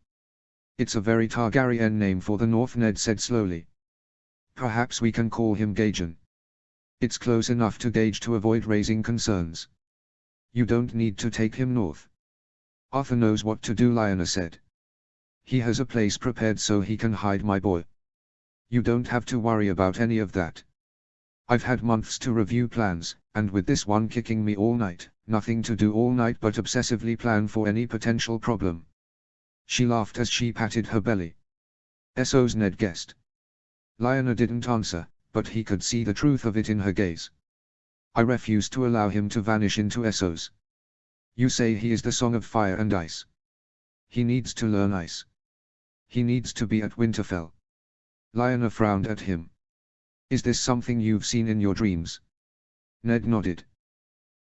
It's a very Targaryen name for the North, Ned said slowly. Perhaps we can call him Gaejon. It's close enough to Gage to avoid raising concerns. You don't need to take him north. Arthur knows what to do, Lyanna said. He has a place prepared so he can hide my boy. You don't have to worry about any of that. I've had months to review plans, and with this one kicking me all night, nothing to do all night but obsessively plan for any potential problem. She laughed as she patted her belly. Essos, Ned guessed. Lyanna didn't answer, but he could see the truth of it in her gaze. I refuse to allow him to vanish into Essos. You say he is the Song of Fire and Ice. He needs to learn ice. He needs to be at Winterfell. Lyanna frowned at him. Is this something you've seen in your dreams? Ned nodded.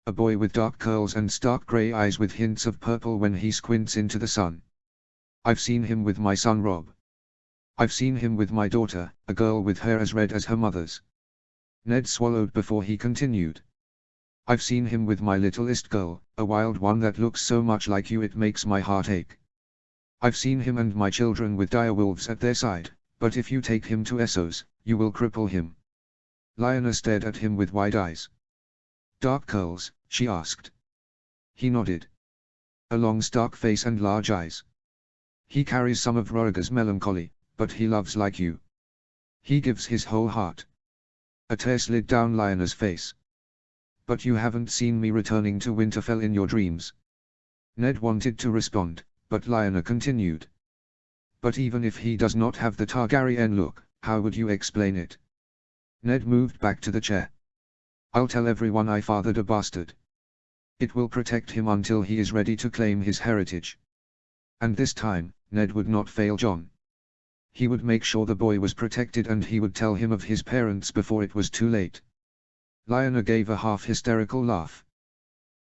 A boy with dark curls and stark grey eyes with hints of purple when he squints into the sun. I've seen him with my son Robb. I've seen him with my daughter, a girl with hair as red as her mother's. Ned swallowed before he continued. I've seen him with my littlest girl, a wild one that looks so much like you it makes my heart ache. I've seen him and my children with direwolves at their side, but if you take him to Essos, you will cripple him. Lyanna stared at him with wide eyes. Dark curls, she asked. He nodded. A long stark face and large eyes. He carries some of Rhaegar's melancholy, but he loves like you. He gives his whole heart. A tear slid down Lyanna's face. But you haven't seen me returning to Winterfell in your dreams. Ned wanted to respond, but Lyanna continued. But even if he does not have the Targaryen look, how would you explain it? Ned moved back to the chair. I'll tell everyone I fathered a bastard. It will protect him until he is ready to claim his heritage. And this time, Ned would not fail Jon. He would make sure the boy was protected and he would tell him of his parents before it was too late. Lyanna gave a half-hysterical laugh.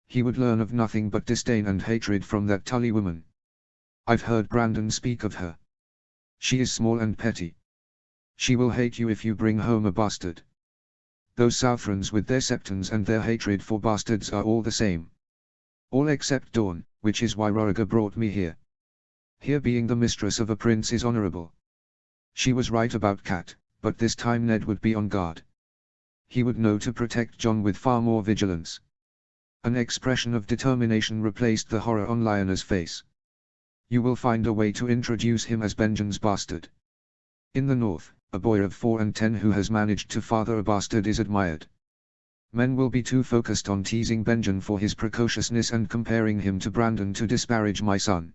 He would learn of nothing but disdain and hatred from that Tully woman. I've heard Brandon speak of her. She is small and petty. She will hate you if you bring home a bastard. Those Southrons with their septons and their hatred for bastards are all the same. All except Dawn, which is why Rhaegar brought me here. Here being the mistress of a prince is honorable. She was right about Cat, but this time Ned would be on guard. He would know to protect Jon with far more vigilance. An expression of determination replaced the horror on Lyanna's face. You will find a way to introduce him as Benjen's bastard. In the north, a boy of 4 and 10 who has managed to father a bastard is admired. Men will be too focused on teasing Benjen for his precociousness and comparing him to Brandon to disparage my son.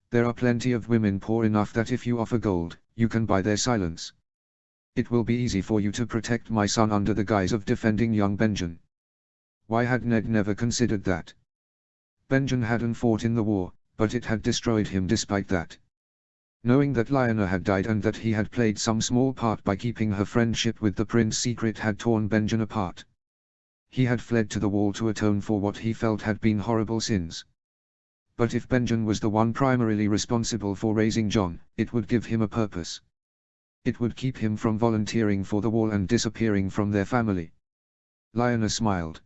There are plenty of women poor enough that if you offer gold, you can buy their silence. It will be easy for you to protect my son under the guise of defending young Benjen. Why had Ned never considered that? Benjen hadn't fought in the war, but it had destroyed him despite that. Knowing that Lyanna had died and that he had played some small part by keeping her friendship with the prince secret had torn Benjen apart. He had fled to the wall to atone for what he felt had been horrible sins. But if Benjen was the one primarily responsible for raising Jon, it would give him a purpose. It would keep him from volunteering for the wall and disappearing from their family. Lyanna smiled.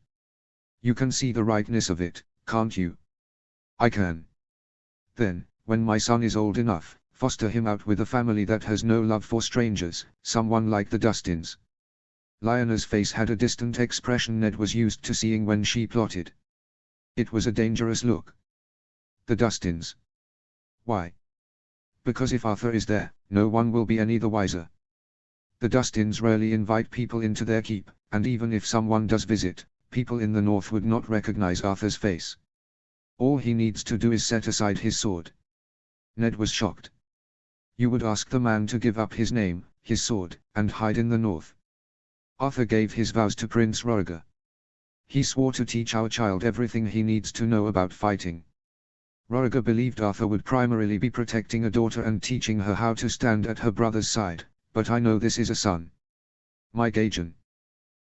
You can see the rightness of it, can't you? I can. Then, when my son is old enough, foster him out with a family that has no love for strangers, someone like the Dustins. Lyanna's face had a distant expression Ned was used to seeing when she plotted. It was a dangerous look. The Dustins. Why? Because if Arthur is there, no one will be any the wiser. The Dustins rarely invite people into their keep, and even if someone does visit, people in the north would not recognize Arthur's face. All he needs to do is set aside his sword. Ned was shocked. You would ask the man to give up his name, his sword, and hide in the north. Arthur gave his vows to Prince Rhaegar. He swore to teach our child everything he needs to know about fighting. Rhaegar believed Arthur would primarily be protecting a daughter and teaching her how to stand at her brother's side, but I know this is a son. My Gaejon.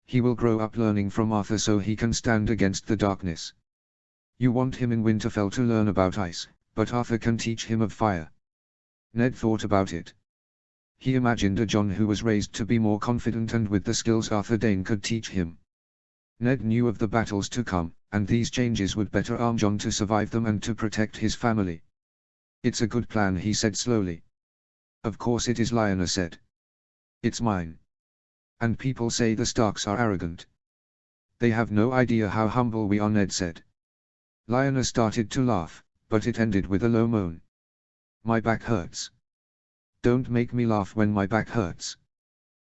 He will grow up learning from Arthur so he can stand against the darkness. You want him in Winterfell to learn about ice, but Arthur can teach him of fire. Ned thought about it. He imagined a Jon who was raised to be more confident and with the skills Arthur Dayne could teach him. Ned knew of the battles to come, and these changes would better arm Jon to survive them and to protect his family. It's a good plan, he said slowly. Of course it is, Lyanna said. It's mine. And people say the Starks are arrogant. They have no idea how humble we are, Ned said. Lyanna started to laugh, but it ended with a low moan. My back hurts. Don't make me laugh when my back hurts.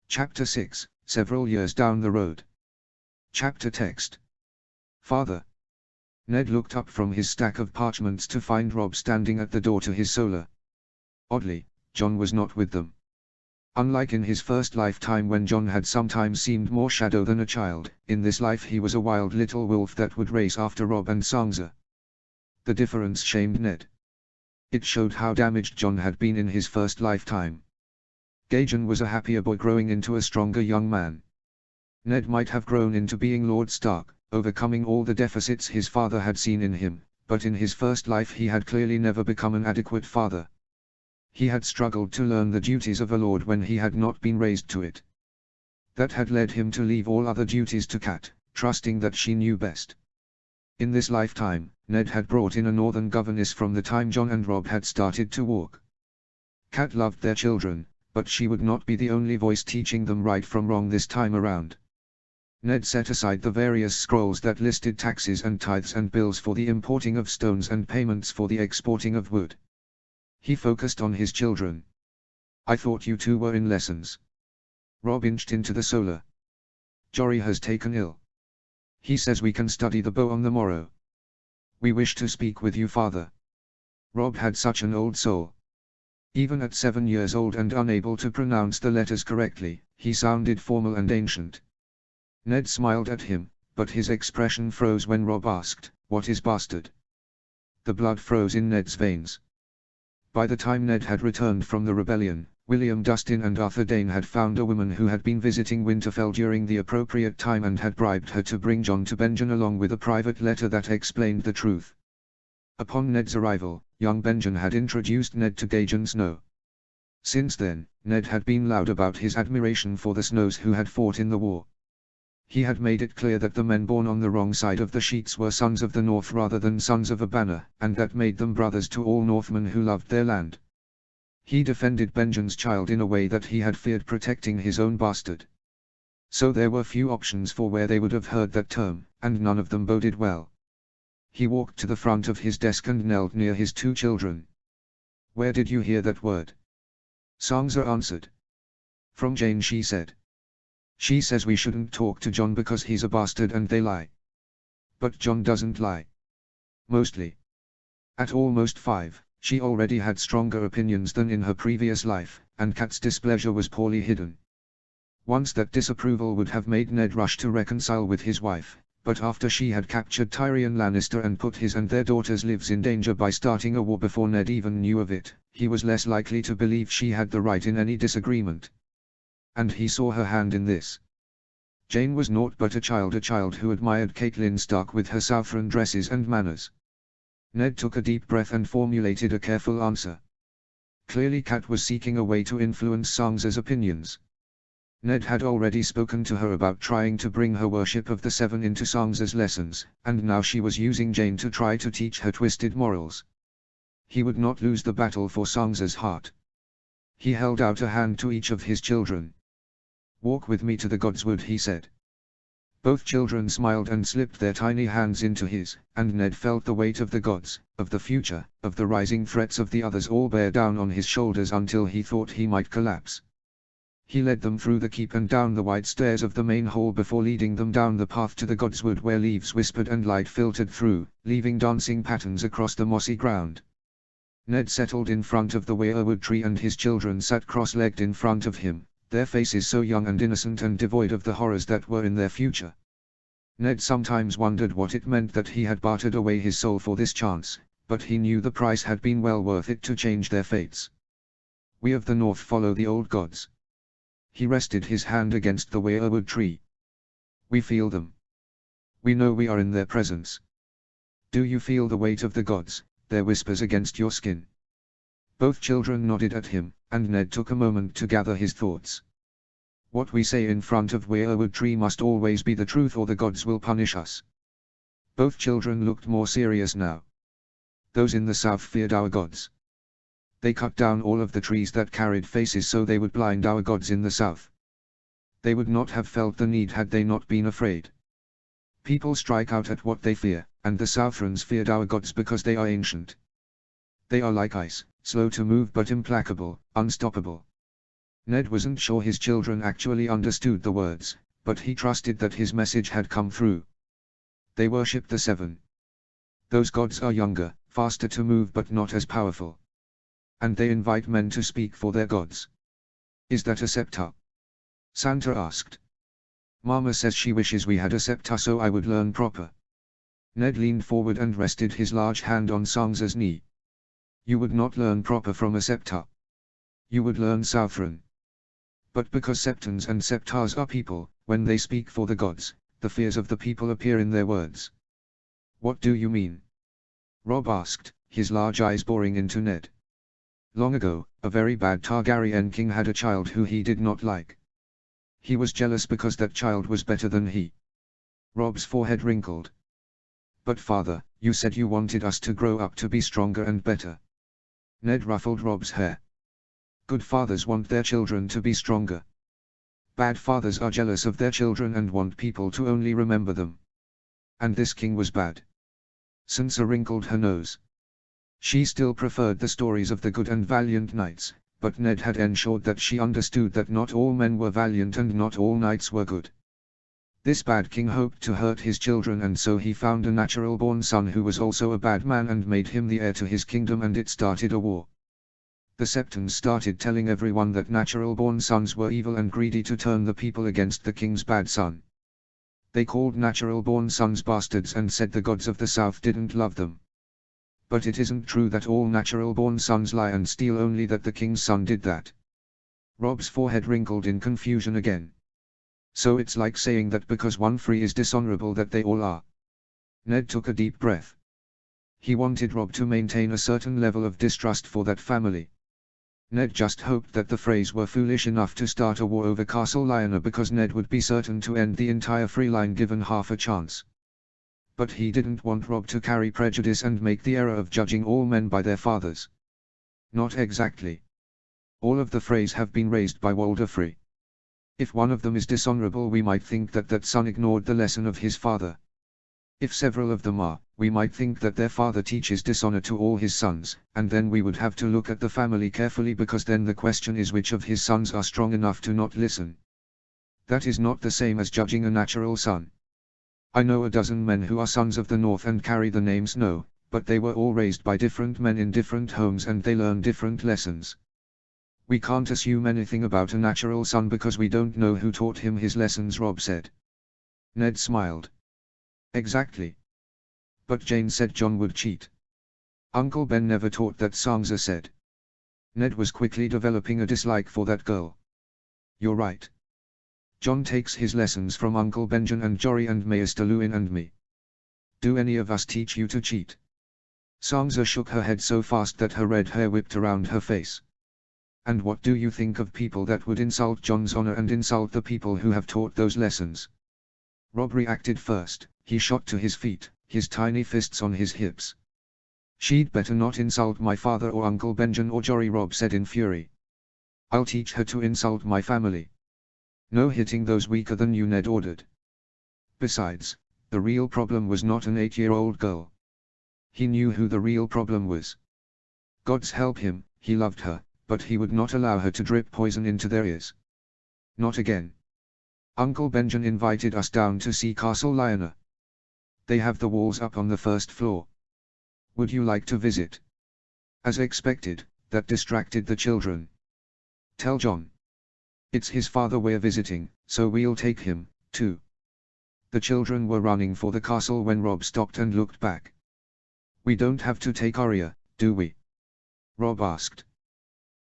Chapter 6, several years down the road. Chapter text. Father. Ned looked up from his stack of parchments to find Robb standing at the door to his solar. Oddly, Jon was not with them. Unlike in his first lifetime when Jon had sometimes seemed more shadow than a child, in this life he was a wild little wolf that would race after Robb and Sansa. The difference shamed Ned. It showed how damaged Jon had been in his first lifetime. Gaejon was a happier boy growing into a stronger young man. Ned might have grown into being Lord Stark, overcoming all the deficits his father had seen in him, but in his first life he had clearly never become an adequate father. He had struggled to learn the duties of a lord when he had not been raised to it. That had led him to leave all other duties to Cat, trusting that she knew best. In this lifetime, Ned had brought in a northern governess from the time Jon and Robb had started to walk. Cat loved their children, but she would not be the only voice teaching them right from wrong this time around. Ned set aside the various scrolls that listed taxes and tithes and bills for the importing of stones and payments for the exporting of wood. He focused on his children. I thought you two were in lessons. Robb inched into the solar. Jory has taken ill. He says we can study the bow on the morrow. "We wish to speak with you, father." Rob had such an old soul. Even at 7 years old and unable to pronounce the letters correctly, he sounded formal and ancient. Ned smiled at him, but his expression froze when Rob asked, "What is bastard?" The blood froze in Ned's veins. By the time Ned had returned from the rebellion, William Dustin and Arthur Dane had found a woman who had been visiting Winterfell during the appropriate time and had bribed her to bring Jon to Benjen along with a private letter that explained the truth. Upon Ned's arrival, young Benjen had introduced Ned to Jon Snow. Since then, Ned had been loud about his admiration for the Snows who had fought in the war. He had made it clear that the men born on the wrong side of the sheets were sons of the North rather than sons of a banner, and that made them brothers to all Northmen who loved their land. He defended Benjen's child in a way that he had feared protecting his own bastard. So there were few options for where they would have heard that term, and none of them boded well. He walked to the front of his desk and knelt near his 2 children. "Where did you hear that word?" Sansa answered. "From Jane," she said. "She says we shouldn't talk to Jon because he's a bastard and they lie. But Jon doesn't lie. Mostly." At almost 5, she already had stronger opinions than in her previous life, and Kat's displeasure was poorly hidden. Once that disapproval would have made Ned rush to reconcile with his wife, but after she had captured Tyrion Lannister and put his and their daughters' lives in danger by starting a war before Ned even knew of it, he was less likely to believe she had the right in any disagreement. And he saw her hand in this. Jane was naught but a child who admired Catelyn Stark with her Southron dresses and manners. Ned took a deep breath and formulated a careful answer. Clearly Cat was seeking a way to influence Sansa's opinions. Ned had already spoken to her about trying to bring her worship of the Seven into Sansa's lessons, and now she was using Jane to try to teach her twisted morals. He would not lose the battle for Sansa's heart. He held out a hand to each of his children. "Walk with me to the Godswood," he said. Both children smiled and slipped their tiny hands into his, and Ned felt the weight of the gods, of the future, of the rising threats of the others all bear down on his shoulders until he thought he might collapse. He led them through the keep and down the wide stairs of the main hall before leading them down the path to the Godswood where leaves whispered and light filtered through, leaving dancing patterns across the mossy ground. Ned settled in front of the weirwood tree and his children sat cross-legged in front of him, their faces so young and innocent and devoid of the horrors that were in their future. Ned sometimes wondered what it meant that he had bartered away his soul for this chance, but he knew the price had been well worth it to change their fates. "We of the North follow the old gods." He rested his hand against the weirwood tree. "We feel them. We know we are in their presence. Do you feel the weight of the gods, their whispers against your skin?" Both children nodded at him, and Ned took a moment to gather his thoughts. "What we say in front of weirwood tree must always be the truth or the gods will punish us." Both children looked more serious now. "Those in the south feared our gods. They cut down all of the trees that carried faces so they would blind our gods in the south. They would not have felt the need had they not been afraid. People strike out at what they fear, and the Southrons feared our gods because they are ancient. They are like ice, slow to move but implacable, unstoppable." Ned wasn't sure his children actually understood the words, but he trusted that his message had come through. They worship the Seven. Those gods are younger, faster to move but not as powerful. And they invite men to speak for their gods. "Is that a scepter?" Santa asked. "Mama says she wishes we had a scepter so I would learn proper." Ned leaned forward and rested his large hand on Sansa's knee. "You would not learn proper from a scepter. You would learn Southron. But because septons and scepters are people, when they speak for the gods, the fears of the people appear in their words." "What do you mean?" Rob asked, his large eyes boring into Ned. "Long ago, a very bad Targaryen king had a child who he did not like. He was jealous because that child was better than he." Rob's forehead wrinkled. "But father, you said you wanted us to grow up to be stronger and better." Ned ruffled Rob's hair. "Good fathers want their children to be stronger. Bad fathers are jealous of their children and want people to only remember them. And this king was bad." Sansa wrinkled her nose. She still preferred the stories of the good and valiant knights, but Ned had ensured that she understood that not all men were valiant and not all knights were good. This bad king hoped to hurt his children, and so he found a natural-born son who was also a bad man and made him the heir to his kingdom, and it started a war. The Septons started telling everyone that natural-born sons were evil and greedy to turn the people against the king's bad son. They called natural-born sons bastards and said the gods of the south didn't love them. But it isn't true that all natural-born sons lie and steal, only that the king's son did that. Rob's forehead wrinkled in confusion again. So it's like saying that because one free is dishonorable that they all are. Ned took a deep breath. He wanted Rob to maintain a certain level of distrust for that family. Ned just hoped that the Freys were foolish enough to start a war over Castle Lionel, because Ned would be certain to end the entire Free line given half a chance. But he didn't want Rob to carry prejudice and make the error of judging all men by their fathers. Not exactly. All of the Freys have been raised by Walder Frey. If one of them is dishonorable, we might think that that son ignored the lesson of his father. If several of them are, we might think that their father teaches dishonor to all his sons, and then we would have to look at the family carefully, because then the question is which of his sons are strong enough to not listen. That is not the same as judging a natural son. I know a dozen men who are sons of the North and carry the name Snow, but they were all raised by different men in different homes and they learn different lessons. We can't assume anything about a natural son because we don't know who taught him his lessons, Rob said. Ned smiled. Exactly. But Jane said John would cheat. Uncle Ben never taught that, Sansa said. Ned was quickly developing a dislike for that girl. You're right. John takes his lessons from Uncle Benjen and Jory and Maester Luwin and me. Do any of us teach you to cheat? Sansa shook her head so fast that her red hair whipped around her face. And what do you think of people that would insult John's honor and insult the people who have taught those lessons? Rob reacted first. He shot to his feet, his tiny fists on his hips. She'd better not insult my father or Uncle Benjen or Jory, Rob said in fury. I'll teach her to insult my family. No hitting those weaker than you, Ned ordered. Besides, the real problem was not an 8-year-old girl. He knew who the real problem was. Gods help him, he loved her, but he would not allow her to drip poison into their ears. Not again. Uncle Benjen invited us down to see Castle Lionel. They have the walls up on the first floor. Would you like to visit? As expected, that distracted the children. Tell John. It's his father we're visiting, so we'll take him, too. The children were running for the castle when Rob stopped and looked back. We don't have to take Arya, do we? Rob asked.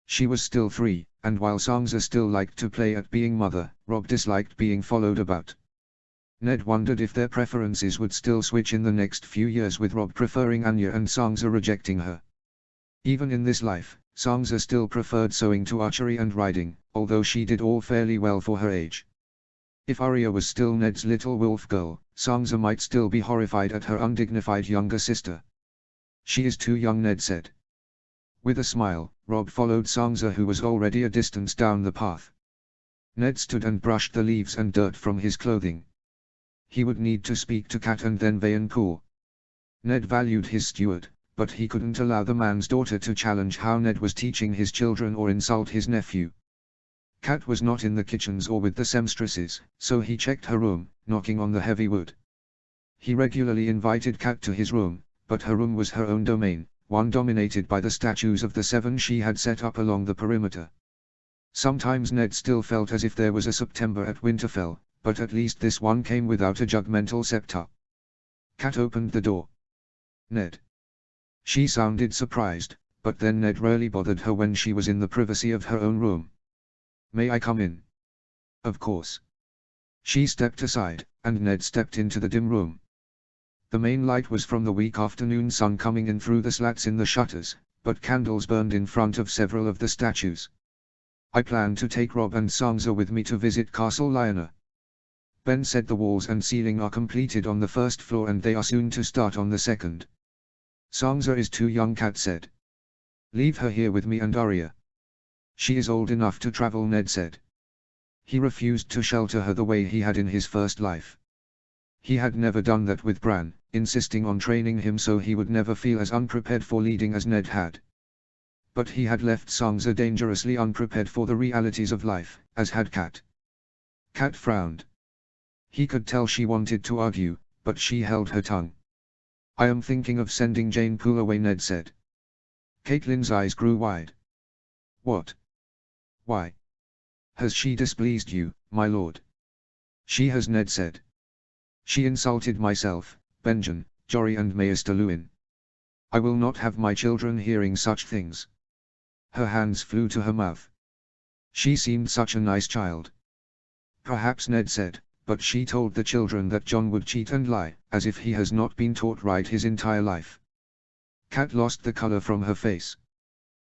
She was still 3, and while Sansa still liked to play at being mother, Rob disliked being followed about. Ned wondered if their preferences would still switch in the next few years, with Rob preferring Anya and Sansa rejecting her. Even in this life, Sansa still preferred sewing to archery and riding, although she did all fairly well for her age. If Arya was still Ned's little wolf girl, Sansa might still be horrified at her undignified younger sister. She is too young, Ned said. With a smile, Rob followed Sansa, who was already a distance down the path. Ned stood and brushed the leaves and dirt from his clothing. He would need to speak to Cat and then Vayencourt. Ned valued his steward, but he couldn't allow the man's daughter to challenge how Ned was teaching his children or insult his nephew. Cat was not in the kitchens or with the seamstresses, so he checked her room, knocking on the heavy wood. He regularly invited Cat to his room, but her room was her own domain, one dominated by the statues of the 7 she had set up along the perimeter. Sometimes Ned still felt as if there was a September at Winterfell, but at least this one came without a judgmental scepter. Cat opened the door. Ned. She sounded surprised, but then Ned rarely bothered her when she was in the privacy of her own room. May I come in? Of course. She stepped aside, and Ned stepped into the dim room. The main light was from the weak afternoon sun coming in through the slats in the shutters, but candles burned in front of several of the statues. I plan to take Rob and Sansa with me to visit Castle Lionel. Ben said the walls and ceiling are completed on the first floor and they are soon to start on the second. Sansa is too young, Cat said. Leave her here with me and Arya. She is old enough to travel, Ned said. He refused to shelter her the way he had in his first life. He had never done that with Bran, insisting on training him so he would never feel as unprepared for leading as Ned had. But he had left Sansa dangerously unprepared for the realities of life, as had Cat. Cat frowned. He could tell she wanted to argue, but she held her tongue. I am thinking of sending Jane Poole away, Ned said. Caitlyn's eyes grew wide. What? Why? Has she displeased you, my lord? She has, Ned said. She insulted myself, Benjen, Jory and Maester Luwin. I will not have my children hearing such things. Her hands flew to her mouth. She seemed such a nice child. Perhaps, Ned said, but she told the children that Jon would cheat and lie, as if he has not been taught right his entire life. Kat lost the color from her face.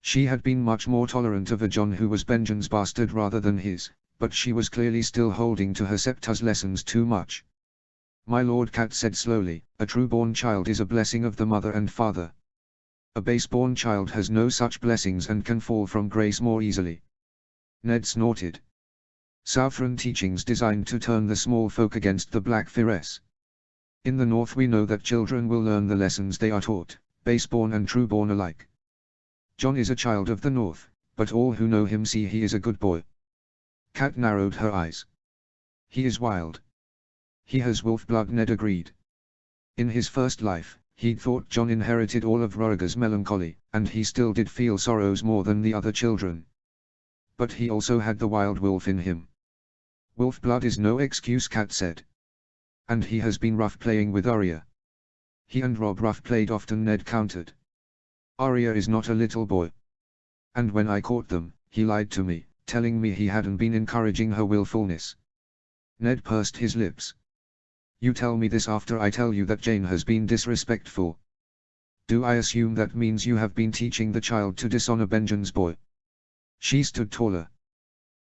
She had been much more tolerant of a Jon who was Benjen's bastard rather than his, but she was clearly still holding to her Septa's lessons too much. My lord, Kat said slowly, a true-born child is a blessing of the mother and father. A base-born child has no such blessings and can fall from grace more easily. Ned snorted. Southron teachings designed to turn the small folk against the Black Fires. In the north we know that children will learn the lessons they are taught, base-born and true-born alike. Jon is a child of the north, but all who know him see he is a good boy. Kat narrowed her eyes. He is wild. He has wolf blood, Ned agreed. In his first life, he'd thought Jon inherited all of Rhaegar's melancholy, and he still did feel sorrows more than the other children. But he also had the wild wolf in him. Wolf blood is no excuse, Kat said. And he has been rough playing with Arya. He and Robb rough played often, Ned countered. Arya is not a little boy. And when I caught them, he lied to me, telling me he hadn't been encouraging her willfulness. Ned pursed his lips. You tell me this after I tell you that Jane has been disrespectful. Do I assume that means you have been teaching the child to dishonor Benjen's boy? She stood taller.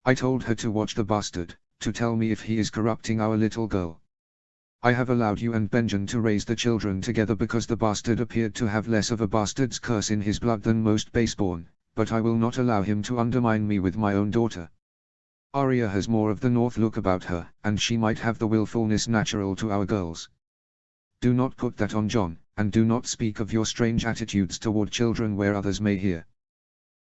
I told her to watch the bastard, to tell me if he is corrupting our little girl. I have allowed you and Benjen to raise the children together because the bastard appeared to have less of a bastard's curse in his blood than most baseborn, but I will not allow him to undermine me with my own daughter. Arya has more of the North look about her, and she might have the willfulness natural to our girls. Do not put that on Jon, and do not speak of your strange attitudes toward children where others may hear.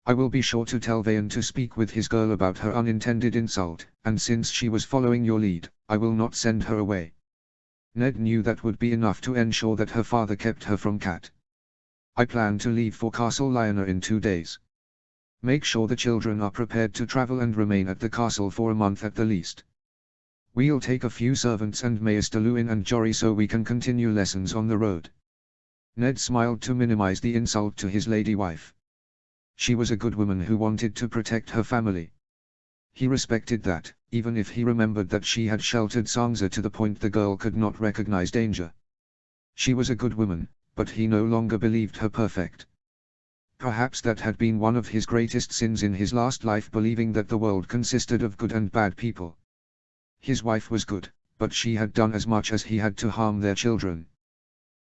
I will be sure to tell Vayan to speak with his girl about her unintended insult, and since she was following your lead, I will not send her away. Ned knew that would be enough to ensure that her father kept her from Kat. I plan to leave for Castle Lyanna in 2 days. Make sure the children are prepared to travel and remain at the castle for a month at the least. We'll take a few servants and Maester Luwin and Jory so we can continue lessons on the road. Ned smiled to minimize the insult to his lady wife. She was a good woman who wanted to protect her family. He respected that, even if he remembered that she had sheltered Sansa to the point the girl could not recognize danger. She was a good woman, but he no longer believed her perfect. Perhaps that had been one of his greatest sins in his last life, believing that the world consisted of good and bad people. His wife was good, but she had done as much as he had to harm their children.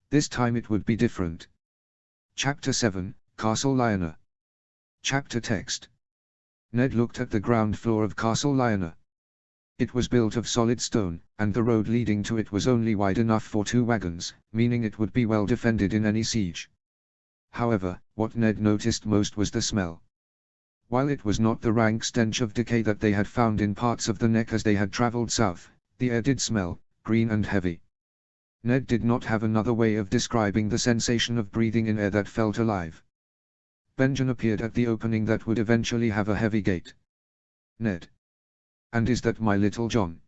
This time it would be different. Chapter 7, Castle Lyanna. Chapter text. Ned looked at the ground floor of Castle Lyanna. It was built of solid stone, and the road leading to it was only wide enough for 2 wagons, meaning it would be well defended in any siege. However, what Ned noticed most was the smell. While it was not the rank stench of decay that they had found in parts of the neck as they had traveled south, the air did smell, green and heavy. Ned did not have another way of describing the sensation of breathing in air that felt alive. Benjen appeared at the opening that would eventually have a heavy gate. Ned. And is that my little Jon?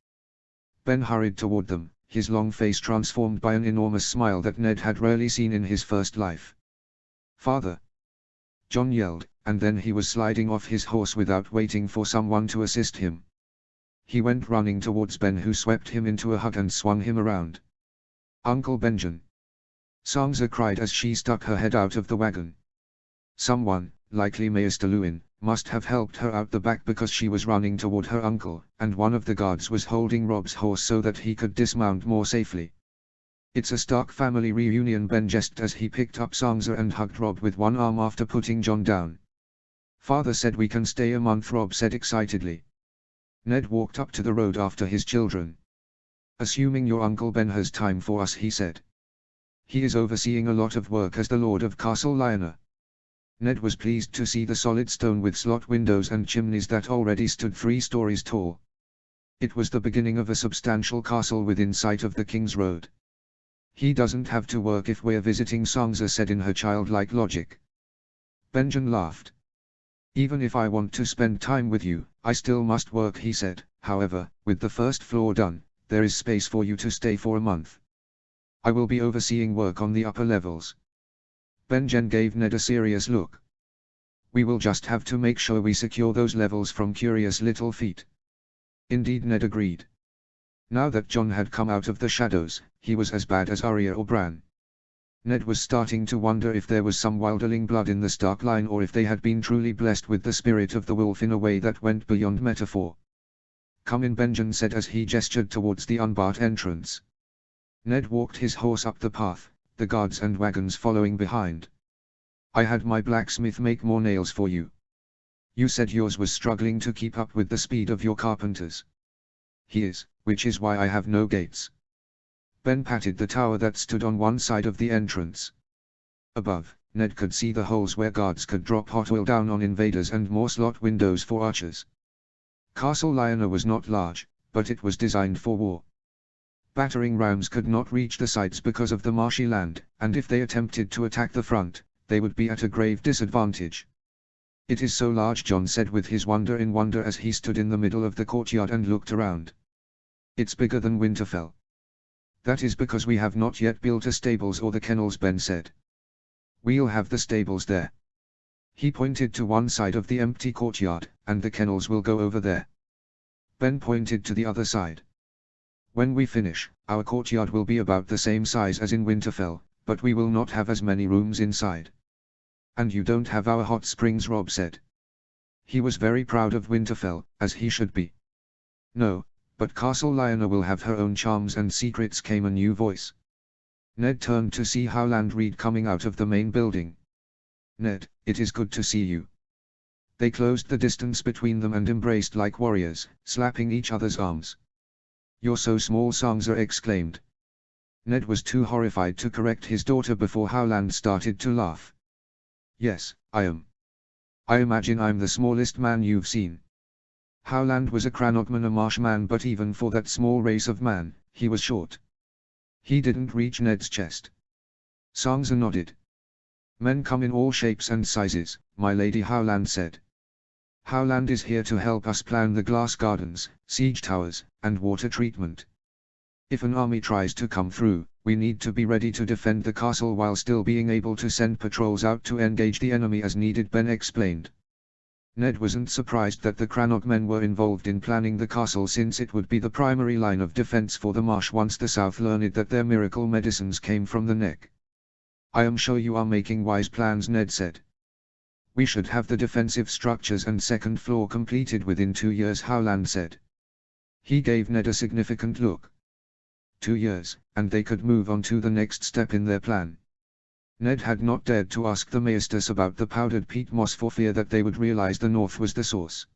Ben hurried toward them, his long face transformed by an enormous smile that Ned had rarely seen in his first life. Father! Jon yelled, and then he was sliding off his horse without waiting for someone to assist him. He went running towards Ben, who swept him into a hug and swung him around. Uncle Benjen! Sansa cried as she stuck her head out of the wagon. Someone, likely Maester Luwin, must have helped her out the back because she was running toward her uncle, and one of the guards was holding Robb's horse so that he could dismount more safely. It's a Stark family reunion, Ben jested as he picked up Sansa and hugged Robb with one arm after putting Jon down. Father said we can stay a month, Robb said excitedly. Ned walked up to the road after his children. Assuming your Uncle Ben has time for us, he said. He is overseeing a lot of work as the Lord of Castle Lyanna. Ned was pleased to see the solid stone with slot windows and chimneys that already stood 3 stories tall. It was the beginning of a substantial castle within sight of the King's Road. He doesn't have to work if we're visiting, Sansa said in her childlike logic. Benjen laughed. Even if I want to spend time with you, I still must work, he said. However, with the first floor done, there is space for you to stay for a month. I will be overseeing work on the upper levels. Benjen gave Ned a serious look. We will just have to make sure we secure those levels from curious little feet. Indeed, Ned agreed. Now that Jon had come out of the shadows, he was as bad as Arya or Bran. Ned was starting to wonder if there was some wildling blood in the Stark line, or if they had been truly blessed with the spirit of the wolf in a way that went beyond metaphor. Come in, Benjen said as he gestured towards the unbarred entrance. Ned walked his horse up the path, the guards and wagons following behind. I had my blacksmith make more nails for you. You said yours was struggling to keep up with the speed of your carpenters. He is, which is why I have no gates. Ben patted the tower that stood on one side of the entrance. Above, Ned could see the holes where guards could drop hot oil down on invaders and more slot windows for archers. Castle Lyanna was not large, but it was designed for war. Battering rams could not reach the sides because of the marshy land, and if they attempted to attack the front, they would be at a grave disadvantage. It is so large, Jon said with his wonder in wonder as he stood in the middle of the courtyard and looked around. It's bigger than Winterfell. That is because we have not yet built a stables or the kennels, Ben said. We'll have the stables there. He pointed to one side of the empty courtyard, and the kennels will go over there. Ben pointed to the other side. When we finish, our courtyard will be about the same size as in Winterfell, but we will not have as many rooms inside. And you don't have our hot springs, Robb said. He was very proud of Winterfell, as he should be. No, but Castle Lyanna will have her own charms and secrets, came a new voice. Ned turned to see Howland Reed coming out of the main building. Ned, it is good to see you. They closed the distance between them and embraced like warriors, slapping each other's arms. You're so small, Sansa exclaimed. Ned was too horrified to correct his daughter before Howland started to laugh. Yes, I am. I imagine I'm the smallest man you've seen. Howland was a Cranogman, a marshman, but even for that small race of man, he was short. He didn't reach Ned's chest. Sansa nodded. Men come in all shapes and sizes, my lady, Howland said. Howland is here to help us plan the glass gardens, siege towers, and water treatment. If an army tries to come through, we need to be ready to defend the castle while still being able to send patrols out to engage the enemy as needed, Ben explained. Ned wasn't surprised that the Crannog men were involved in planning the castle, since it would be the primary line of defense for the marsh once the South learned that their miracle medicines came from the neck. I am sure you are making wise plans, Ned said. We should have the defensive structures and second floor completed within 2 years, Howland said. He gave Ned a significant look. 2 years, and they could move on to the next step in their plan. Ned had not dared to ask the Maestas about the powdered peat moss for fear that they would realize the north was the source.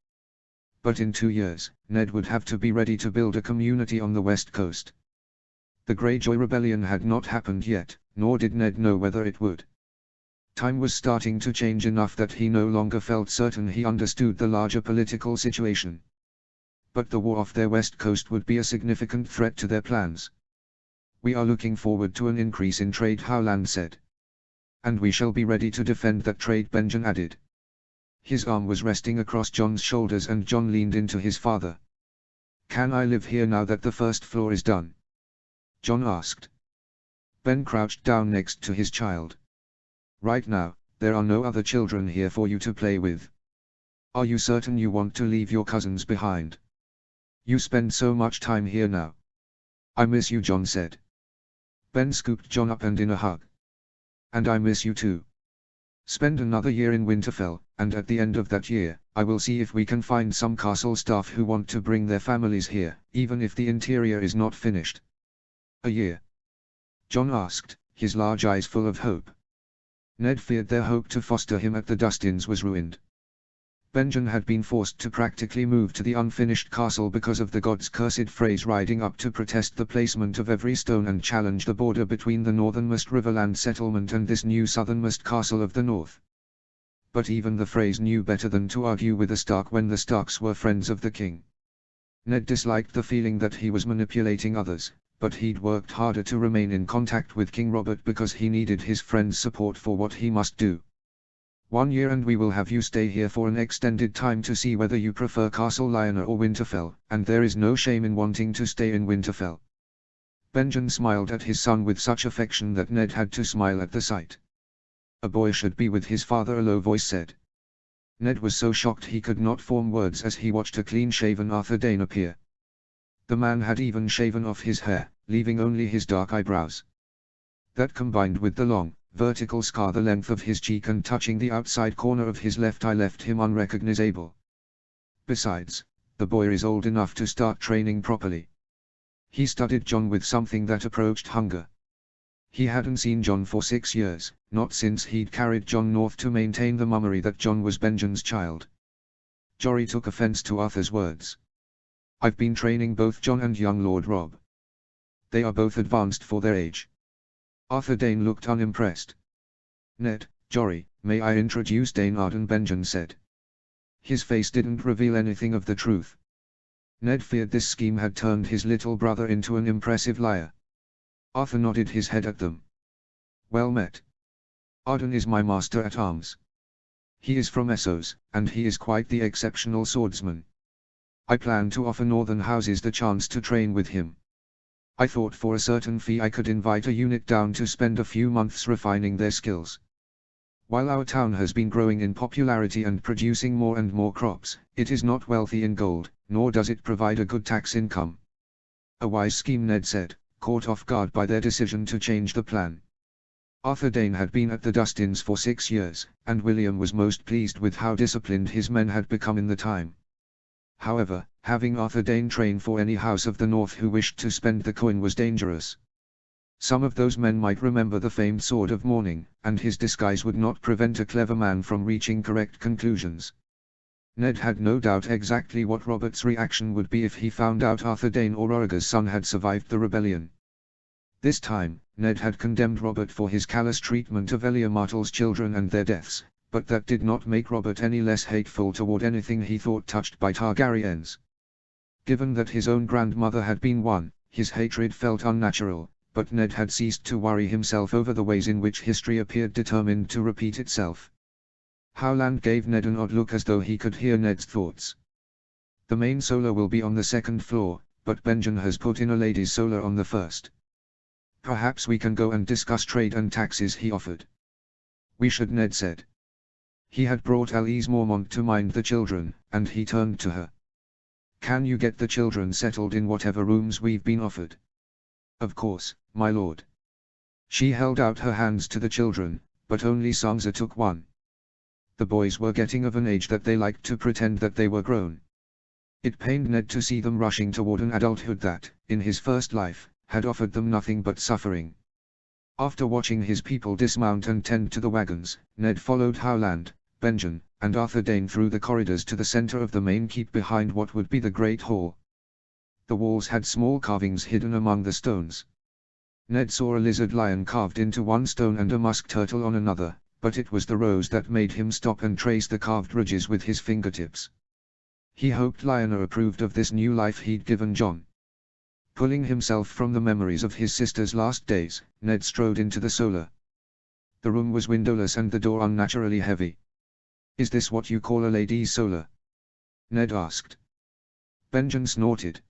But in 2 years, Ned would have to be ready to build a community on the west coast. The Greyjoy rebellion had not happened yet, nor did Ned know whether it would. Time was starting to change enough that he no longer felt certain he understood the larger political situation. But the war off their west coast would be a significant threat to their plans. We are looking forward to an increase in trade, Howland said. And we shall be ready to defend that trade, Benjen added. His arm was resting across Jon's shoulders and Jon leaned into his father. Can I live here now that the first floor is done? Jon asked. Ben crouched down next to his child. Right now, there are no other children here for you to play with. Are you certain you want to leave your cousins behind? You spend so much time here now. I miss you, Jon said. Ben scooped Jon up and in a hug. And I miss you too. Spend another year in Winterfell, and at the end of that year, I will see if we can find some castle staff who want to bring their families here, even if the interior is not finished. A year? Jon asked, his large eyes full of hope. Ned feared their hope to foster him at the Dustins was ruined. Benjen had been forced to practically move to the unfinished castle because of the god's cursed phrase riding up to protest the placement of every stone and challenge the border between the northernmost Riverland settlement and this new southernmost castle of the north. But even the phrase knew better than to argue with the Stark when the Starks were friends of the king. Ned disliked the feeling that he was manipulating others, but he'd worked harder to remain in contact with King Robert because he needed his friend's support for what he must do. 1 year and we will have you stay here for an extended time to see whether you prefer Castle Lionel or Winterfell, and there is no shame in wanting to stay in Winterfell. Benjen smiled at his son with such affection that Ned had to smile at the sight. A boy should be with his father, a low voice said. Ned was so shocked he could not form words as he watched a clean-shaven Arthur Dayne appear. The man had even shaven off his hair, leaving only his dark eyebrows. That combined with the long, vertical scar the length of his cheek and touching the outside corner of his left eye left him unrecognizable. Besides, the boy is old enough to start training properly. He studied Jon with something that approached hunger. He hadn't seen Jon for 6 years, not since he'd carried Jon north to maintain the mummery that Jon was Benjen's child. Jory took offense to Arthur's words. I've been training both Jon and young Lord Robb. They are both advanced for their age. Arthur Dayne looked unimpressed. Ned, Jory, may I introduce Dane Arden, Benjen said. His face didn't reveal anything of the truth. Ned feared this scheme had turned his little brother into an impressive liar. Arthur nodded his head at them. Well met. Arden is my master at arms. He is from Essos, and he is quite the exceptional swordsman. I plan to offer northern houses the chance to train with him. I thought for a certain fee I could invite a unit down to spend a few months refining their skills. While our town has been growing in popularity and producing more and more crops, it is not wealthy in gold, nor does it provide a good tax income. A wise scheme, Ned said, caught off guard by their decision to change the plan. Arthur Dayne had been at the Dustins for 6 years, and William was most pleased with how disciplined his men had become in the time. However, having Arthur Dayne train for any house of the north who wished to spend the coin was dangerous. Some of those men might remember the famed Sword of Morning, and his disguise would not prevent a clever man from reaching correct conclusions. Ned had no doubt exactly what Robert's reaction would be if he found out Arthur Dayne or Orige's son had survived the rebellion. This time, Ned had condemned Robert for his callous treatment of Elia Martell's children and their deaths, but that did not make Robert any less hateful toward anything he thought touched by Targaryens. Given that his own grandmother had been one, his hatred felt unnatural, but Ned had ceased to worry himself over the ways in which history appeared determined to repeat itself. Howland gave Ned an odd look as though he could hear Ned's thoughts. The main solar will be on the 2nd floor, but Benjen has put in a ladies' solar on the 1st. Perhaps we can go and discuss trade and taxes, he offered. We should, Ned said. He had brought Elise Mormont to mind the children, and he turned to her. Can you get the children settled in whatever rooms we've been offered? Of course, my lord. She held out her hands to the children, but only Sansa took one. The boys were getting of an age that they liked to pretend that they were grown. It pained Ned to see them rushing toward an adulthood that, in his first life, had offered them nothing but suffering. After watching his people dismount and tend to the wagons, Ned followed Howland, Benjen, and Arthur Dayne through the corridors to the center of the main keep behind what would be the Great Hall. The walls had small carvings hidden among the stones. Ned saw a lizard lion carved into one stone and a musk turtle on another, but it was the rose that made him stop and trace the carved ridges with his fingertips. He hoped Lyanna approved of this new life he'd given Jon. Pulling himself from the memories of his sister's last days, Ned strode into the solar. The room was windowless and the door unnaturally heavy. Is this what you call a lady's solar? Ned asked. Benjen snorted.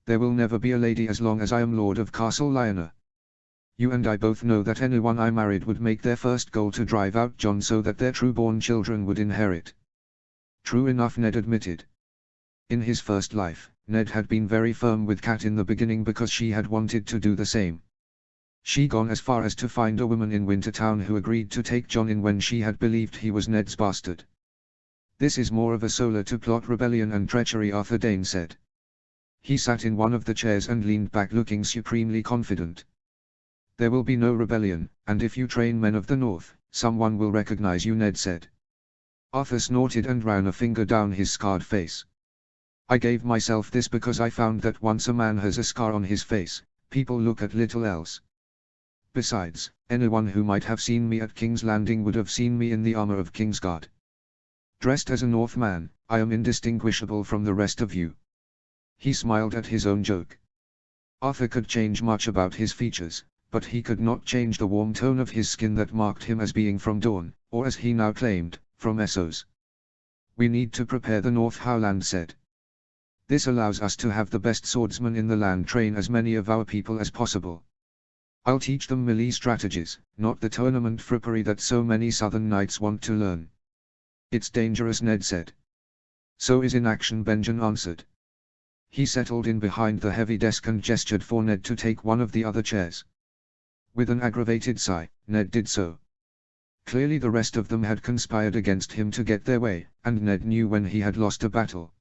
There will never be a lady as long as I am Lord of Castle Lyanna. You and I both know that anyone I married would make their first goal to drive out Jon so that their true-born children would inherit. True enough, Ned admitted. In his first life, Ned had been very firm with Cat in the beginning because she had wanted to do the same. She'd gone as far as to find a woman in Wintertown who agreed to take Jon in when she had believed he was Ned's bastard. This is more of a solar to plot rebellion and treachery, Arthur Dayne said. He sat in one of the chairs and leaned back looking supremely confident. There will be no rebellion, and if you train men of the north, someone will recognize you, Ned said. Arthur snorted and ran a finger down his scarred face. I gave myself this because I found that once a man has a scar on his face, people look at little else. Besides, anyone who might have seen me at King's Landing would have seen me in the armor of Kingsguard. Dressed as a Northman, I am indistinguishable from the rest of you. He smiled at his own joke. Arthur could change much about his features, but he could not change the warm tone of his skin that marked him as being from Dorne, or as he now claimed, from Essos. "We need to prepare the north," Howland said. "This allows us to have the best swordsmen in the land train as many of our people as possible. I'll teach them melee strategies, not the tournament frippery that so many southern knights want to learn." "It's dangerous," Ned said. "So is inaction," Benjen answered. He settled in behind the heavy desk and gestured for Ned to take one of the other chairs. With an aggravated sigh, Ned did so. Clearly the rest of them had conspired against him to get their way, and Ned knew when he had lost a battle.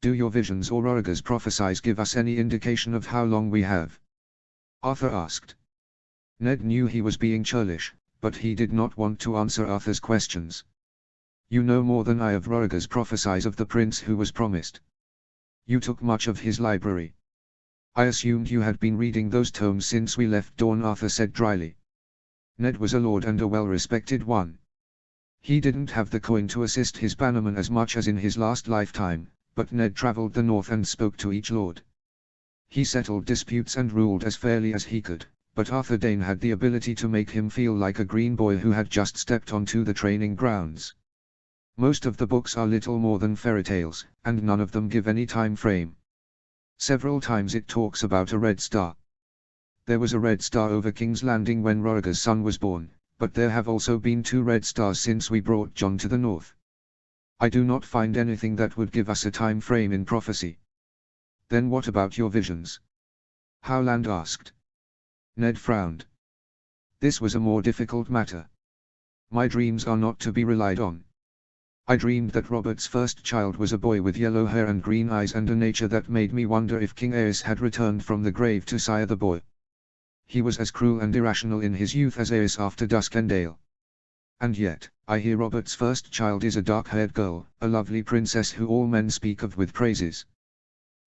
"Do your visions or Roriger's prophecies give us any indication of how long we have?" Arthur asked. Ned knew he was being churlish, but he did not want to answer Arthur's questions. "You know more than I of Roriger's prophecies of the prince who was promised. You took much of his library. I assumed you had been reading those tomes since we left Dorne," Arthur said dryly. Ned was a lord and a well-respected one. He didn't have the coin to assist his bannerman as much as in his last lifetime, but Ned traveled the north and spoke to each lord. He settled disputes and ruled as fairly as he could, but Arthur Dayne had the ability to make him feel like a green boy who had just stepped onto the training grounds. Most of the books are little more than fairy tales, and none of them give any time frame. Several times it talks about a red star. There was a red star over King's Landing when Roriger's son was born, but there have also been 2 red stars since we brought Jon to the north. I do not find anything that would give us a time frame in prophecy. "Then what about your visions?" Howland asked. Ned frowned. This was a more difficult matter. "My dreams are not to be relied on. I dreamed that Robert's first child was a boy with yellow hair and green eyes and a nature that made me wonder if King Aerys had returned from the grave to sire the boy. He was as cruel and irrational in his youth as Aerys after Duskendale. And yet, I hear Robert's first child is a dark-haired girl, a lovely princess who all men speak of with praises."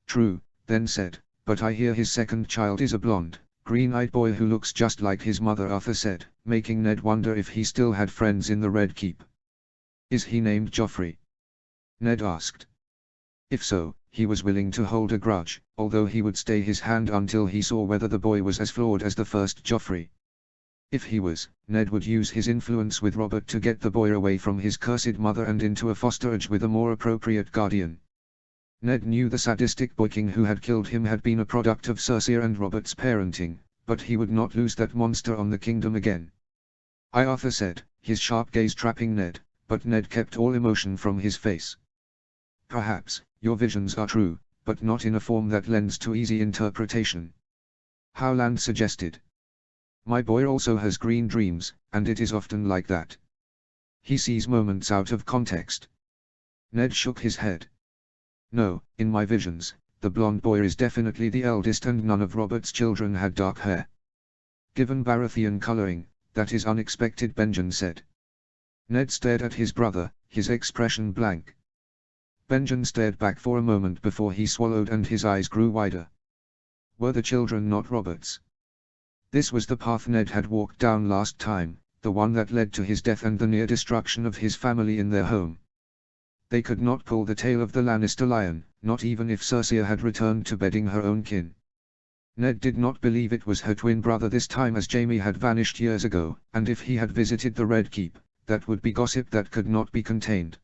"True," then said, "but I hear his second child is a blonde, green-eyed boy who looks just like his mother," Arthur said, making Ned wonder if he still had friends in the Red Keep. "Is he named Joffrey?" Ned asked. If so, he was willing to hold a grudge, although he would stay his hand until he saw whether the boy was as flawed as the first Joffrey. If he was, Ned would use his influence with Robert to get the boy away from his cursed mother and into a fosterage with a more appropriate guardian. Ned knew the sadistic boy king who had killed him had been a product of Cersei and Robert's parenting, but he would not lose that monster on the kingdom again. Arthur said, his sharp gaze trapping Ned, but Ned kept all emotion from his face. "Perhaps, your visions are true, but not in a form that lends to easy interpretation," Howland suggested. "My boy also has green dreams, and it is often like that. He sees moments out of context." Ned shook his head. "No, in my visions, the blonde boy is definitely the eldest and none of Robert's children had dark hair." "Given Baratheon coloring, that is unexpected," Benjen said. Ned stared at his brother, his expression blank. Benjen stared back for a moment before he swallowed and his eyes grew wider. Were the children not Robert's? This was the path Ned had walked down last time, the one that led to his death and the near destruction of his family in their home. They could not pull the tail of the Lannister lion, not even if Cersei had returned to bedding her own kin. Ned did not believe it was her twin brother this time, as Jaime had vanished years ago, and if he had visited the Red Keep, that would be gossip that could not be contained.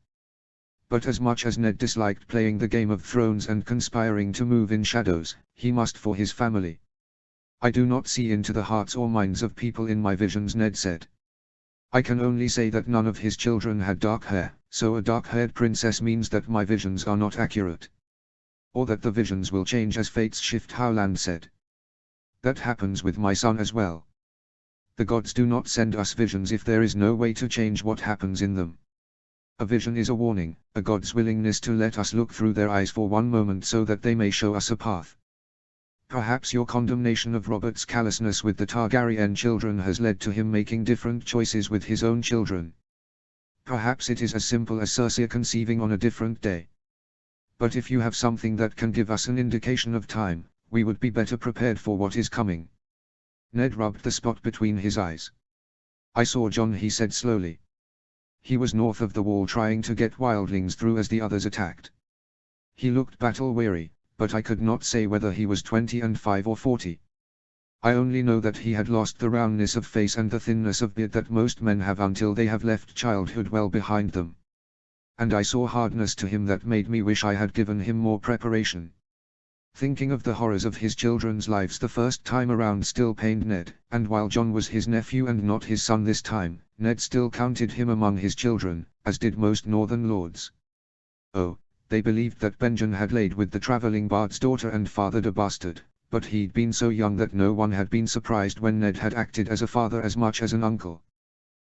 But as much as Ned disliked playing the Game of Thrones and conspiring to move in shadows, he must for his family. "I do not see into the hearts or minds of people in my visions," Ned said. "I can only say that none of his children had dark hair, so a dark-haired princess means that my visions are not accurate. Or that the visions will change as fates shift," Howland said. "That happens with my son as well. The gods do not send us visions if there is no way to change what happens in them. A vision is a warning, a god's willingness to let us look through their eyes for one moment so that they may show us a path. Perhaps your condemnation of Robert's callousness with the Targaryen children has led to him making different choices with his own children. Perhaps it is as simple as Cersei conceiving on a different day. But if you have something that can give us an indication of time, we would be better prepared for what is coming." Ned rubbed the spot between his eyes. "I saw Jon," he said slowly. "He was north of the wall trying to get wildlings through as the others attacked. He looked battle-weary, but I could not say whether he was 25 or 40. I only know that he had lost the roundness of face and the thinness of beard that most men have until they have left childhood well behind them. And I saw hardness to him that made me wish I had given him more preparation. Thinking of the horrors of his children's lives the first time around still pained Ned, and while John was his nephew and not his son this time, Ned still counted him among his children, as did most northern lords. Oh, they believed that Benjen had laid with the travelling bard's daughter and fathered a bastard, but he'd been so young that no one had been surprised when Ned had acted as a father as much as an uncle.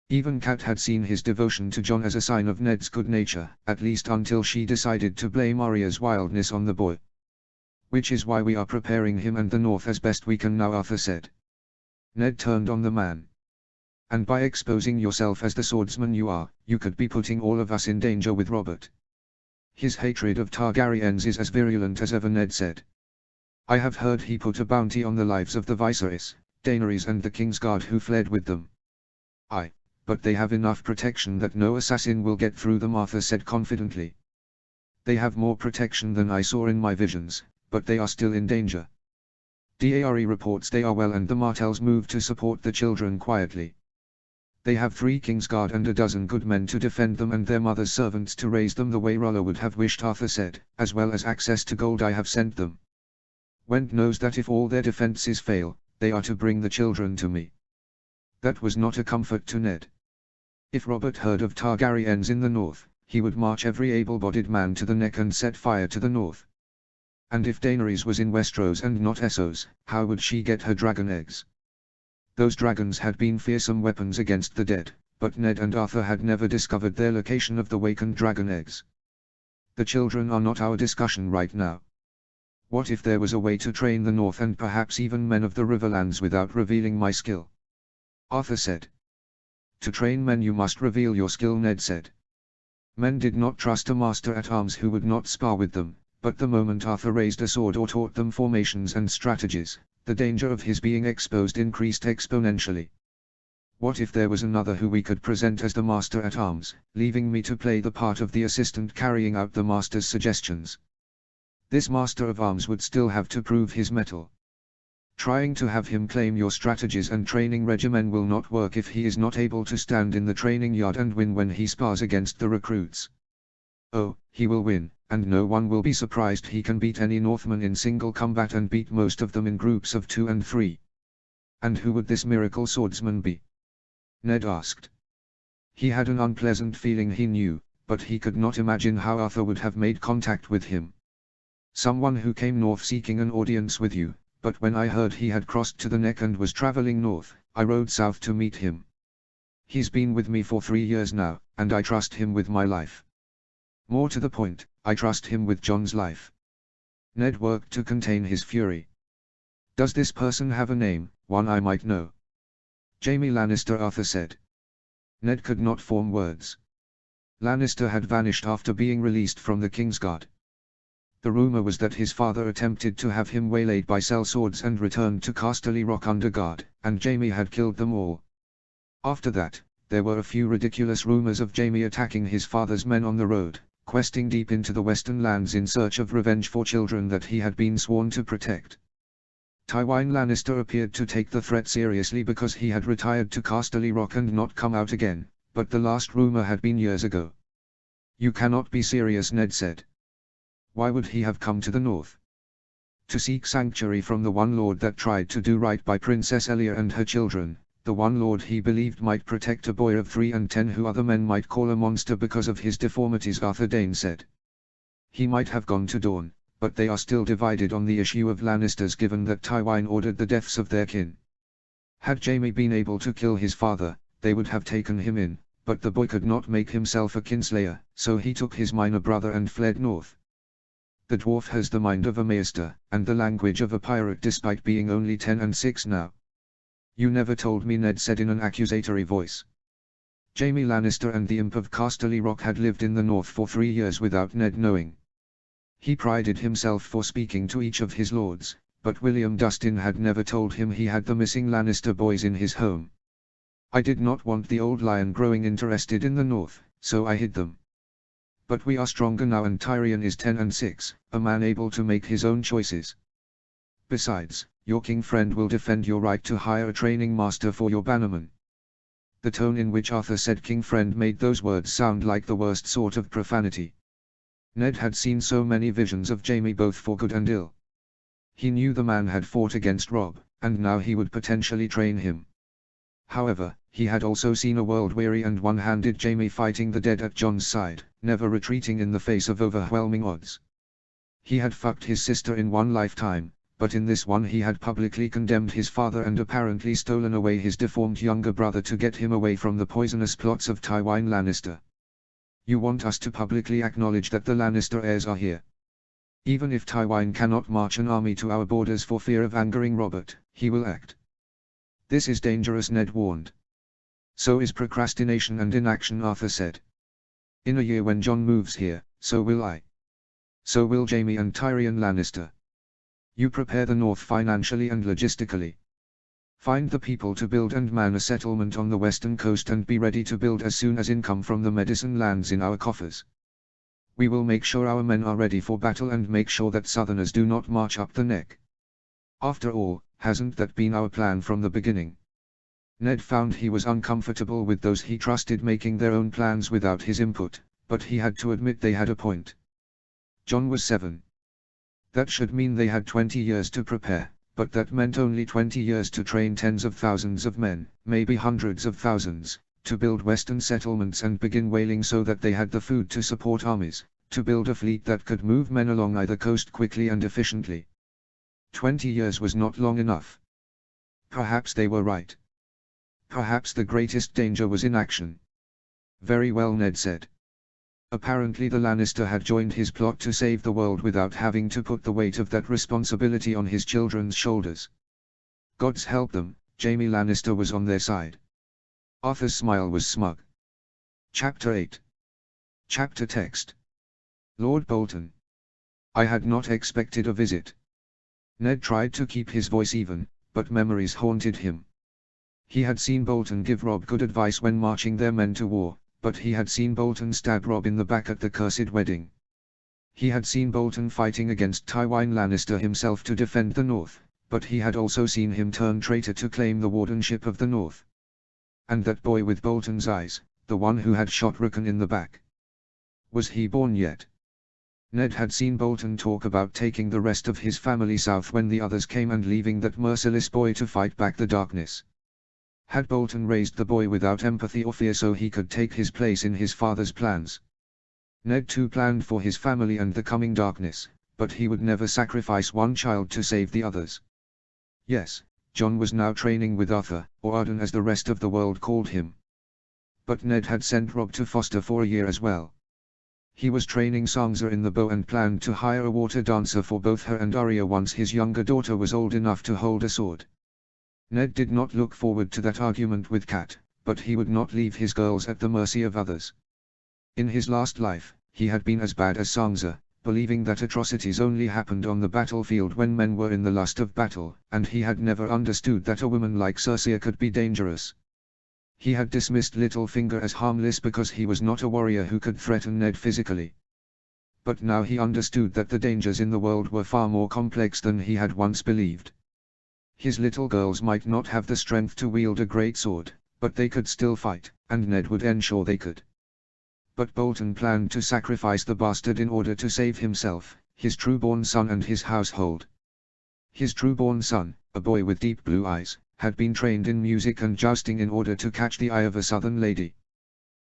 Even Kat had seen his devotion to John as a sign of Ned's good nature, at least until she decided to blame Arya's wildness on the boy. Which is why we are preparing him and the North as best we can now, Arthur said. Ned turned on the man. And by exposing yourself as the swordsman you are, you could be putting all of us in danger with Robert. His hatred of Targaryens is as virulent as ever, Ned said. I have heard he put a bounty on the lives of the Viserys, Daenerys and the Kingsguard who fled with them. Aye, but they have enough protection that no assassin will get through them, Arthur said confidently. They have more protection than I saw in my visions, but they are still in danger. Dare reports they are well and the Martells move to support the children quietly. They have 3 Kingsguard and a dozen good men to defend them and their mother's servants to raise them the way Rollo would have wished, Arthur said, as well as access to gold I have sent them. Wend knows that if all their defences fail, they are to bring the children to me. That was not a comfort to Ned. If Robert heard of Targaryens in the north, he would march every able-bodied man to the neck and set fire to the north. And if Daenerys was in Westeros and not Essos, how would she get her dragon eggs? Those dragons had been fearsome weapons against the dead, but Ned and Arthur had never discovered their location of the wakened dragon eggs. The children are not our discussion right now. What if there was a way to train the North and perhaps even men of the Riverlands without revealing my skill? Arthur said. To train men you must reveal your skill, Ned said. Men did not trust a master at arms who would not spar with them, but the moment Arthur raised a sword or taught them formations and strategies, the danger of his being exposed increased exponentially. What if there was another who we could present as the master at arms, leaving me to play the part of the assistant carrying out the master's suggestions? This master of arms would still have to prove his mettle. Trying to have him claim your strategies and training regimen will not work if he is not able to stand in the training yard and win when he spars against the recruits. Oh, he will win, and no one will be surprised he can beat any Northman in single combat and beat most of them in groups of 2 and 3. And who would this miracle swordsman be? Ned asked. He had an unpleasant feeling he knew, but he could not imagine how Arthur would have made contact with him. Someone who came north seeking an audience with you, but when I heard he had crossed to the neck and was traveling north, I rode south to meet him. He's been with me for 3 years now, and I trust him with my life. More to the point, I trust him with John's life. Ned worked to contain his fury. Does this person have a name, one I might know? Jaime Lannister, Arthur said. Ned could not form words. Lannister had vanished after being released from the Kingsguard. The rumor was that his father attempted to have him waylaid by sellswords and returned to Casterly Rock under guard, and Jaime had killed them all. After that, there were a few ridiculous rumors of Jaime attacking his father's men on the road, questing deep into the western lands in search of revenge for children that he had been sworn to protect. Tywin Lannister appeared to take the threat seriously because he had retired to Casterly Rock and not come out again, but the last rumor had been years ago. You cannot be serious, Ned said. Why would he have come to the north? To seek sanctuary from the one lord that tried to do right by Princess Elia and her children, the one lord he believed might protect a boy of 3 and 10 who other men might call a monster because of his deformities, Arthur Dayne said. He might have gone to Dorne, but they are still divided on the issue of Lannisters given that Tywin ordered the deaths of their kin. Had Jaime been able to kill his father, they would have taken him in, but the boy could not make himself a kinslayer, so he took his minor brother and fled north. The dwarf has the mind of a maester, and the language of a pirate despite being only 10 and 6 now. You never told me, Ned said in an accusatory voice. Jaime Lannister and the Imp of Casterly Rock had lived in the north for 3 years without Ned knowing. He prided himself for speaking to each of his lords, but William Dustin had never told him he had the missing Lannister boys in his home. I did not want the old lion growing interested in the north, so I hid them. But we are stronger now and Tyrion is 10 and 6, a man able to make his own choices. Besides, your king friend will defend your right to hire a training master for your bannermen. The tone in which Arthur said king friend made those words sound like the worst sort of profanity. Ned had seen so many visions of Jaime both for good and ill. He knew the man had fought against Robb, and now he would potentially train him. However, he had also seen a world-weary and one-handed Jaime fighting the dead at Jon's side, never retreating in the face of overwhelming odds. He had fucked his sister in one lifetime, but in this one he had publicly condemned his father and apparently stolen away his deformed younger brother to get him away from the poisonous plots of Tywin Lannister. You want us to publicly acknowledge that the Lannister heirs are here? Even if Tywin cannot march an army to our borders for fear of angering Robert, he will act. This is dangerous, Ned warned. So is procrastination and inaction, Arthur said. In a year when Jon moves here, so will I. So will Jaime and Tyrion Lannister. You prepare the north financially and logistically. Find the people to build and man a settlement on the western coast and be ready to build as soon as income from the medicine lands in our coffers. We will make sure our men are ready for battle and make sure that southerners do not march up the neck. After all, hasn't that been our plan from the beginning? Ned found he was uncomfortable with those he trusted making their own plans without his input, but he had to admit they had a point. Jon was 7. That should mean they had 20 years to prepare, but that meant only 20 years to train tens of thousands of men, maybe hundreds of thousands, to build western settlements and begin whaling so that they had the food to support armies, to build a fleet that could move men along either coast quickly and efficiently. 20 years was not long enough. Perhaps they were right. Perhaps the greatest danger was inaction. Very well, Ned said. Apparently the Lannister had joined his plot to save the world without having to put the weight of that responsibility on his children's shoulders. Gods help them, Jaime Lannister was on their side. Arthur's smile was smug. Chapter 8. Chapter text. Lord Bolton. I had not expected a visit. Ned tried to keep his voice even, but memories haunted him. He had seen Bolton give Robb good advice when marching their men to war, but he had seen Bolton stab Robb in the back at the cursed wedding. He had seen Bolton fighting against Tywin Lannister himself to defend the North, but he had also seen him turn traitor to claim the wardenship of the North. And that boy with Bolton's eyes, the one who had shot Rickon in the back. Was he born yet? Ned had seen Bolton talk about taking the rest of his family south when the others came and leaving that merciless boy to fight back the darkness. Had Bolton raised the boy without empathy or fear so he could take his place in his father's plans? Ned too planned for his family and the coming darkness, but he would never sacrifice one child to save the others. Yes, Jon was now training with Arthur, or Arden as the rest of the world called him. But Ned had sent Robb to Foster for a year as well. He was training Sansa in the bow and planned to hire a water dancer for both her and Arya once his younger daughter was old enough to hold a sword. Ned did not look forward to that argument with Cat, but he would not leave his girls at the mercy of others. In his last life, he had been as bad as Sansa, believing that atrocities only happened on the battlefield when men were in the lust of battle, and he had never understood that a woman like Cersei could be dangerous. He had dismissed Littlefinger as harmless because he was not a warrior who could threaten Ned physically. But now he understood that the dangers in the world were far more complex than he had once believed. His little girls might not have the strength to wield a great sword, but they could still fight, and Ned would ensure they could. But Bolton planned to sacrifice the bastard in order to save himself, his true-born son and his household. His true-born son, a boy with deep blue eyes, had been trained in music and jousting in order to catch the eye of a southern lady.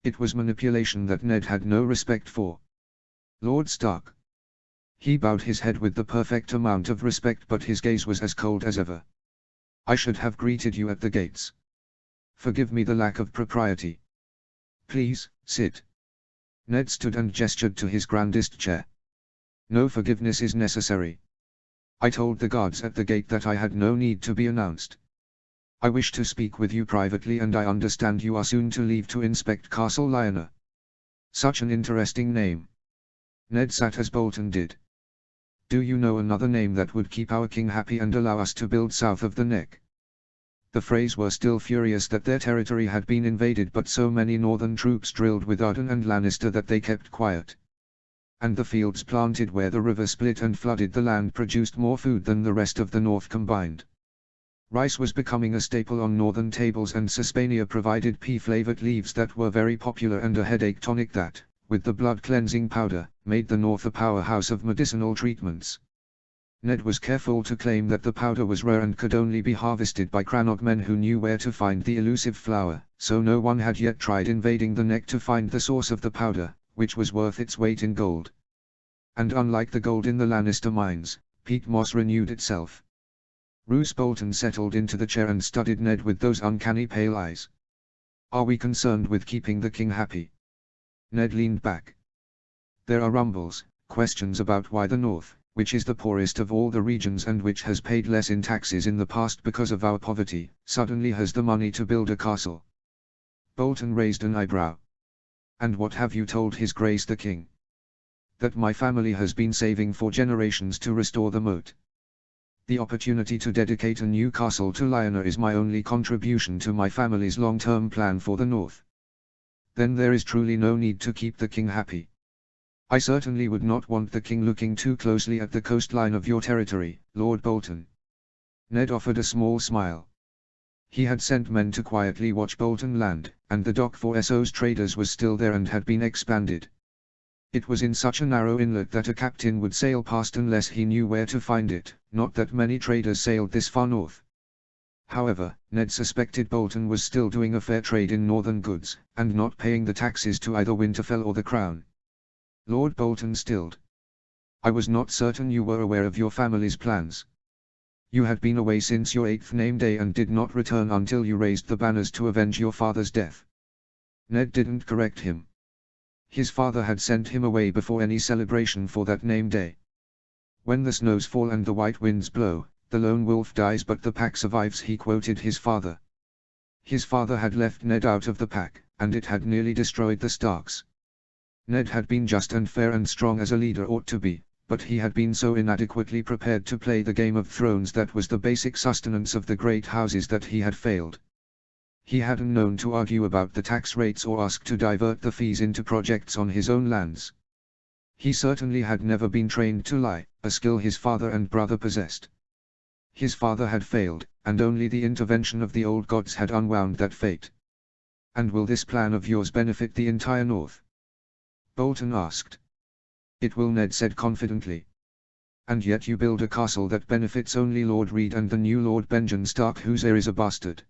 It was manipulation that Ned had no respect for. Lord Stark. He bowed his head with the perfect amount of respect, but his gaze was as cold as ever. I should have greeted you at the gates. Forgive me the lack of propriety. Please, sit. Ned stood and gestured to his grandest chair. No forgiveness is necessary. I told the guards at the gate that I had no need to be announced. I wish to speak with you privately, and I understand you are soon to leave to inspect Castle Lyanna. Such an interesting name. Ned sat as Bolton did. Do you know another name that would keep our king happy and allow us to build south of the neck? The Freys were still furious that their territory had been invaded, but so many northern troops drilled with Arden and Lannister that they kept quiet. and the fields planted where the river split and flooded the land produced more food than the rest of the north combined. Rice was becoming a staple on northern tables, and Suspania provided pea-flavored leaves that were very popular, and a headache tonic that, with the blood-cleansing powder, made the north a powerhouse of medicinal treatments. Ned was careful to claim that the powder was rare and could only be harvested by Crannog men who knew where to find the elusive flower, so no one had yet tried invading the neck to find the source of the powder, which was worth its weight in gold. And unlike the gold in the Lannister mines, peat moss renewed itself. Roose Bolton settled into the chair and studied Ned with those uncanny pale eyes. "Are we concerned with keeping the king happy?" Ned leaned back. "There are rumbles, questions about why the North, which is the poorest of all the regions and which has paid less in taxes in the past because of our poverty, suddenly has the money to build a castle." Bolton raised an eyebrow. "And what have you told His Grace the King?" "That my family has been saving for generations to restore the moat. The opportunity to dedicate a new castle to Lionel is my only contribution to my family's long-term plan for the North." "Then there is truly no need to keep the king happy." "I certainly would not want the king looking too closely at the coastline of your territory, Lord Bolton." Ned offered a small smile. He had sent men to quietly watch Bolton land, and the dock for Essos traders was still there and had been expanded. It was in such a narrow inlet that a captain would sail past unless he knew where to find it, not that many traders sailed this far north. However, Ned suspected Bolton was still doing a fair trade in northern goods, and not paying the taxes to either Winterfell or the Crown. Lord Bolton stilled. "I was not certain you were aware of your family's plans. You had been away since your 8th name day and did not return until you raised the banners to avenge your father's death." Ned didn't correct him. His father had sent him away before any celebration for that name day. "When the snows fall and the white winds blow, the lone wolf dies but the pack survives," he quoted his father. His father had left Ned out of the pack, and it had nearly destroyed the Starks. Ned had been just and fair and strong as a leader ought to be, but he had been so inadequately prepared to play the Game of Thrones that was the basic sustenance of the great houses that he had failed. He hadn't known to argue about the tax rates or ask to divert the fees into projects on his own lands. He certainly had never been trained to lie, a skill his father and brother possessed. His father had failed, and only the intervention of the old gods had unwound that fate. "And will this plan of yours benefit the entire North?" Bolton asked. "It will," Ned said confidently. "And yet you build a castle that benefits only Lord Reed and the new Lord Benjen Stark, whose heir is a bastard.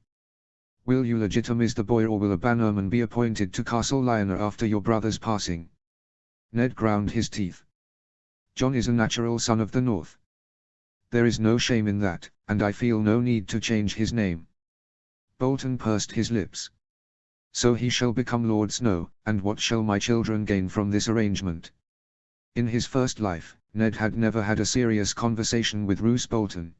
Will you legitimize the boy, or will a bannerman be appointed to Castle Lionel after your brother's passing?" Ned ground his teeth. "Jon is a natural son of the North. There is no shame in that, and I feel no need to change his name." Bolton pursed his lips. "So he shall become Lord Snow, and what shall my children gain from this arrangement?" In his first life, Ned had never had a serious conversation with Roose Bolton.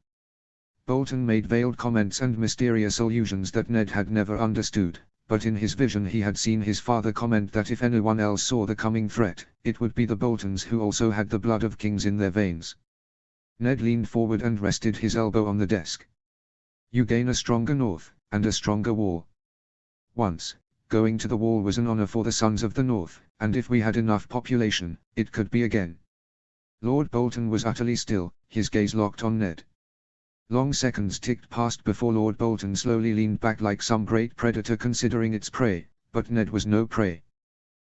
Bolton made veiled comments and mysterious allusions that Ned had never understood, but in his vision he had seen his father comment that if anyone else saw the coming threat, it would be the Boltons, who also had the blood of kings in their veins. Ned leaned forward and rested his elbow on the desk. "You gain a stronger North, and a stronger wall. Once, going to the wall was an honor for the sons of the North, and if we had enough population, it could be again." Lord Bolton was utterly still, his gaze locked on Ned. Long seconds ticked past before Lord Bolton slowly leaned back like some great predator considering its prey, but Ned was no prey.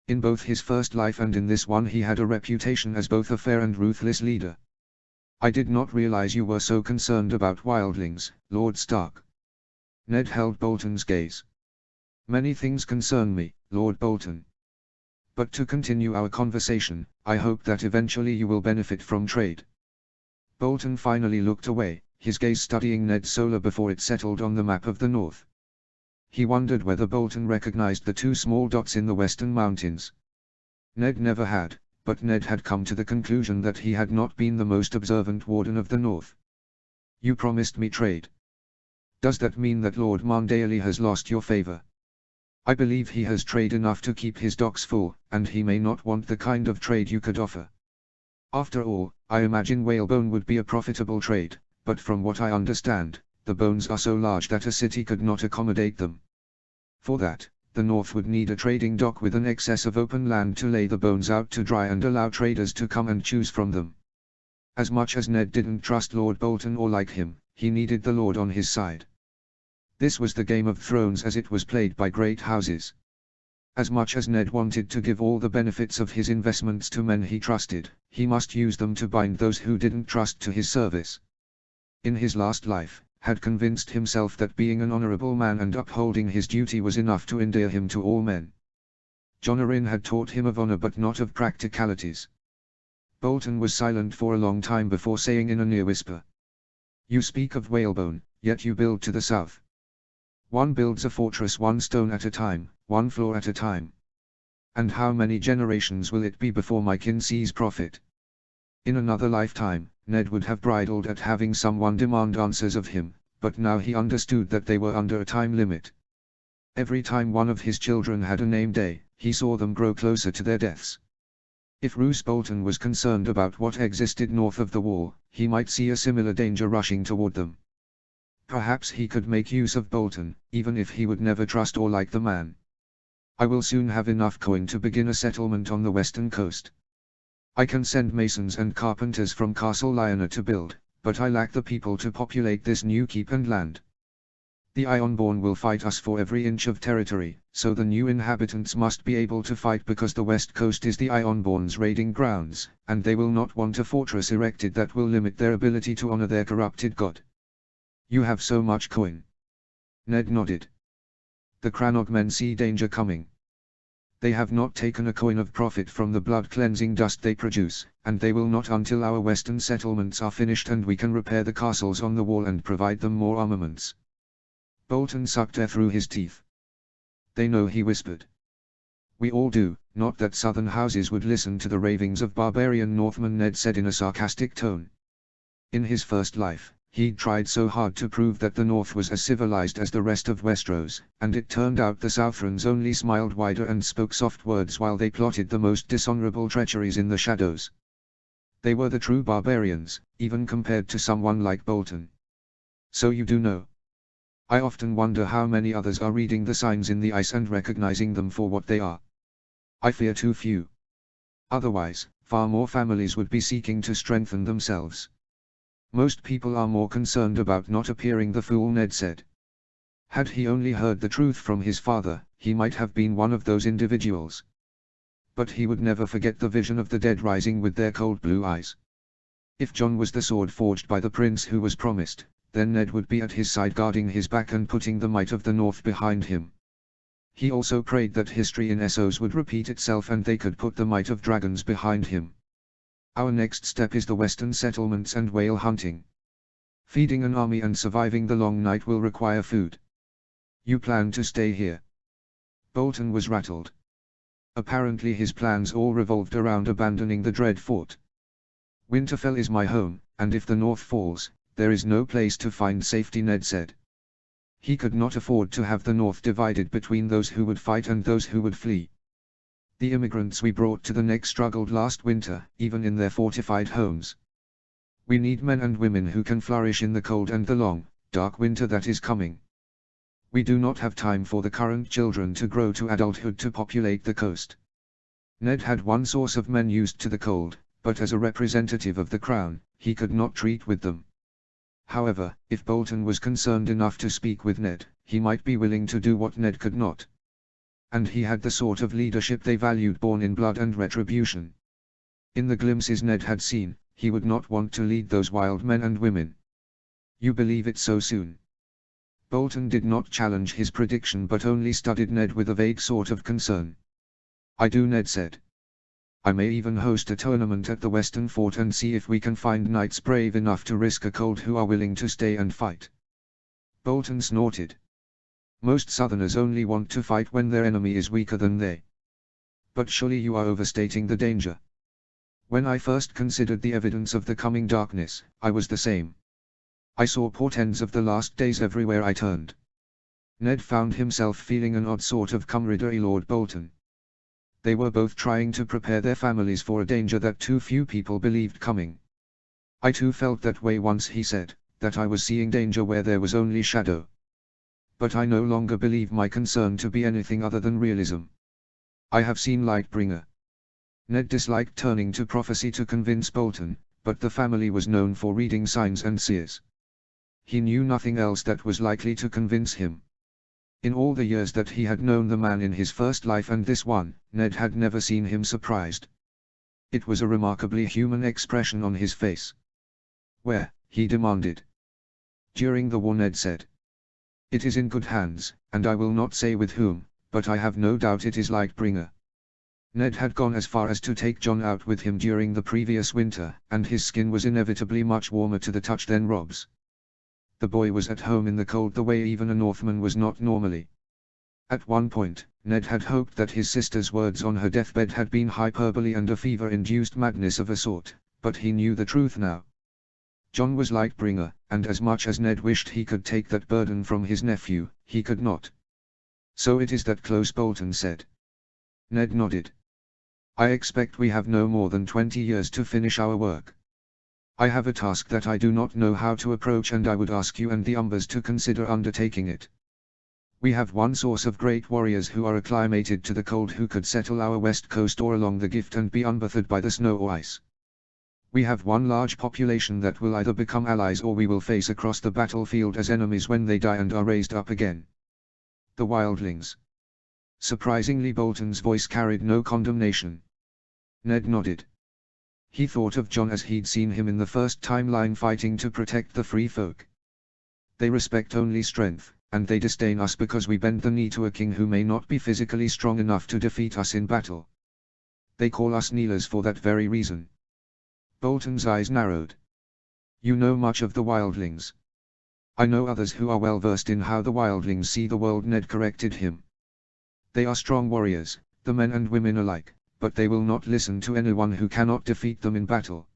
In both his first life and in this one he had a reputation as both a fair and ruthless leader. "I did not realize you were so concerned about wildlings, Lord Stark." Ned held Bolton's gaze. "Many things concern me, Lord Bolton. But to continue our conversation, I hope that eventually you will benefit from trade." Bolton finally looked away, his gaze studying Ned Solar before it settled on the map of the North. He wondered whether Bolton recognized the two small dots in the western mountains. Ned never had, but Ned had come to the conclusion that he had not been the most observant warden of the North. "You promised me trade. Does that mean that Lord Marndaly has lost your favor?" "I believe he has trade enough to keep his docks full, and he may not want the kind of trade you could offer. After all, I imagine whalebone would be a profitable trade, but from what I understand, the bones are so large that a city could not accommodate them. For that, the North would need a trading dock with an excess of open land to lay the bones out to dry and allow traders to come and choose from them. As much as Ned didn't trust Lord Bolton or like him, he needed the Lord on his side. This was the Game of Thrones as it was played by great houses. As much as Ned wanted to give all the benefits of his investments to men he trusted, he must use them to bind those who didn't trust to his service. In his last life, had convinced himself that being an honorable man and upholding his duty was enough to endear him to all men. Jon Arryn had taught him of honor but not of practicalities. Bolton was silent for a long time before saying in a near whisper. "You speak of whalebone, yet you build to the south. One builds a fortress one stone at a time, one floor at a time. And how many generations will it be before my kin sees profit?" In another lifetime, Ned would have bridled at having someone demand answers of him, but now he understood that they were under a time limit. Every time one of his children had a name day, he saw them grow closer to their deaths. If Roose Bolton was concerned about what existed north of the wall, he might see a similar danger rushing toward them. Perhaps he could make use of Bolton, even if he would never trust or like the man. "I will soon have enough coin to begin a settlement on the western coast. I can send masons and carpenters from Castle Lionel to build, but I lack the people to populate this new keep and land. The Ironborn will fight us for every inch of territory, so the new inhabitants must be able to fight because the west coast is the Ironborn's raiding grounds, and they will not want a fortress erected that will limit their ability to honor their corrupted god. You have so much coin." Ned nodded. "The Crannog men see danger coming. They have not taken a coin of profit from the blood-cleansing dust they produce, and they will not until our western settlements are finished and we can repair the castles on the wall and provide them more armaments." Bolton sucked air through his teeth. "They know," he whispered. "We all do, not that southern houses would listen to the ravings of barbarian Northmen," Ned said in a sarcastic tone. In his first life, he'd tried so hard to prove that the North was as civilized as the rest of Westeros, and it turned out the Southrons only smiled wider and spoke soft words while they plotted the most dishonorable treacheries in the shadows. They were the true barbarians, even compared to someone like Bolton. "So you do know. I often wonder how many others are reading the signs in the ice and recognizing them for what they are. I fear too few. Otherwise, far more families would be seeking to strengthen themselves. Most people are more concerned about not appearing the fool," Ned said. Had he only heard the truth from his father, he might have been one of those individuals. But he would never forget the vision of the dead rising with their cold blue eyes. If Jon was the sword forged by the prince who was promised, then Ned would be at his side guarding his back and putting the might of the North behind him. He also prayed that history in Essos would repeat itself and they could put the might of dragons behind him. "Our next step is the western settlements and whale hunting. Feeding an army and surviving the long night will require food. You plan to stay here?" Bolton was rattled. Apparently his plans all revolved around abandoning the Dread Fort. "Winterfell is my home, and if the North falls, there is no place to find safety," Ned said. He could not afford to have the North divided between those who would fight and those who would flee. "The immigrants we brought to the Neck struggled last winter, even in their fortified homes. We need men and women who can flourish in the cold and the long, dark winter that is coming. We do not have time for the current children to grow to adulthood to populate the coast." Ned had one source of men used to the cold, but as a representative of the crown, he could not treat with them. However, if Bolton was concerned enough to speak with Ned, he might be willing to do what Ned could not. And he had the sort of leadership they valued, born in blood and retribution. In the glimpses Ned had seen, he would not want to lead those wild men and women. "You believe it so soon?" Bolton did not challenge his prediction but only studied Ned with a vague sort of concern. "I do," Ned said. "I may even host a tournament at the Western Fort and see if we can find knights brave enough to risk a cold who are willing to stay and fight." Bolton snorted. "Most Southerners only want to fight when their enemy is weaker than they. But surely you are overstating the danger. When I first considered the evidence of the coming darkness, I was the same. I saw portents of the last days everywhere I turned." Ned found himself feeling an odd sort of camaraderie Lord Bolton. They were both trying to prepare their families for a danger that too few people believed coming. "I too felt that way once," he said, "that I was seeing danger where there was only shadow." but I no longer believe my concern to be anything other than realism. I have seen Lightbringer. Ned disliked turning to prophecy to convince Bolton, but the family was known for reading signs and seers. He knew nothing else that was likely to convince him. In all the years that he had known the man in his first life and this one, Ned had never seen him surprised. It was a remarkably human expression on his face. "Where?" he demanded. "During the war," Ned said. "It is in good hands, and I will not say with whom, but I have no doubt it is Lightbringer." Ned had gone as far as to take John out with him during the previous winter, and his skin was inevitably much warmer to the touch than Rob's. The boy was at home in the cold the way even a Northman was not normally. At one point, Ned had hoped that his sister's words on her deathbed had been hyperbole and a fever-induced madness of a sort, but he knew the truth now. John was Lightbringer, and as much as Ned wished he could take that burden from his nephew, he could not. "So it is that close," Bolton said. Ned nodded. "I expect we have no more than 20 years to finish our work. I have a task that I do not know how to approach, and I would ask you and the Umbers to consider undertaking it. We have one source of great warriors who are acclimated to the cold who could settle our west coast or along the Gift and be unbothered by the snow or ice. We have one large population that will either become allies or we will face across the battlefield as enemies when they die and are raised up again. The wildlings." Surprisingly, Bolton's voice carried no condemnation. Ned nodded. He thought of John as he'd seen him in the first timeline fighting to protect the free folk. "They respect only strength, and they disdain us because we bend the knee to a king who may not be physically strong enough to defeat us in battle. They call us kneelers for that very reason." Bolton's eyes narrowed. "You know much of the wildlings." "I know others who are well versed in how the wildlings see the world," Ned corrected him. "They are strong warriors, the men and women alike, but they will not listen to anyone who cannot defeat them in battle."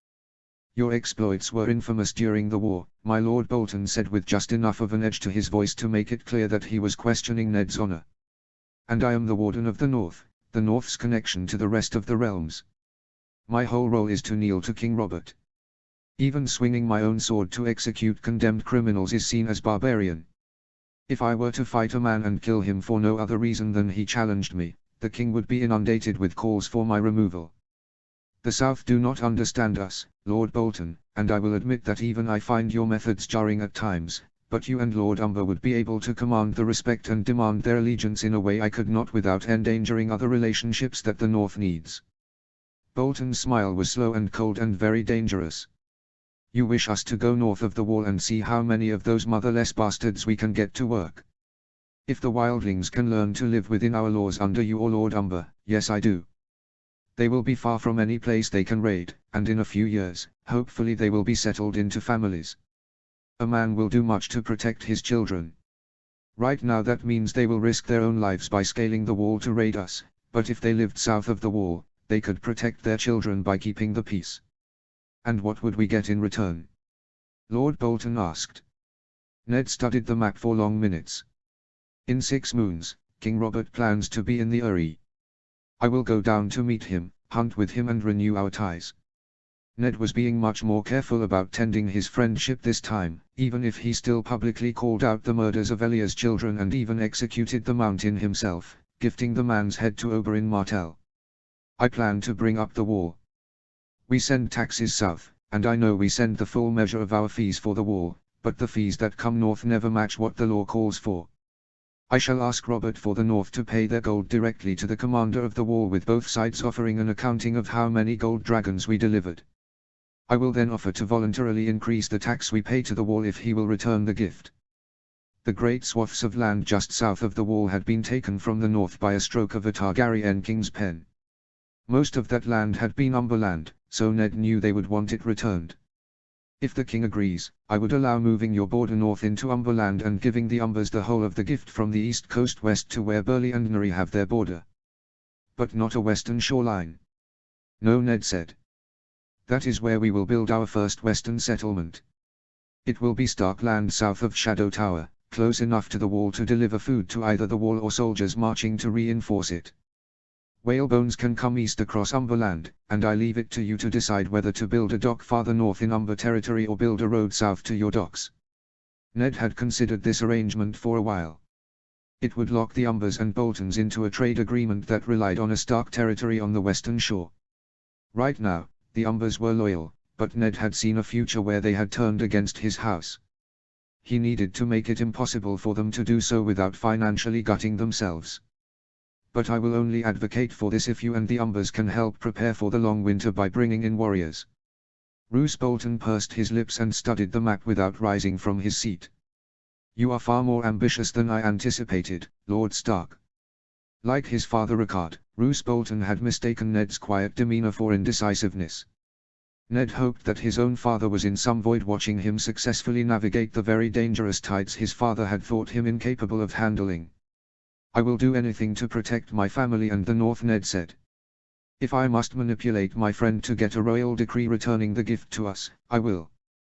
"Your exploits were infamous during the war, my lord," Bolton said with just enough of an edge to his voice to make it clear that he was questioning Ned's honor. "And I am the Warden of the North, the North's connection to the rest of the realms. My whole role is to kneel to King Robert. Even swinging my own sword to execute condemned criminals is seen as barbarian. If I were to fight a man and kill him for no other reason than he challenged me, the king would be inundated with calls for my removal. The South do not understand us, Lord Bolton, and I will admit that even I find your methods jarring at times, but you and Lord Umber would be able to command the respect and demand their allegiance in a way I could not without endangering other relationships that the North needs." Bolton's smile was slow and cold and very dangerous. "You wish us to go north of the wall and see how many of those motherless bastards we can get to work? If the wildlings can learn to live within our laws under you or Lord Umber, yes I do. They will be far from any place they can raid, and in a few years, hopefully they will be settled into families. A man will do much to protect his children. Right now that means they will risk their own lives by scaling the wall to raid us, but if they lived south of the wall, they could protect their children by keeping the peace." "And what would we get in return?" Lord Bolton asked. Ned studied the map for long minutes. "In 6 moons, King Robert plans to be in the Uri. I will go down to meet him, hunt with him and renew our ties." Ned was being much more careful about tending his friendship this time, even if he still publicly called out the murders of Elia's children and even executed the Mountain himself, gifting the man's head to Oberyn Martell. "I plan to bring up the wall. We send taxes south, and I know we send the full measure of our fees for the wall, but the fees that come north never match what the law calls for. I shall ask Robert for the North to pay their gold directly to the commander of the wall, with both sides offering an accounting of how many gold dragons we delivered. I will then offer to voluntarily increase the tax we pay to the wall if he will return the gift." The great swaths of land just south of the wall had been taken from the north by a stroke of a Targaryen king's pen. Most of that land had been Umberland, so Ned knew they would want it returned. "If the king agrees, I would allow moving your border north into Umberland and giving the Umbers the whole of the gift from the east coast west to where Burley and Nuri have their border. But not a western shoreline." "No," Ned said. "That is where we will build our first western settlement. It will be stark land south of Shadow Tower, close enough to the wall to deliver food to either the wall or soldiers marching to reinforce it. Whalebones can come east across Umberland, and I leave it to you to decide whether to build a dock farther north in Umber territory or build a road south to your docks." Ned had considered this arrangement for a while. It would lock the Umbers and Boltons into a trade agreement that relied on a Stark territory on the western shore. Right now, the Umbers were loyal, but Ned had seen a future where they had turned against his house. He needed to make it impossible for them to do so without financially gutting themselves. But I will only advocate for this if you and the Umbers can help prepare for the long winter by bringing in warriors. Roose Bolton pursed his lips and studied the map without rising from his seat. You are far more ambitious than I anticipated, Lord Stark. Like his father Rickard, Roose Bolton had mistaken Ned's quiet demeanor for indecisiveness. Ned hoped that his own father was in some void watching him successfully navigate the very dangerous tides his father had thought him incapable of handling. I will do anything to protect my family and the North, Ned said. If I must manipulate my friend to get a royal decree returning the gift to us, I will.